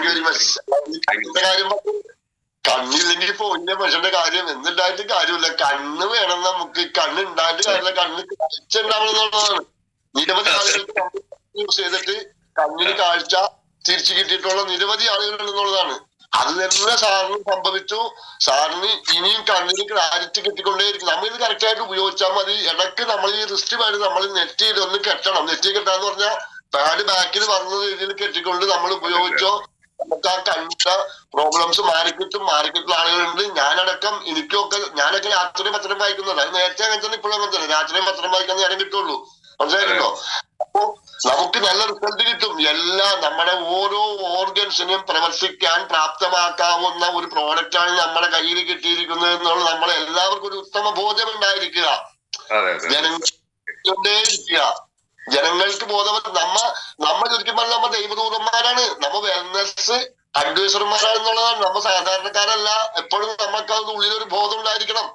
very much. കണ്ണില്ലെങ്കിൽ ഇപ്പൊ ഒന്ന മനുഷ്യന്റെ കാര്യം എന്തുണ്ടായിട്ട് കാര്യമില്ല. കണ്ണ് വേണം നമുക്ക്. കണ്ണ് ഉണ്ടായിട്ട് കാര്യമില്ല, കണ്ണ് കാഴ്ച ഉണ്ടാവണം എന്നുള്ളതാണ്. നിരവധി ആളുകൾക്ക് യൂസ് ചെയ്തിട്ട് കണ്ണിന് കാഴ്ച തിരിച്ചു കിട്ടിയിട്ടുള്ള നിരവധി ആളുകളുണ്ടെന്നുള്ളതാണ്. അത് തന്നെ സാറിന് സംഭവിച്ചു. സാറിന് ഇനിയും കണ്ണിന് ക്ലാരിറ്റി കിട്ടിക്കൊണ്ടേയിരിക്കും. നമ്മൾ ഇത് കറക്റ്റ് ആയിട്ട് ഉപയോഗിച്ചാൽ മതി. ഇടയ്ക്ക് നമ്മൾ ഈ റിസ്റ്റ് പാഡ് നമ്മൾ നെറ്റ് ചെയ്തൊന്ന് കെട്ടണം. നെറ്റ് കെട്ടാന്ന് പറഞ്ഞാൽ പാഡ് ബാക്കിൽ വന്ന രീതിയിൽ കെട്ടിക്കൊണ്ട് നമ്മൾ ഉപയോഗിച്ചോ നമുക്ക് ആ കണ്ണിന്റെ പ്രോബ്ലംസ് മാറിക്കിട്ടുള്ള ആളുകളുണ്ട്. ഞാനടക്കം ഞാനൊക്കെ രാത്രി പത്രം വായിക്കുന്നത്. അത് നേരത്തെ അങ്ങനെ തന്നെ ഇപ്പോഴും അങ്ങനെ തന്നെ. രാത്രിയും പത്രം വായിക്കാൻ നേരം കിട്ടുള്ളൂ. മനസ്സിലായിട്ടുണ്ടോ? അപ്പോ നമുക്ക് നല്ല റിസൾട്ട് കിട്ടും. നമ്മുടെ ഓരോ ഓർഗൻസിനെയും പ്രവർത്തിക്കാൻ പ്രാപ്തമാക്കാവുന്ന ഒരു പ്രോഡക്റ്റാണ് നമ്മുടെ കയ്യിൽ കിട്ടിയിരിക്കുന്നത് എന്നുള്ളത് നമ്മളെ എല്ലാവർക്കും ഒരു ഉത്തമ ബോധ്യം ഉണ്ടായിരിക്കുക. ജനങ്ങൾക്ക് ബോധം. നമ്മ ചുരുക്കം പറഞ്ഞാൽ നമ്മ ദൈവദൂതന്മാരാണ്. നമ്മ വെൽനെസ് അഡ്വൈസർമാരാണെന്നുള്ളതാണ്. നമ്മ സാധാരണക്കാരല്ല. എപ്പോഴും നമുക്ക് അത് ഉള്ളിലൊരു ബോധം ഉണ്ടായിരിക്കണം.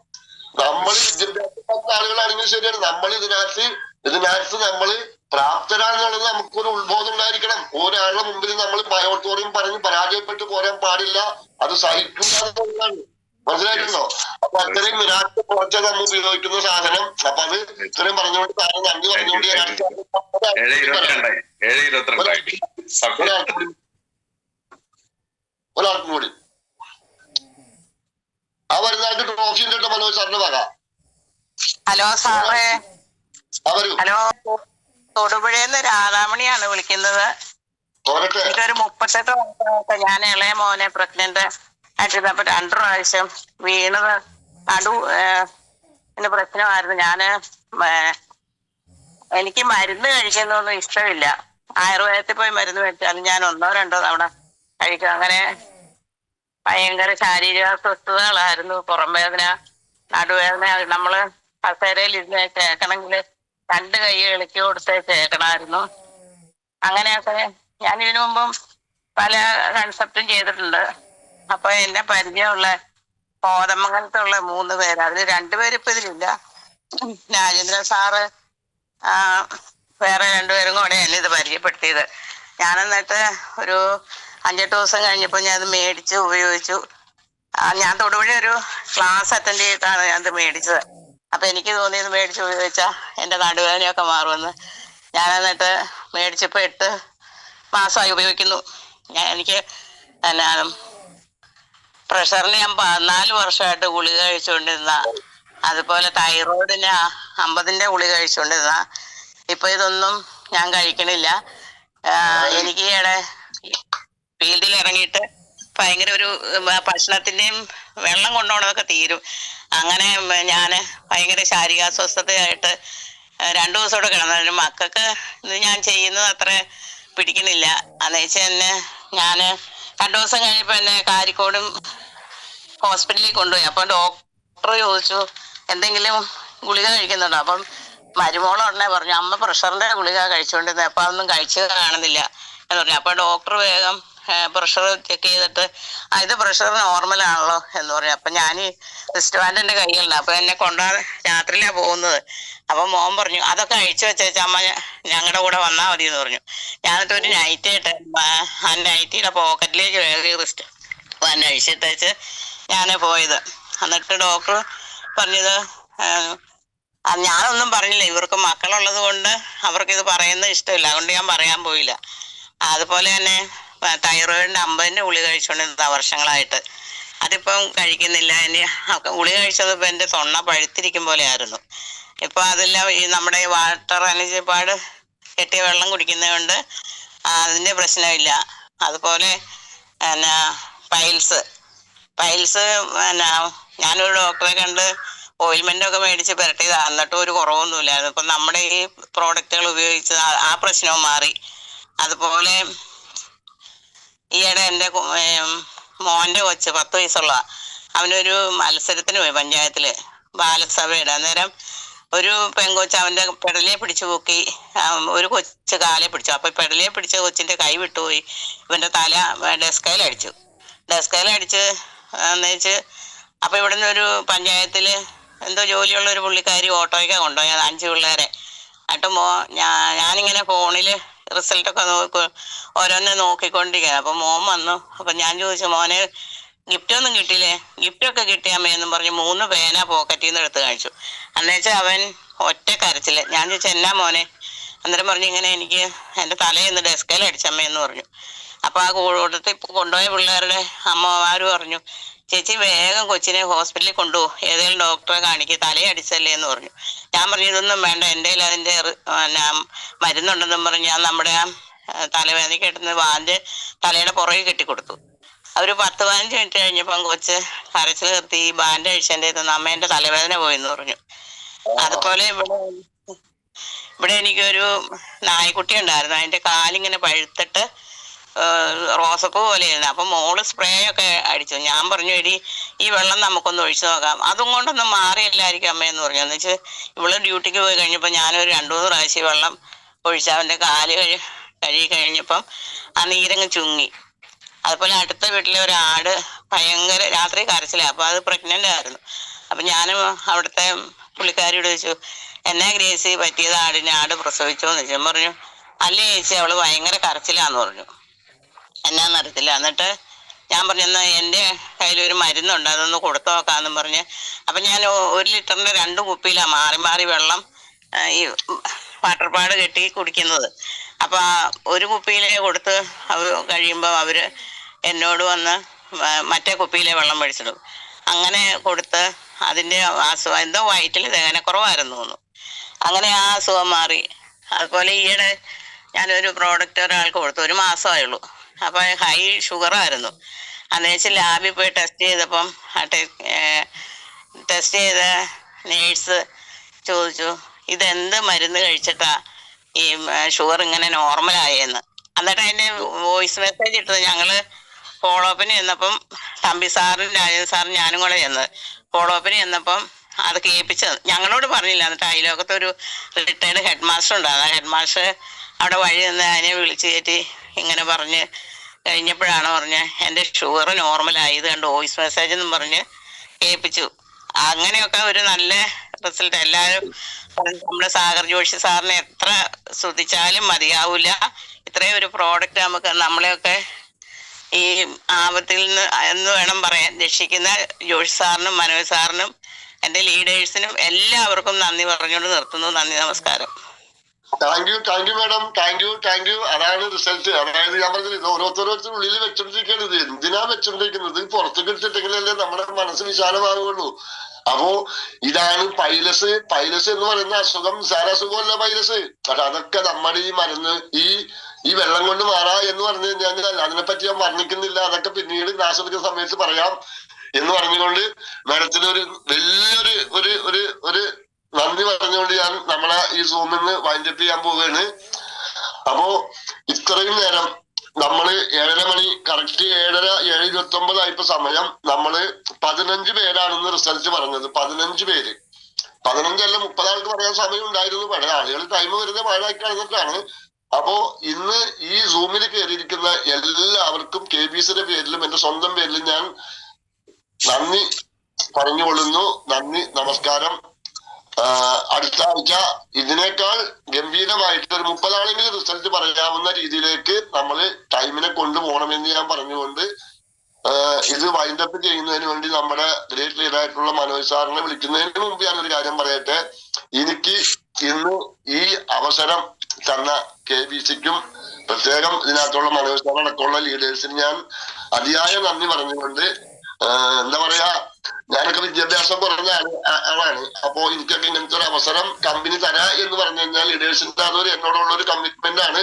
നമ്മൾ വിദ്യാഭ്യാസ ആളുകളാണെങ്കിൽ ശരിയാണ്. നമ്മൾ ഇതിനകത്ത് നമ്മള് പ്രാപ്തരാണെന്നുള്ളത് നമുക്കൊരു ഉത്ബോധം ഉണ്ടായിരിക്കണം. ഒരാളുടെ മുമ്പിൽ നമ്മൾ പയോട്ടോറിയം പറഞ്ഞ് പരാജയപ്പെട്ട് പോരാൻ പാടില്ല. അത് സഹിക്കുന്നതാണ്. മനസ്സിലായിട്ടുണ്ടോ? അപ്പൊ അത്രയും വിരാട്ട് കുറച്ച നമ്മൾ ഉപയോഗിക്കുന്ന സാധനം. അപ്പൊ അത് ഇത്രയും പറഞ്ഞുകൊണ്ട് സാധനം നന്ദി പറഞ്ഞുകൊണ്ട് ഒരാൾക്കും കൂടി ആ വരുന്നതായിട്ട് ട്രോഫി ഉണ്ട് കേട്ടോ മനോജ് സാറിന്റെ വക. ഹലോ സാറേ. ഹലോ, തൊടുപുഴയിൽ രാധാമണിയാണ് വിളിക്കുന്നത്. എനിക്കൊരു 38 വർഷമായിട്ട് ഞാൻ ഇളയ മോനെ പ്രഗ്നന്റ് ആയിട്ടിരുന്നപ്പോ 2 പ്രാവശ്യം വീണത് എന്റെ പ്രശ്നമായിരുന്നു. എനിക്ക് മരുന്ന് കഴിക്കുന്നതൊന്നും ഇഷ്ടമില്ല. ആയുർവേദത്തിൽ പോയി മരുന്ന് മേടിച്ചാലും ഞാൻ 1-2 തവണ കഴിക്കും. അങ്ങനെ ഭയങ്കര ശാരീരിക അസ്വസ്ഥതകളായിരുന്നു. പുറം വേദന, നടുവേദന. നമ്മള് കസേരയിൽ ഇരുന്ന് ചേക്കണമെങ്കിൽ 2 കൈ ഇളക്കി കൊടുത്ത് ചേക്കണമായിരുന്നു. അങ്ങനെയൊക്കെ ഞാൻ ഇതിനു മുമ്പും പല കൺസെപ്റ്റും ചെയ്തിട്ടുണ്ട്. അപ്പൊ എന്നെ പരിചയമുള്ള കോതമംഗലത്തുള്ള 3 പേര്, അതിൽ 2 പേര് ഇപ്പൊ ഇതിലില്ല. രാജേന്ദ്രൻ സാറ്, വേറെ 2 പേരും കൂടെ എന്നെ ഇത് പരിചയപ്പെടുത്തിയത്. ഞാൻ എന്നിട്ട് ഒരു 5-8 ദിവസം കഴിഞ്ഞപ്പോ ഞാൻ ഇത് മേടിച്ച് ഉപയോഗിച്ചു. ഞാൻ തൊടുപുഴ ഒരു ക്ലാസ് അറ്റൻഡ് ചെയ്തിട്ടാണ് ഞാൻ ഇത് മേടിച്ചത്. അപ്പൊ എനിക്ക് തോന്നിയത് മേടിച്ച് ഉപയോഗിച്ചാ എന്റെ നടുവേദനയൊക്കെ മാറുമെന്ന്. ഞാൻ എന്നിട്ട് മേടിച്ചപ്പോ 8 മാസമായി ഉപയോഗിക്കുന്നു. എനിക്ക് പ്രഷറിന് ഞാൻ 14 വർഷമായിട്ട് ഗുളിക കഴിച്ചുകൊണ്ടിരുന്ന, അതുപോലെ തൈറോയിഡിന് 50ന്റെ ഗുളിക കഴിച്ചുകൊണ്ടിരുന്ന. ഇപ്പൊ ഇതൊന്നും ഞാൻ കഴിക്കണില്ല. എനിക്ക് ഫീൽഡിൽ ഇറങ്ങിയിട്ട് ഭയങ്കര ഒരു ഭക്ഷണത്തിന്റെയും വെള്ളം കൊണ്ടുപോകണതൊക്കെ തീരും. അങ്ങനെ ഞാൻ ഭയങ്കര ശാരീരികാസ്വസ്ഥതയായിട്ട് 2 ദിവസം കൂടെ കിടന്നു. മക്കൾക്ക് ഇത് ഞാൻ ചെയ്യുന്നത് അത്ര പിടിക്കണില്ല. എന്നുവെച്ചാൽ എന്നെ ഞാൻ 2 ദിവസം കഴിഞ്ഞപ്പോ എന്നെ കാരിക്കോടും ഹോസ്പിറ്റലിൽ കൊണ്ടുപോയി. അപ്പൊ ഡോക്ടർ ചോദിച്ചു എന്തെങ്കിലും ഗുളിക കഴിക്കുന്നുണ്ടോ. അപ്പം മരുമോളുടനെ പറഞ്ഞു അമ്മ പ്രഷറിന്റെ ഗുളിക കഴിച്ചുകൊണ്ടിരുന്നത്, അപ്പൊ അതൊന്നും കഴിച്ചു കാണുന്നില്ല എന്ന് പറഞ്ഞു. അപ്പൊ ഡോക്ടർ വേഗം പ്രഷർ ചെക്ക് ചെയ്തിട്ട് ഇത് പ്രഷർ നോർമലാണല്ലോ എന്ന് പറഞ്ഞു. അപ്പൊ ഞാൻ റിസ്റ്റ് ബാൻഡ് എന്റെ കയ്യിലുണ്ട്. അപ്പൊ എന്നെ രാത്രിയിലാണ് പോകുന്നത്. അപ്പൊ മോൻ പറഞ്ഞു അതൊക്കെ അഴിച്ചു വെച്ചേച്ച അമ്മ ഞങ്ങളുടെ കൂടെ വന്നാൽ മതി എന്ന് പറഞ്ഞു. ഞാനിട്ട് ഒരു നൈറ്റ് ഇട്ട് ആ നൈറ്റിയുടെ പോക്കറ്റിലേക്ക് വേറെ റിസ്റ്റ് ബാൻഡ് അഴിച്ചിട്ടേച്ച് ഞാൻ പോയത്. എന്നിട്ട് ഡോക്ടർ പറഞ്ഞത് ഞാനൊന്നും പറഞ്ഞില്ല. ഇവർക്ക് മക്കളുള്ളത് കൊണ്ട് അവർക്ക് ഇത് പറയുന്നത് ഇഷ്ടമില്ല, അതുകൊണ്ട് ഞാൻ പറയാൻ പോയില്ല. അതുപോലെ തന്നെ തൈറോയിഡിന്റെ 50ന്റെ ഗുളിക കഴിച്ചുകൊണ്ടിരുന്ന വർഷങ്ങളായിട്ട്. അതിപ്പം കഴിക്കുന്നില്ല. ഇനി ഗുളിക കഴിച്ചത് ഇപ്പം എൻ്റെ തൊണ്ട പഴുത്തിരിക്കും പോലെ ആയിരുന്നു. ഇപ്പൊ അതെല്ലാം ഈ നമ്മുടെ വാട്ടർ അനുജപ്പാട് കെട്ടിയ വെള്ളം കുടിക്കുന്നതുകൊണ്ട് അതിന്റെ പ്രശ്നമില്ല. അതുപോലെ പിന്നെ പൈൽസ് പിന്നെ ഞാനൊരു ഡോക്ടറെ കണ്ട് ഓയിൽമെന്റ് ഒക്കെ മേടിച്ച് പുരട്ടിയതാ, എന്നിട്ടും ഒരു കുറവൊന്നുമില്ലായിരുന്നു. ഇപ്പൊ നമ്മുടെ ഈ പ്രോഡക്റ്റുകൾ ഉപയോഗിച്ച് ആ പ്രശ്നവും മാറി. അതുപോലെ ഈയിടെ എൻ്റെ മോന്റെ കൊച്ച് 10 വയസ്സുള്ള അവനൊരു മത്സരത്തിന് പോയി പഞ്ചായത്തില് ബാലസഭയുടെ. അന്നേരം ഒരു പെങ്കൊച്ച് അവന്റെ പെടലിയെ പിടിച്ചു പൊക്കി, ഒരു കൊച്ച് കാലെ പിടിച്ചു. അപ്പൊ പെടലിയെ പിടിച്ച കൊച്ചിന്റെ കൈ വിട്ടുപോയി, ഇവന്റെ തല ഡെസ്കയിലടിച്ച് എന്നുവെച്ച്. അപ്പൊ ഇവിടുന്ന് ഒരു പഞ്ചായത്തില് എന്തോ ജോലിയുള്ള ഒരു പുള്ളിക്കാരി ഓട്ടോയ്ക്കാ കൊണ്ടുപോയി 5 പിള്ളേരെ. എന്നിട്ട് ഞാനിങ്ങനെ ഫോണില് റിസൾട്ടൊക്കെ ഓരോന്നെ നോക്കിക്കൊണ്ടിരിക്കുക. അപ്പൊ മോൻ വന്നു. അപ്പൊ ഞാൻ ചോദിച്ചു, മോനെ ഗിഫ്റ്റ് ഒന്നും കിട്ടിയില്ലേ? ഗിഫ്റ്റൊക്കെ കിട്ടിയാമ്മയെന്നും പറഞ്ഞ് 3 പേന പോക്കറ്റിൽ നിന്ന് എടുത്ത് കാണിച്ചു. എന്നുവെച്ചാൽ അവൻ ഒറ്റ കരച്ചില്. ഞാൻ ചോദിച്ചു, എന്നാ മോനെ? അന്നേരം പറഞ്ഞു, ഇങ്ങനെ എനിക്ക് എൻ്റെ തലയെന്ന് ഡെസ്കയിൽ അടിച്ചമ്മയെന്ന് പറഞ്ഞു. അപ്പൊ ആ കൂട്ടത്തിൽ കൊണ്ടുപോയ പിള്ളേരുടെ അമ്മമാര് പറഞ്ഞു, ചേച്ചി വേഗം കൊച്ചിനെ ഹോസ്പിറ്റലിൽ കൊണ്ടുപോകും, ഏതെങ്കിലും ഡോക്ടറെ കാണിക്കുക, തലയടിച്ചല്ലേ എന്ന് പറഞ്ഞു. ഞാൻ പറഞ്ഞു, ഇതൊന്നും വേണ്ട, എൻ്റെ കയ്യിൽ അതിൻ്റെ മരുന്നുണ്ടെന്നും പറഞ്ഞ് ഞാൻ നമ്മുടെ ആ തലവേദനയ്ക്ക് കിട്ടുന്ന ബാൻഡ് തലയുടെ പുറകെ കെട്ടിക്കൊടുത്തു. ഒരു 10-15 മിനിറ്റ് കഴിഞ്ഞപ്പം കൊച്ച് കരച്ചിൽ നിർത്തി. ഈ ബാൻഡ് അഴിച്ചതിൻ്റെ അമ്മേന്റെ തലവേദന പോയെന്ന് പറഞ്ഞു. അതുപോലെ ഇവിടെ എനിക്കൊരു നായ്ക്കുട്ടി ഉണ്ടായിരുന്നു. അതിന്റെ കാലിങ്ങനെ പഴുത്തിട്ട് റോസപ്പൂ പോലെയായിരുന്നു. അപ്പൊ മോള് സ്പ്രേ ഒക്കെ അടിച്ചു. ഞാൻ പറഞ്ഞു, എടി ഈ വെള്ളം നമുക്കൊന്ന് ഒഴിച്ചു നോക്കാം, അതും കൊണ്ടൊന്നും മാറിയില്ലായിരിക്കും അമ്മയെന്ന് പറഞ്ഞു. എന്ന് വെച്ചാൽ ഇവള് ഡ്യൂട്ടിക്ക് പോയി കഴിഞ്ഞപ്പോൾ ഞാനൊരു 2-3 പ്രാവശ്യം വെള്ളം ഒഴിച്ച് അവന്റെ കാല് കഴുകി കഴിഞ്ഞപ്പം ആ നീരങ്ങ് ചുങ്ങി. അതുപോലെ അടുത്ത വീട്ടിലെ ഒരു ആട് ഭയങ്കര രാത്രി കരച്ചില്ല. അപ്പൊ അത് പ്രഗ്നന്റ് ആയിരുന്നു. അപ്പൊ ഞാനും അവിടുത്തെ പുള്ളിക്കാരിയോട് ചോദിച്ചു, എന്നാ ഗ്രേസി പറ്റിയത് ആടിനെ? ആട് പ്രസവിച്ചോന്ന് ചോദിച്ചു. പറഞ്ഞു, അല്ലേ ചേച്ചി അവള് ഭയങ്കര കരച്ചിലാന്ന് പറഞ്ഞു. എന്നാന്നറിയത്തില്ല. എന്നിട്ട് ഞാൻ പറഞ്ഞു, എന്നാ എൻ്റെ കയ്യിലൊരു മരുന്നുണ്ട്, അതൊന്ന് കൊടുത്തു നോക്കാന്നും പറഞ്ഞ്. അപ്പൊ ഞാൻ 1 ലിറ്ററിന്റെ 2 കുപ്പിയിലാണ് മാറി മാറി വെള്ളം ഈ വാട്ടർപാട് കെട്ടി കുടിക്കുന്നത്. അപ്പൊ ഒരു കുപ്പിയിലെ കൊടുത്ത് കഴിയുമ്പോൾ അവര് എന്നോട് വന്ന് മറ്റേ കുപ്പിയിലെ വെള്ളം മേടിച്ചിടും. അങ്ങനെ കൊടുത്ത് അതിന്റെ അസുഖം എന്തോ വയറ്റിൽ ദഹനക്കുറവായിരുന്നു തോന്നുന്നു. അങ്ങനെ ആ അസുഖം മാറി. അതുപോലെ ഈയിടെ ഞാനൊരു പ്രോഡക്റ്റ് ഒരാൾക്ക് കൊടുത്തു, 1 മാസമായുള്ളൂ. അപ്പൊ ഹൈ ഷുഗർ ആയിരുന്നു. അന്നേരം ലാബിൽ പോയി ടെസ്റ്റ് ചെയ്തപ്പം ടെസ്റ്റ് ചെയ്ത നേഴ്സ് ചോദിച്ചു, ഇതെന്ത് മരുന്ന് കഴിച്ചിട്ടാ ഈ ഷുഗർ ഇങ്ങനെ നോർമലായെന്ന്. എന്നിട്ട് അതിന്റെ വോയിസ് മെസ്സേജ് ഇട്ടത്. ഞങ്ങള് ഫോളോ അപ്പിന് ചെന്നപ്പം തമ്പി സാറും രാജൻ സാറും ഞാനും കൂടെ ചെന്നത്. ഫോളോ അപ്പിന് ചെന്നപ്പം അത് കേൾപ്പിച്ചത് ഞങ്ങളോട് പറഞ്ഞില്ല. എന്നിട്ട് അയലോകത്ത് ഒരു റിട്ടയർഡ് ഹെഡ് മാസ്റ്റർ ഉണ്ടായിരുന്നു. ആ ഹെഡ് മാസ്റ്റർ അവിടെ വഴി നിന്ന് അതിനെ വിളിച്ചു കയറ്റി ഇങ്ങനെ പറഞ്ഞ് കഴിഞ്ഞപ്പോഴാണ് പറഞ്ഞ് എൻ്റെ ഷുഗർ നോർമലായി, ഇത് കണ്ട് വോയിസ് മെസ്സേജ് എന്നും പറഞ്ഞ് കേൾപ്പിച്ചു. അങ്ങനെയൊക്കെ ഒരു നല്ല റിസൾട്ട്. എല്ലാവരും നമ്മുടെ സാഗർ ജോഷി സാറിനെ എത്ര സ്തുതിച്ചാലും മതിയാവൂല. ഇത്രയും ഒരു പ്രോഡക്റ്റ് നമുക്ക് നമ്മളെയൊക്കെ ഈ ആപത്തിൽ നിന്ന് എന്ന് വേണം പറയാൻ രക്ഷിക്കുന്ന ജോഷി സാറിനും മനോജ് സാറിനും എൻ്റെ ലീഡേഴ്സിനും എല്ലാവർക്കും നന്ദി പറഞ്ഞുകൊണ്ട് നിർത്തുന്നു. നന്ദി, നമസ്കാരം. Thank you madam, thank U. അതാണ് റിസൾട്ട്. അതായത് ഞാൻ പറഞ്ഞത്, ഇത് ഓരോരുത്തരോരുത്തർ ഉള്ളിൽ വെച്ചോണ്ടിരിക്കുകയാണ്. ഇത് എന്തിനാ വെച്ചോണ്ടിരിക്കുന്നത്? പുറത്തേക്ക് എടുത്തിട്ടെങ്കിലല്ലേ നമ്മുടെ മനസ്സ് വിശാലമാകുള്ളൂ. അപ്പോ ഇതാണ് പൈലസ് എന്ന് പറയുന്ന അസുഖം. സാരസുഖമല്ല പൈലസ്. പക്ഷെ അതൊക്കെ നമ്മുടെ ഈ മരുന്ന് ഈ വെള്ളം കൊണ്ട് മാറാ എന്ന് പറഞ്ഞു കഴിഞ്ഞാൽ അതിനെപ്പറ്റി ഞാൻ വർണ്ണിക്കുന്നില്ല. അതൊക്കെ പിന്നീട് ക്ലാസ് എടുക്കുന്ന സമയത്ത് പറയാം എന്ന് പറഞ്ഞുകൊണ്ട് മാഡത്തിന് ഒരു വലിയൊരു ഒരു നന്ദി പറഞ്ഞുകൊണ്ട് ഞാൻ നമ്മളെ ഈ സൂമിൽ നിന്ന് വൈൻഡപ്പ് ചെയ്യാൻ പോവുകയാണ്. അപ്പോ ഇത്രയും നേരം നമ്മള് 7:30 മണി കറക്റ്റ് 7:29 ആയപ്പോ സമയം നമ്മള് 15 പേരാണെന്ന് റിസൾട്ട് പറഞ്ഞത്. 15 പേര്, 15 അല്ല 30 ആൾക്ക് പറയാൻ സമയം ഉണ്ടായിരുന്നു. പഴയ ആളുകൾ ടൈം വരുന്നത് പാഴാക്കി കളഞ്ഞിട്ടാണ്. അപ്പോ ഇന്ന് ഈ സൂമിൽ കയറിയിരിക്കുന്ന എല്ലാവർക്കും KBCയുടെ പേരിലും എന്റെ സ്വന്തം പേരിലും ഞാൻ നന്ദി പറഞ്ഞുകൊള്ളുന്നു. നന്ദി, നമസ്കാരം. അടുത്ത ആഴ്ച ഇതിനേക്കാൾ ഗംഭീരമായിട്ട് ഒരു 30 ആളെങ്കിലും റിസൾട്ട് പറയാവുന്ന രീതിയിലേക്ക് നമ്മള് ടൈമിനെ കൊണ്ടുപോകണമെന്ന് ഞാൻ പറഞ്ഞുകൊണ്ട് ഇത് വൈൻഡപ്പ് ചെയ്യുന്നതിന് വേണ്ടി നമ്മുടെ ഗ്രേറ്റ് ലീഡറായിട്ടുള്ള മനോജ് സാറിനെ വിളിക്കുന്നതിന് മുമ്പ് ഞാനൊരു കാര്യം പറയട്ടെ. എനിക്ക് ഇന്ന് ഈ അവസരം തന്ന KBCക്കും പ്രത്യേകം ഇതിനകത്തുള്ള മനോജ് സാറടക്കമുള്ള ലീഡേഴ്സിന് ഞാൻ അതിയായ നന്ദി പറഞ്ഞുകൊണ്ട് എന്താ പറയാ, ഞാനൊക്കെ വിദ്യാഭ്യാസം കുറഞ്ഞ ആളാണ്. അപ്പോ എനിക്കൊക്കെ ഇങ്ങനത്തെ ഒരു അവസരം കമ്പനി തരാ എന്ന് പറഞ്ഞു കഴിഞ്ഞാൽ ലീഡേഴ്സിന്റെ അതൊരു എന്നോടുള്ള ഒരു കമ്മിറ്റ്മെന്റ് ആണ്.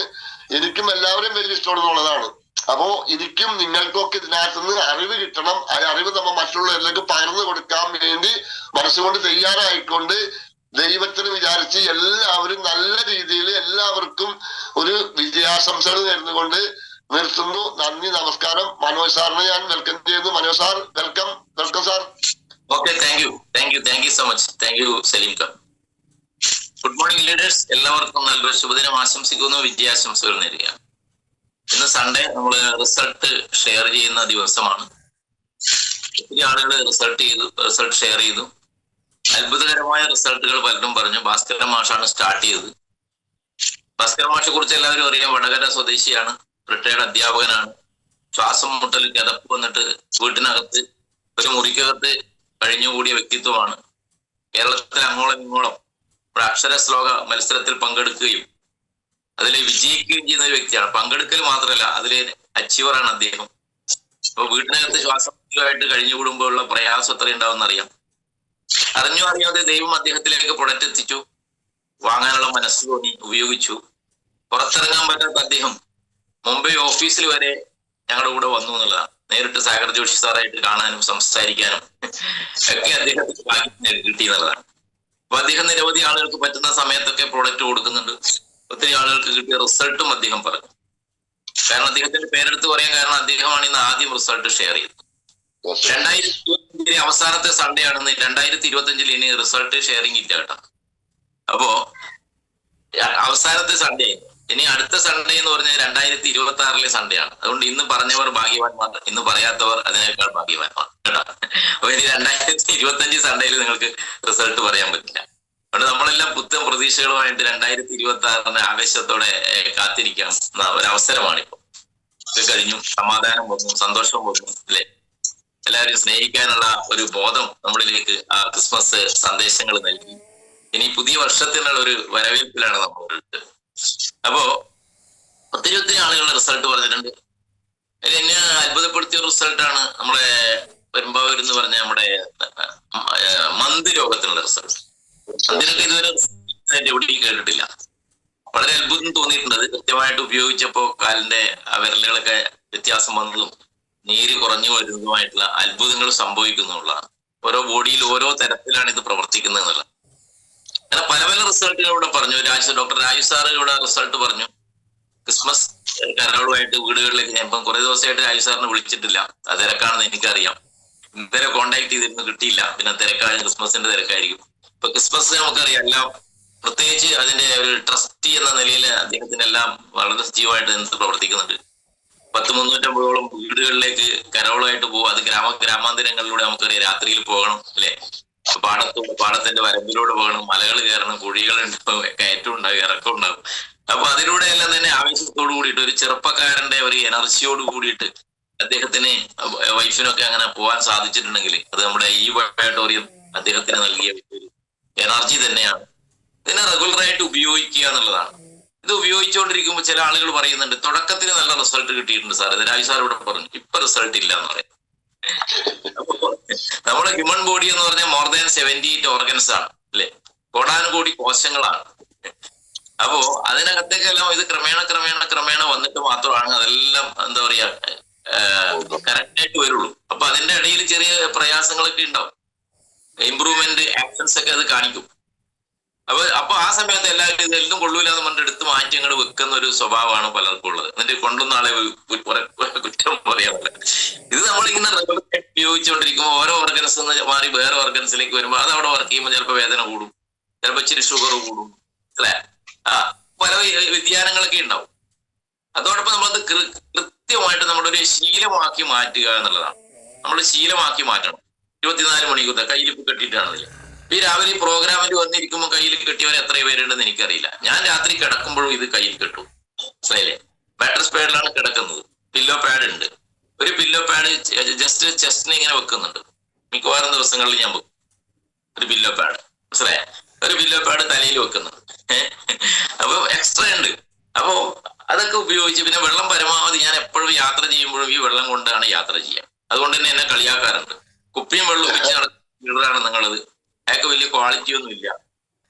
എനിക്കും എല്ലാവരും വലിയ ഇഷ്ടമുള്ളതാണ്. അപ്പോ എനിക്കും നിങ്ങൾക്കൊക്കെ ഇതിനകത്തുനിന്ന് അറിവ് കിട്ടണം. ആ അറിവ് നമ്മൾ മറ്റുള്ളവരിലേക്ക് പകർന്നു കൊടുക്കാൻ വേണ്ടി മനസ്സുകൊണ്ട് തയ്യാറായിക്കൊണ്ട് ദൈവത്തിന് വിചാരിച്ച് എല്ലാവരും നല്ല രീതിയിൽ എല്ലാവർക്കും ഒരു വിജയാശംസകൾ നേർന്നുകൊണ്ട് നിർത്തുന്നു. നന്ദി, നമസ്കാരം. മനോജ് സാറിനെ ഞാൻ വെൽക്കം ചെയ്യുന്നു. Manoj sir, welcome sir. Okay, thank you so much. Thank you Saleem Khan. Good morning leaders, എല്ലാവർക്കും നല്ലൊരു ശുഭദിനം ആശംസിക്കുന്നു, വിജയാശംസകൾ നേരുക. ഇന്ന് സൺഡേ നമ്മൾ റിസൾട്ട് ഷെയർ ചെയ്യുന്ന ദിവസമാണ്. ഒത്തിരി ആളുകൾ റിസൾട്ട് ഷെയർ ചെയ്തു. അത്ഭുതകരമായ റിസൾട്ടുകൾ പലരും പറഞ്ഞു. ഭാസ്കരൻ മാഷാണ് സ്റ്റാർട്ട് ചെയ്തത്. ഭാസ്കരൻ മാഷെ കുറിച്ച് എല്ലാവരും അറിയാം. വടകര സ്വദേശിയാണ്, റിട്ടയർഡ് അധ്യാപകനാണ്. ശ്വാസം മുട്ടൽ കിതപ്പ് വന്നിട്ട് വീട്ടിനകത്ത് ഒരു മുറിക്കകത്ത് കഴിഞ്ഞുകൂടിയ വ്യക്തിത്വമാണ്. കേരളത്തിൽ അങ്ങോളം ഇങ്ങോളം ഒരു അക്ഷര ശ്ലോക മത്സരത്തിൽ പങ്കെടുക്കുകയും അതിൽ വിജയിക്കുകയും ചെയ്യുന്ന ഒരു വ്യക്തിയാണ്. പങ്കെടുക്കൽ മാത്രമല്ല, അതിലെ അച്ചീവറാണ് അദ്ദേഹം. അപ്പൊ വീട്ടിനകത്ത് ശ്വാസമുട്ടലുമായിട്ട് കഴിഞ്ഞുകൂടുമ്പോഴുള്ള പ്രയാസം എത്ര ഉണ്ടാവും അറിയാം. അറിയാതെ ദൈവം അദ്ദേഹത്തിലേക്ക് പ്രൊഡക്റ്റ് എത്തിച്ചു. വാങ്ങാനുള്ള മനസ്സ് തോന്നി, ഉപയോഗിച്ചു. പുറത്തിറങ്ങാൻ പറ്റാത്ത അദ്ദേഹം മുംബൈ ഓഫീസിൽ വരെ ഞങ്ങളുടെ കൂടെ വന്നു എന്നുള്ളതാണ്. നേരിട്ട് സാഗർ ജോഷി സാറായിട്ട് കാണാനും സംസാരിക്കാനും ഒക്കെ അദ്ദേഹത്തിന് ഭാഗ്യം കിട്ടി എന്നുള്ളതാണ്. അപ്പൊ അദ്ദേഹം നിരവധി ആളുകൾക്ക് പറ്റുന്ന സമയത്തൊക്കെ പ്രോഡക്റ്റ് കൊടുക്കുന്നുണ്ട്. ഒത്തിരി ആളുകൾക്ക് കിട്ടിയ റിസൾട്ടും അദ്ദേഹം പറഞ്ഞു. കാരണം അദ്ദേഹത്തിന്റെ പേരെടുത്ത് പറയാൻ കാരണം അദ്ദേഹമാണ് ഇന്ന് ആദ്യം റിസൾട്ട് ഷെയർ ചെയ്തത്. 2025 അവസാനത്തെ സൺഡേ ആണെന്ന്. 2025 ഇനി റിസൾട്ട് ഷെയറിംഗ് ഇല്ല കേട്ടോ. അപ്പോ അവസാനത്തെ സൺഡേ, ഇനി അടുത്ത സൺഡേ എന്ന് പറഞ്ഞാൽ 2026 സൺഡേ ആണ്. അതുകൊണ്ട് ഇന്ന് പറഞ്ഞവർ ഭാഗ്യവാന്മാർ, ഇന്ന് പറയാത്തവർ അതിനേക്കാൾ ഭാഗ്യവാന്മാർ കേട്ടോ. അപ്പൊ ഇനി 2025 സൺഡേയിൽ നിങ്ങൾക്ക് റിസൾട്ട് പറയാൻ പറ്റില്ല. അതുകൊണ്ട് നമ്മളെല്ലാം പുത്തൻ പ്രതീക്ഷകളുമായിട്ട് 2026 ആവേശത്തോടെ കാത്തിരിക്കാം. ഒരവസരമാണിപ്പോ. ഇത് കഴിഞ്ഞു, സമാധാനം വന്നു, സന്തോഷം വന്നു, അല്ലെ? എല്ലാവരും സ്നേഹിക്കാനുള്ള ഒരു ബോധം നമ്മളിലേക്ക് ആ ക്രിസ്മസ് സന്ദേശങ്ങൾ നൽകി. ഇനി പുതിയ വർഷത്തിനുള്ള ഒരു വരവേൽപ്പിലാണ് നമ്മളുള്ളത്. അപ്പോ ഒത്തിരി ആളുകളുടെ റിസൾട്ട് പറഞ്ഞിട്ടുണ്ട്. എന്നെ അത്ഭുതപ്പെടുത്തിയ റിസൾട്ടാണ് നമ്മുടെ പെരുമ്പാവൂർ എന്ന് പറഞ്ഞ നമ്മുടെ മന്ത് രോഗത്തിനുള്ള റിസൾട്ട്. അതിനൊക്കെ ഇതുവരെ എവിടെയും കേട്ടിട്ടില്ല. വളരെ അത്ഭുതം തോന്നിയിട്ടുണ്ട്. അത് കൃത്യമായിട്ട് ഉപയോഗിച്ചപ്പോ കാലിന്റെ ആ വിരലുകളൊക്കെ വ്യത്യാസം വന്നതും നീര് കുറഞ്ഞു വരുന്നതുമായിട്ടുള്ള അത്ഭുതങ്ങൾ സംഭവിക്കുന്നുള്ളതാണ്. ഓരോ ബോഡിയിൽ ഓരോ തരത്തിലാണ് ഇത് പ്രവർത്തിക്കുന്നത് എന്നുള്ളത്. അങ്ങനെ പല റിസൾട്ടുകൾ ഇവിടെ പറഞ്ഞു. ഡോക്ടർ രാജു സാറ് ഇവിടെ റിസൾട്ട് പറഞ്ഞു. ക്രിസ്മസ് കരോളുമായിട്ട് വീടുകളിലേക്ക് ഞാൻ ഇപ്പം കുറെ ദിവസമായിട്ട് രാജു സാറിനെ വിളിച്ചിട്ടില്ല. അത് തിരക്കാണെന്ന് എനിക്കറിയാം. ഇതുവരെ കോണ്ടാക്ട് ചെയ്തിരുന്നു, കിട്ടിയില്ല. പിന്നെ തിരക്കാണ്, ക്രിസ്മസിന്റെ തിരക്കായിരിക്കും. ഇപ്പൊ ക്രിസ്മസ് നമുക്കറിയാം എല്ലാം, പ്രത്യേകിച്ച് അതിന്റെ ഒരു ട്രസ്റ്റി എന്ന നിലയിൽ അദ്ദേഹത്തിനെല്ലാം വളരെ സജീവമായിട്ട് നിന്ന് പ്രവർത്തിക്കുന്നുണ്ട്. 350 വീടുകളിലേക്ക് കരോളുമായിട്ട് പോകും. അത് ഗ്രാമാന്തരങ്ങളിലൂടെ നമുക്കറിയാം. രാത്രിയിൽ പോകണം, അല്ലെ? പാടത്തിന്റെ വരമ്പിലൂടെ പോകണം, മലകൾ കയറണം, കുഴികളുണ്ടാവും, കയറ്റം ഉണ്ടാവും, ഇറക്കം ഉണ്ടാവും. അപ്പൊ അതിലൂടെ എല്ലാം തന്നെ ആവേശത്തോടു കൂടിയിട്ട് ഒരു ചെറുപ്പക്കാരന്റെ ഒരു എനർജിയോട് കൂടിയിട്ട് അദ്ദേഹത്തിന് വൈഫിനൊക്കെ അങ്ങനെ പോകാൻ സാധിച്ചിട്ടുണ്ടെങ്കിൽ അത് നമ്മുടെ ഈ ഓഡിറ്റോറിയം അദ്ദേഹത്തിന് നൽകിയ ഒരു എനർജി തന്നെയാണ്. ഇതിനെ റെഗുലറായിട്ട് ഉപയോഗിക്കുക എന്നുള്ളതാണ്. ഇത് ഉപയോഗിച്ചുകൊണ്ടിരിക്കുമ്പോൾ ചില ആളുകൾ പറയുന്നുണ്ട്, തുടക്കത്തിൽ നല്ല റിസൾട്ട് കിട്ടിയിട്ടുണ്ട് സാർ. ഇത് രാജു സാർ ഇവിടെ പറഞ്ഞു, ഇപ്പൊ റിസൾട്ട് ഇല്ല എന്ന് പറയും. അപ്പൊ നമ്മുടെ ഹ്യൂമൻ ബോഡി എന്ന് പറഞ്ഞാൽ മോർ ദാൻ 78 ഓർഗൻസ് ആണ്, അല്ലെ? കോടാനുകോടി കോശങ്ങളാണ്. അപ്പോ അതിനകത്തേക്കെല്ലാം ഇത് ക്രമേണ വന്നിട്ട് മാത്രമാണ് അതെല്ലാം എന്താ പറയാ കറക്റ്റ് ആയിട്ട് വരുള്ളൂ. അപ്പൊ അതിന്റെ ഇടയിൽ ചെറിയ പ്രയാസങ്ങളൊക്കെ ഉണ്ടാവും. ഇംപ്രൂവ്മെന്റ് ആക്ഷൻസ് ഒക്കെ അത് കാണിക്കും. അപ്പൊ ആ സമയത്ത് എല്ലാവരും ഇതെല്ലാം കൊള്ളൂലെന്ന് പറഞ്ഞിട്ട് എടുത്ത് മാറ്റി അങ്ങോട്ട് വെക്കുന്ന ഒരു സ്വഭാവമാണ് പലർക്കും ഉള്ളത്. എന്നിട്ട് കൊണ്ടുവന്ന ആളെ കുറ്റം പറയാറില്ല. ഇത് നമ്മളിങ്ങനെ ഉപയോഗിച്ചുകൊണ്ടിരിക്കുമ്പോൾ ഓരോ ഓർഗൻസ് മാറി വേറെ ഓർഗൻസിലേക്ക് വരുമ്പോൾ അത് അവിടെ വർക്ക് ചെയ്യുമ്പോൾ ചിലപ്പോൾ വേദന കൂടും, ചിലപ്പോൾ ഇച്ചിരി ഷുഗർ കൂടും, അല്ലെ? പല വ്യതിയാനങ്ങളൊക്കെ ഉണ്ടാവും. അതോടൊപ്പം നമ്മളത് കൃത്യമായിട്ട് നമ്മളൊരു ശീലമാക്കി മാറ്റുക എന്നുള്ളതാണ്. നമ്മൾ ശീലമാക്കി മാറ്റണം. 24 മണിക്കൂർ കയ്യിൽ കെട്ടിയിട്ടാണതില്ല. ഈ രാവിലെ ഈ പ്രോഗ്രാമിൽ വന്നിരിക്കുമ്പോൾ കയ്യിൽ കെട്ടിയവർ എത്ര പേരുണ്ടെന്ന് എനിക്കറിയില്ല. ഞാൻ രാത്രി കിടക്കുമ്പോഴും ഇത് കയ്യിൽ കെട്ടും, മനസ്സിലായില്ലേ? മാട്രസ് പാഡിലാണ് കിടക്കുന്നത്. പില്ലോ പാഡ് ഉണ്ട്. ഒരു പില്ലോ പാഡ് ജസ്റ്റ് ചെസ്റ്റിന് ഇങ്ങനെ വെക്കുന്നുണ്ട്. മിക്കവാറും ദിവസങ്ങളിൽ ഞാൻ വെക്കും ഒരു പില്ലോ പാഡ്, മനസ്സിലായ? ഒരു പില്ലോ പാഡ് തലയിൽ വെക്കുന്നുണ്ട്. അപ്പൊ എക്സ്ട്രാ ഉണ്ട്. അപ്പോ അതൊക്കെ ഉപയോഗിച്ച് പിന്നെ വെള്ളം പരമാവധി ഞാൻ എപ്പോഴും യാത്ര ചെയ്യുമ്പോഴും ഈ വെള്ളം കൊണ്ടാണ് യാത്ര ചെയ്യുക. അതുകൊണ്ട് തന്നെ എന്നെ കളിയാക്കാറുണ്ട്. കുപ്പിയും വെള്ളം ഒഴിച്ച് നടക്കുന്നതാണ് നിങ്ങളത്. അയാൾക്ക് വലിയ ക്വാളിറ്റി ഒന്നും ഇല്ല.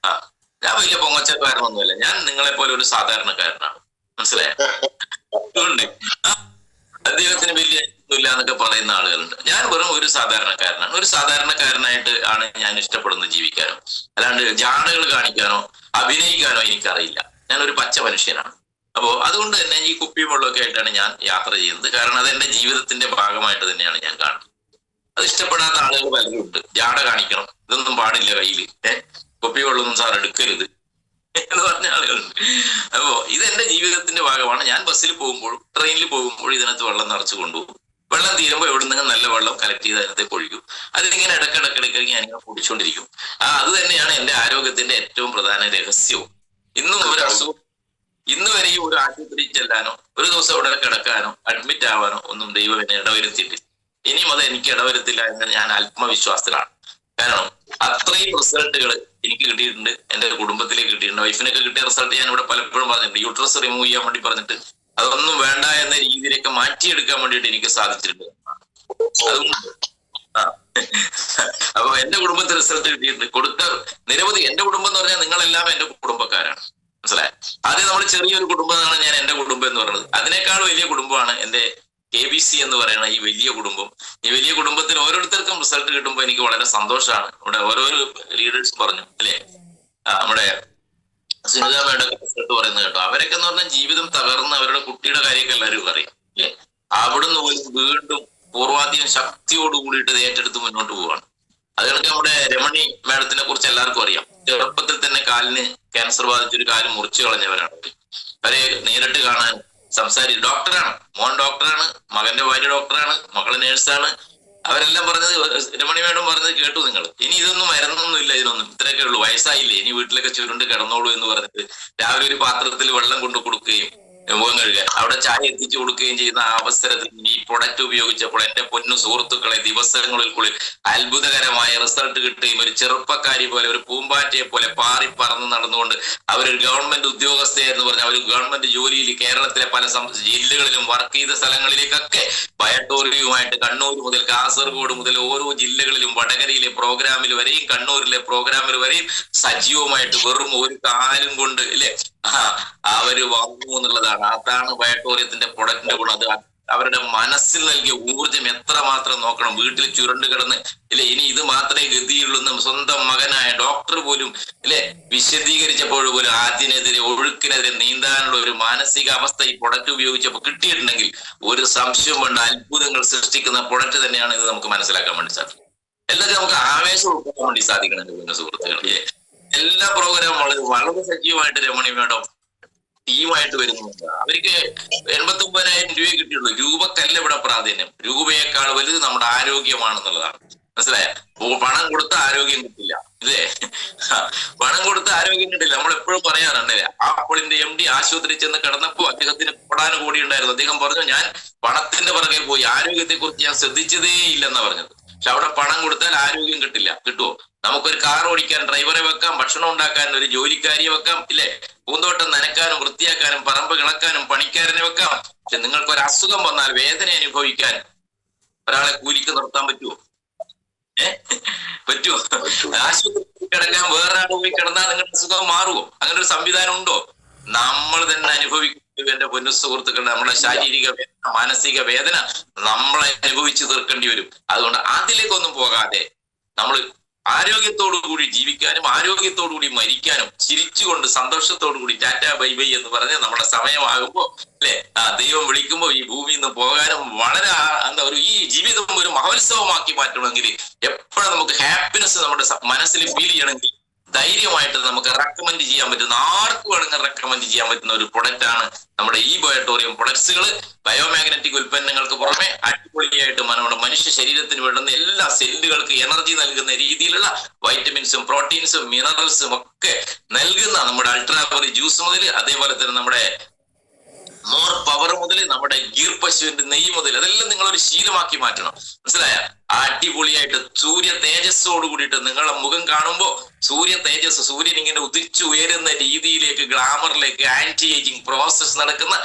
ഞാൻ വലിയ പൊങ്ങച്ചക്കാരനൊന്നുമല്ല. ഞാൻ നിങ്ങളെ പോലെ ഒരു സാധാരണക്കാരനാണ്. മനസ്സിലായോ? അതുകൊണ്ട് അദ്ദേഹത്തിന് വലിയ ഇല്ല എന്നൊക്കെ പറയുന്ന ആളുകളുണ്ട്. ഞാൻ വെറും ഒരു സാധാരണക്കാരനാണ്. ഒരു സാധാരണക്കാരനായിട്ട് ആണ് ഞാൻ ഇഷ്ടപ്പെടുന്നത് ജീവിക്കാനോ. അല്ലാണ്ട് ജാടകൾ കാണിക്കാനോ അഭിനയിക്കാനോ എനിക്കറിയില്ല. ഞാൻ ഒരു പച്ച മനുഷ്യനാണ്. അപ്പോ അതുകൊണ്ട് തന്നെ ഈ കുപ്പിയും വെള്ളമൊക്കെ ആയിട്ടാണ് ഞാൻ യാത്ര ചെയ്യുന്നത്. കാരണം അത് എന്റെ ജീവിതത്തിന്റെ ഭാഗമായിട്ട് തന്നെയാണ് ഞാൻ കാണുന്നത്. അത് ഇഷ്ടപ്പെടാത്ത ആളുകൾ പലരും ഉണ്ട്. ജാട കാണിക്കണം, ഇതൊന്നും പാടില്ല കയ്യിൽ, കുപ്പി വെള്ളമൊന്നും സാർ എടുക്കരുത് എന്ന് പറഞ്ഞ ആളുകളുണ്ട്. അപ്പോ ഇത് എന്റെ ജീവിതത്തിന്റെ ഭാഗമാണ്. ഞാൻ ബസ്സിൽ പോകുമ്പോഴും ട്രെയിനിൽ പോകുമ്പോഴും ഇതിനകത്ത് വെള്ളം നിറച്ചു കൊണ്ടുപോകും. വെള്ളം തീരുമ്പോൾ എവിടെ നിന്നും നല്ല വെള്ളം കളക്ട് ചെയ്ത് അതിനകത്തേക്ക് ഒഴിക്കും. അതിങ്ങനെ ഇടക്കിടക്കിടക്ക് ഞാനിങ്ങനെ കുടിച്ചുകൊണ്ടിരിക്കും. അത് തന്നെയാണ് എന്റെ ആരോഗ്യത്തിന്റെ ഏറ്റവും പ്രധാന രഹസ്യവും. ഇന്നും ഒരു അസുഖം, ഇന്ന് വരെയും ഒരു ആശുപത്രിയിൽ ചെല്ലാനോ ഒരു ദിവസം അവിടെ കിടക്കാനോ അഡ്മിറ്റ് ആവാനോ ഒന്നും ദൈവം എന്നെ ഇടവരുത്തിയിട്ടില്ല. ഇനിയും അത് എനിക്ക് ഇടവരുത്തില്ല എന്ന് ഞാൻ ആത്മവിശ്വാസത്തിലാണ്. കാരണം അത്രയും റിസൾട്ടുകൾ എനിക്ക് കിട്ടിയിട്ടുണ്ട്, എന്റെ കുടുംബത്തിലേക്ക് കിട്ടിയിട്ടുണ്ട്. വൈഫിനൊക്കെ കിട്ടിയ റിസൾട്ട് ഞാൻ ഇവിടെ പലപ്പോഴും പറഞ്ഞിട്ടുണ്ട്. യൂട്രസ് റിമൂവ് ചെയ്യാൻ വേണ്ടി പറഞ്ഞിട്ട് അതൊന്നും വേണ്ട എന്ന രീതിയിലേക്ക് മാറ്റിയെടുക്കാൻ വേണ്ടിയിട്ട് എനിക്ക് സാധിച്ചിട്ടുണ്ട്. അതുകൊണ്ട് അപ്പൊ എന്റെ കുടുംബത്തിൽ റിസൾട്ട് കിട്ടിയിട്ടുണ്ട്. കൊടുത്ത നിരവധി, എന്റെ കുടുംബം എന്ന് പറഞ്ഞാൽ നിങ്ങളെല്ലാം എന്റെ കുടുംബക്കാരാണ്. മനസ്സിലായി? ആദ്യം നമ്മൾ ചെറിയൊരു കുടുംബമാണ് ഞാൻ എന്റെ കുടുംബം എന്ന് പറയുന്നത്. അതിനേക്കാൾ വലിയ കുടുംബമാണ് എന്റെ KBC എന്ന് പറയുന്ന ഈ വലിയ കുടുംബം. ഈ വലിയ കുടുംബത്തിൽ ഓരോരുത്തർക്കും റിസൾട്ട് കിട്ടുമ്പോൾ എനിക്ക് വളരെ സന്തോഷമാണ്. നമ്മുടെ ഓരോരോ ലീഡേഴ്സ് പറഞ്ഞു അല്ലെ, നമ്മുടെ സുനിത മേഡം റിസൾട്ട് പറയുന്നത് കേട്ടോ. അവരൊക്കെ എന്ന് പറഞ്ഞാൽ ജീവിതം തകർന്ന് അവരുടെ കുട്ടിയുടെ കാര്യമൊക്കെ എല്ലാവരും അറിയാം അല്ലെ. അവിടുന്ന് പോലും വീണ്ടും പൂർവാധികം ശക്തിയോട് കൂടിയിട്ട് ഏറ്റെടുത്ത് മുന്നോട്ട് പോവാണ്. അതുകൊണ്ട് നമ്മുടെ രമണി മേഡത്തിനെ കുറിച്ച് എല്ലാവർക്കും അറിയാം. ചെറുപ്പത്തിൽ തന്നെ കാലിന് ക്യാൻസർ ബാധിച്ചൊരു കാല് മുറിച്ചു കളഞ്ഞവരാണ്. അവരെ നേരിട്ട് കാണാൻ ഡോക്ടറാണ്, മോൻ ഡോക്ടറാണ്, മകന്റെ ഭാര്യ ഡോക്ടറാണ്, മകള് നേഴ്സാണ്. അവരെല്ലാം പറഞ്ഞത്, രമണി മേഡം പറഞ്ഞത് കേട്ടു നിങ്ങൾ. ഇനി ഇതൊന്നും മരുന്നൊന്നും ഇല്ല, ഇതിനൊന്നും ഇത്രയൊക്കെ ഉള്ളൂ, വയസ്സായില്ലേ, ഇനി വീട്ടിലൊക്കെ ചുരുണ്ട് കിടന്നോളൂ എന്ന് പറഞ്ഞിട്ട് രാവിലെ ഒരു പാത്രത്തിൽ വെള്ളം കൊണ്ട് കൊടുക്കുകയും മുഖം കഴുകാൻ അവിടെ ചായ എത്തിച്ചു കൊടുക്കുകയും ചെയ്യുന്ന ആ അവസരത്തിൽ ഈ പ്രൊഡക്റ്റ് ഉപയോഗിച്ചപ്പോൾ എന്റെ പൊന്നു സുഹൃത്തുക്കളെ ദിവസങ്ങൾക്കുള്ളിൽ അത്ഭുതകരമായ റിസൾട്ട് കിട്ടുകയും ഒരു ചെറുപ്പക്കാരി പോലെ, ഒരു പൂമ്പാറ്റയെ പോലെ പാറി പറന്ന് നടന്നുകൊണ്ട് അവരൊരു ഗവൺമെന്റ് ഉദ്യോഗസ്ഥയെന്ന് പറഞ്ഞ അവർ ഗവൺമെന്റ് ജോലിയിൽ കേരളത്തിലെ പല ജില്ലകളിലും വർക്ക് ചെയ്ത സ്ഥലങ്ങളിലേക്കൊക്കെ ബയോട്ടോറിയവുമായിട്ട് കണ്ണൂർ മുതൽ കാസർഗോഡ് മുതൽ ഓരോ ജില്ലകളിലും വടകരയിലെ പ്രോഗ്രാമിൽ വരെയും കണ്ണൂരിലെ പ്രോഗ്രാമിൽ വരെയും സജീവമായിട്ട് വെറും ഒരു കാലും കൊണ്ട് ഇല്ലേ അവര് വന്നു എന്നുള്ളതാണ്. അതാണ് ബയോട്ടോറിയത്തിന്റെ പ്രൊഡക്റ്റിന്റെ ഗുണം. അത് അവരുടെ മനസ്സിൽ നൽകിയ ഊർജം എത്രമാത്രം നോക്കണം. വീട്ടിൽ ചുരുണ്ട് കിടന്ന് ഇല്ലെ ഇനി ഇത് മാത്രമേ ഗതിയുള്ളൂ സ്വന്തം മകനായ ഡോക്ടർ പോലും ഇല്ലെ വിശദീകരിച്ചപ്പോൾ പോലും അതിനെതിരെ ഒഴുക്കിനെതിരെ നീന്താനുള്ള ഒരു മാനസിക അവസ്ഥ ഈ പ്രൊഡക്റ്റ് ഉപയോഗിച്ചപ്പോൾ കിട്ടിയിട്ടുണ്ടെങ്കിൽ ഒരു സംശയം വേണ്ട, അത്ഭുതങ്ങൾ സൃഷ്ടിക്കുന്ന പ്രൊഡക്റ്റ് തന്നെയാണ് ഇത്. നമുക്ക് മനസ്സിലാക്കാൻ വേണ്ടി സാധിക്കും. എല്ലാവരും നമുക്ക് ആവേശം ഉൾക്കൊള്ളാൻ വേണ്ടി സാധിക്കണം. എന്റെ സുഹൃത്തുക്കളെ, എല്ലാ പ്രോഗ്രാമുകളും വളരെ സജീവമായിട്ട് രമണി മേഡം ടീമായിട്ട് വരുന്നുണ്ട്. അവർക്ക് 89,000 രൂപയെ കിട്ടിയുള്ളൂ. രൂപക്കല്ല ഇവിടെ പ്രാധാന്യം, രൂപയേക്കാൾ വലുത് നമ്മുടെ ആരോഗ്യമാണെന്നുള്ളതാണ്. മനസ്സിലായ? പണം കൊടുത്ത ആരോഗ്യം കിട്ടില്ല ഇല്ലേ? പണം കൊടുത്ത ആരോഗ്യം കിട്ടില്ല. നമ്മൾ എപ്പോഴും പറയാറുണ്ടല്ലേ, ആപ്പിളിന്റെ MD ആശുപത്രി ചെന്ന് കിടന്നപ്പോ അദ്ദേഹത്തിന് കോടാനുകോടി ഉണ്ടായിരുന്നു. അദ്ദേഹം പറഞ്ഞു, ഞാൻ പണത്തിന്റെ പുറകെ പോയി, ആരോഗ്യത്തെ കുറിച്ച് ഞാൻ ശ്രദ്ധിച്ചതേ ഇല്ലെന്നാ പറഞ്ഞത്. പക്ഷെ അവിടെ പണം കൊടുത്താൽ ആരോഗ്യം കിട്ടില്ല. കിട്ടുമോ? നമുക്കൊരു കാർ ഓടിക്കാൻ ഡ്രൈവറെ വെക്കാം, ഭക്ഷണം ഉണ്ടാക്കാൻ ഒരു ജോലിക്കാരിയെ വെക്കാം ഇല്ലേ, പൂന്തോട്ടം നനക്കാനും വൃത്തിയാക്കാനും പറമ്പ് കിളക്കാനും പണിക്കാരനെ വെക്കാം. പക്ഷെ നിങ്ങൾക്ക് ഒരു അസുഖം വന്നാൽ വേദന അനുഭവിക്കാൻ ഒരാളെ കൂലിക്ക് നിർത്താൻ പറ്റുമോ? പറ്റുമോ? ആശുപത്രി കിടക്കാൻ വേറൊരാൾ പോയി കിടന്നാൽ നിങ്ങളുടെ അസുഖം മാറുമോ? അങ്ങനെ ഒരു സംവിധാനം ഉണ്ടോ? നമ്മൾ തന്നെ അനുഭവിക്കും. എന്റെ പൊന്നു സുഹൃത്തുക്കളുടെ നമ്മുടെ ശാരീരിക വേദന, മാനസിക വേദന നമ്മൾ അനുഭവിച്ച് തീർക്കേണ്ടി വരും. അതുകൊണ്ട് അതിലേക്കൊന്നും പോകാതെ നമ്മൾ ആരോഗ്യത്തോടു കൂടി ജീവിക്കാനും ആരോഗ്യത്തോടു കൂടി മരിക്കാനും ചിരിച്ചുകൊണ്ട് സന്തോഷത്തോടു കൂടി ടാറ്റ ബൈ ബൈ എന്ന് പറഞ്ഞ് നമ്മുടെ സമയമാകുമ്പോ അല്ലെ ദൈവം വിളിക്കുമ്പോൾ ഈ ഭൂമിയിൽ നിന്ന് പോകാനും വളരെ എന്താ ഈ ജീവിതം ഒരു മഹോത്സവമാക്കി മാറ്റണമെങ്കിൽ എപ്പോഴും നമുക്ക് ഹാപ്പിനെസ് നമ്മുടെ മനസ്സിൽ ഫീൽ ചെയ്യണമെങ്കിൽ ധൈര്യമായിട്ട് നമുക്ക് റെക്കമെൻഡ് ചെയ്യാൻ പറ്റുന്ന, ആർക്ക് വേണമെങ്കിൽ റെക്കമെൻഡ് ചെയ്യാൻ പറ്റുന്ന ഒരു പ്രൊഡക്റ്റ് ആണ് നമ്മുടെ ഈ ബയോട്ടോറിയം പ്രൊഡക്ട്സുകൾ. ബയോമാഗ്നറ്റിക് ഉൽപ്പന്നങ്ങൾക്ക് പുറമെ അടിപൊളിയായിട്ട് നമ്മുടെ മനുഷ്യ ശരീരത്തിന് വേണ്ടുന്ന എല്ലാ സെല്ലുകൾക്ക് എനർജി നൽകുന്ന രീതിയിലുള്ള വൈറ്റമിൻസും പ്രോട്ടീൻസും മിനറൽസും ഒക്കെ നൽകുന്ന നമ്മുടെ അൾട്രാബറി ജ്യൂസ് മുതൽ അതേപോലെ തന്നെ നമ്മുടെ മോർ പവർ മുതൽ നമ്മുടെ ഗീർ പശുവിന്റെ നെയ്യ് മുതൽ അതെല്ലാം നിങ്ങൾ ഒരു ശീലമാക്കി മാറ്റണം. മനസ്സിലായ? അടിപൊളിയായിട്ട് സൂര്യ തേജസ്സോട് കൂടിയിട്ട് നിങ്ങളെ മുഖം കാണുമ്പോ സൂര്യ തേജസ്, സൂര്യൻ ഇങ്ങനെ ഉദിച്ചുയരുന്ന രീതിയിലേക്ക്, ഗ്ലാമറിലേക്ക്, ആന്റി ഏജിങ് പ്രോസസ് നടക്കുന്ന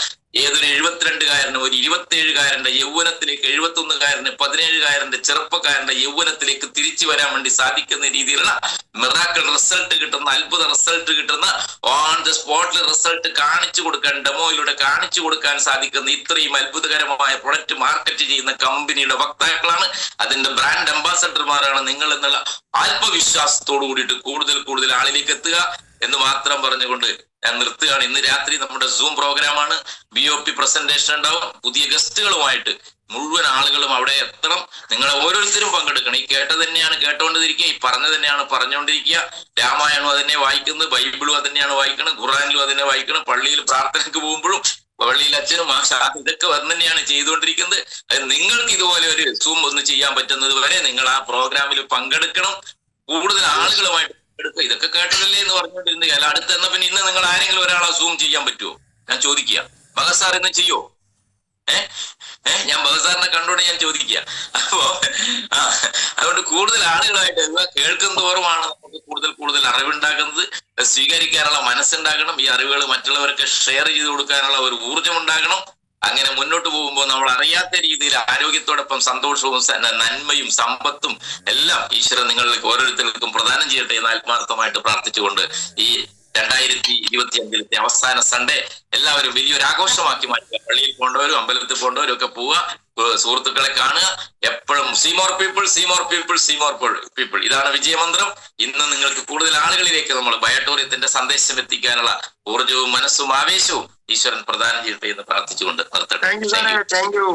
ഏതൊരു 72-കാരന്, ഒരു 27-കാരന്റെ യൗവനത്തിലേക്ക്, 71-കാരന്, 17-കാരന്റെ ചെറുപ്പക്കാരന്റെ യൗവനത്തിലേക്ക് തിരിച്ചു വരാൻ വേണ്ടി സാധിക്കുന്ന രീതിയിലുള്ള മിറാക്കിൾ റിസൾട്ട് കിട്ടുന്ന, അത്ഭുത റിസൾട്ട് കിട്ടുന്ന, ഓൺ ദ സ്പോട്ടിൽ റിസൾട്ട് കാണിച്ചു കൊടുക്കാൻ, ഡെമോയിലൂടെ കാണിച്ചു കൊടുക്കാൻ സാധിക്കുന്ന ഇത്രയും അത്ഭുതകരമായ പ്രൊഡക്റ്റ് മാർക്കറ്റ് ചെയ്യുന്ന കമ്പനിയുടെ വക്താക്കളാണ്, അതിന്റെ ബ്രാൻഡ് അംബാസഡർമാരാണ് നിങ്ങൾ എന്നുള്ള ആത്മവിശ്വാസത്തോടു കൂടിയിട്ട് കൂടുതൽ ആളിലേക്ക് എത്തുക എന്ന് മാത്രം പറഞ്ഞുകൊണ്ട് ഞാൻ നിർത്തുകയാണ്. ഇന്ന് രാത്രി നമ്മുടെ സൂം പ്രോഗ്രാമാണ്. BOP പ്രസന്റേഷൻ ഉണ്ടാവും. പുതിയ ഗസ്റ്റുകളുമായിട്ട് മുഴുവൻ ആളുകളും അവിടെ എത്തണം. നിങ്ങളെ ഓരോരുത്തരും പങ്കെടുക്കണം. ഈ കേട്ടത് തന്നെയാണ് കേട്ടോണ്ടിരിക്കുക, ഈ പറഞ്ഞത് തന്നെയാണ് പറഞ്ഞുകൊണ്ടിരിക്കുക. രാമായണം അതന്നെ വായിക്കുന്നത്, ബൈബിളും അതന്നെയാണ് വായിക്കണം, ഖുറാനിലും അതന്നെ വായിക്കണം. പള്ളിയിൽ പ്രാർത്ഥനയ്ക്ക് പോകുമ്പോഴും പള്ളിയിൽ അച്ഛനും ഇതൊക്കെ തന്നെയാണ് ചെയ്തുകൊണ്ടിരിക്കുന്നത്. നിങ്ങൾക്ക് ഇതുപോലെ ഒരു സൂം ഒന്ന് ചെയ്യാൻ പറ്റുന്നത് വരെ നിങ്ങൾ ആ പ്രോഗ്രാമിൽ പങ്കെടുക്കണം. കൂടുതൽ ആളുകളുമായിട്ട് എടുക്കുക. ഇതൊക്കെ കേട്ടതല്ലേ എന്ന് പറഞ്ഞുകൊണ്ടിരുന്ന അല്ല, അടുത്ത് എന്നാ പിന്നെ ഇന്ന് നിങ്ങൾ ആരെങ്കിലും ഒരാളെ സൂം ചെയ്യാൻ പറ്റുമോ? ഞാൻ ചോദിക്കുക. ഭഗത് സാർ ഇന്ന് ചെയ്യോ? ഞാൻ ഭഗത് സാറിനെ കണ്ടോണ്ട് ഞാൻ ചോദിക്കുക. അപ്പോ അതുകൊണ്ട് കൂടുതൽ ആളുകളായിട്ട് കേൾക്കും തോറുമാണ് നമുക്ക് കൂടുതൽ അറിവുണ്ടാക്കുന്നത്. സ്വീകരിക്കാനുള്ള മനസ്സുണ്ടാകണം. ഈ അറിവുകൾ മറ്റുള്ളവർക്ക് ഷെയർ ചെയ്ത് കൊടുക്കാനുള്ള ഒരു ഊർജ്ജം ഉണ്ടാകണം. അങ്ങനെ മുന്നോട്ട് പോകുമ്പോൾ നമ്മൾ അറിയാത്ത രീതിയിൽ ആരോഗ്യത്തോടൊപ്പം സന്തോഷവും നന്മയും സമ്പത്തും എല്ലാം ഈശ്വരൻ നിങ്ങൾക്ക് ഓരോരുത്തർക്കും പ്രദാനം ചെയ്യട്ടെ എന്ന് ആത്മാർത്ഥമായിട്ട് പ്രാർത്ഥിച്ചുകൊണ്ട് ഈ 2025 അവസാന സൺഡേ എല്ലാവരും വലിയൊരു ആഘോഷമാക്കി മാറ്റുക. പള്ളിയിൽ പോകേണ്ടവരും അമ്പലത്തിൽ പോകേണ്ടവരും ഒക്കെ പോവുക, സുഹൃത്തുക്കളെ കാണുക. എപ്പോഴും സീമോർ പീപ്പിൾ ഇതാണ് വിജയമന്ത്രം. ഇന്ന് നിങ്ങൾക്ക് കൂടുതൽ ആളുകളിലേക്ക് നമ്മൾ ബയോട്ടോറിയത്തിന്റെ സന്ദേശം എത്തിക്കാനുള്ള ഊർജവും മനസ്സും ആവേശവും ഈശ്വരൻ പ്രദാനം ചെയ്യട്ടെ എന്ന് പ്രാർത്ഥിച്ചുകൊണ്ട് നിർത്തട്ടെ. Thank U.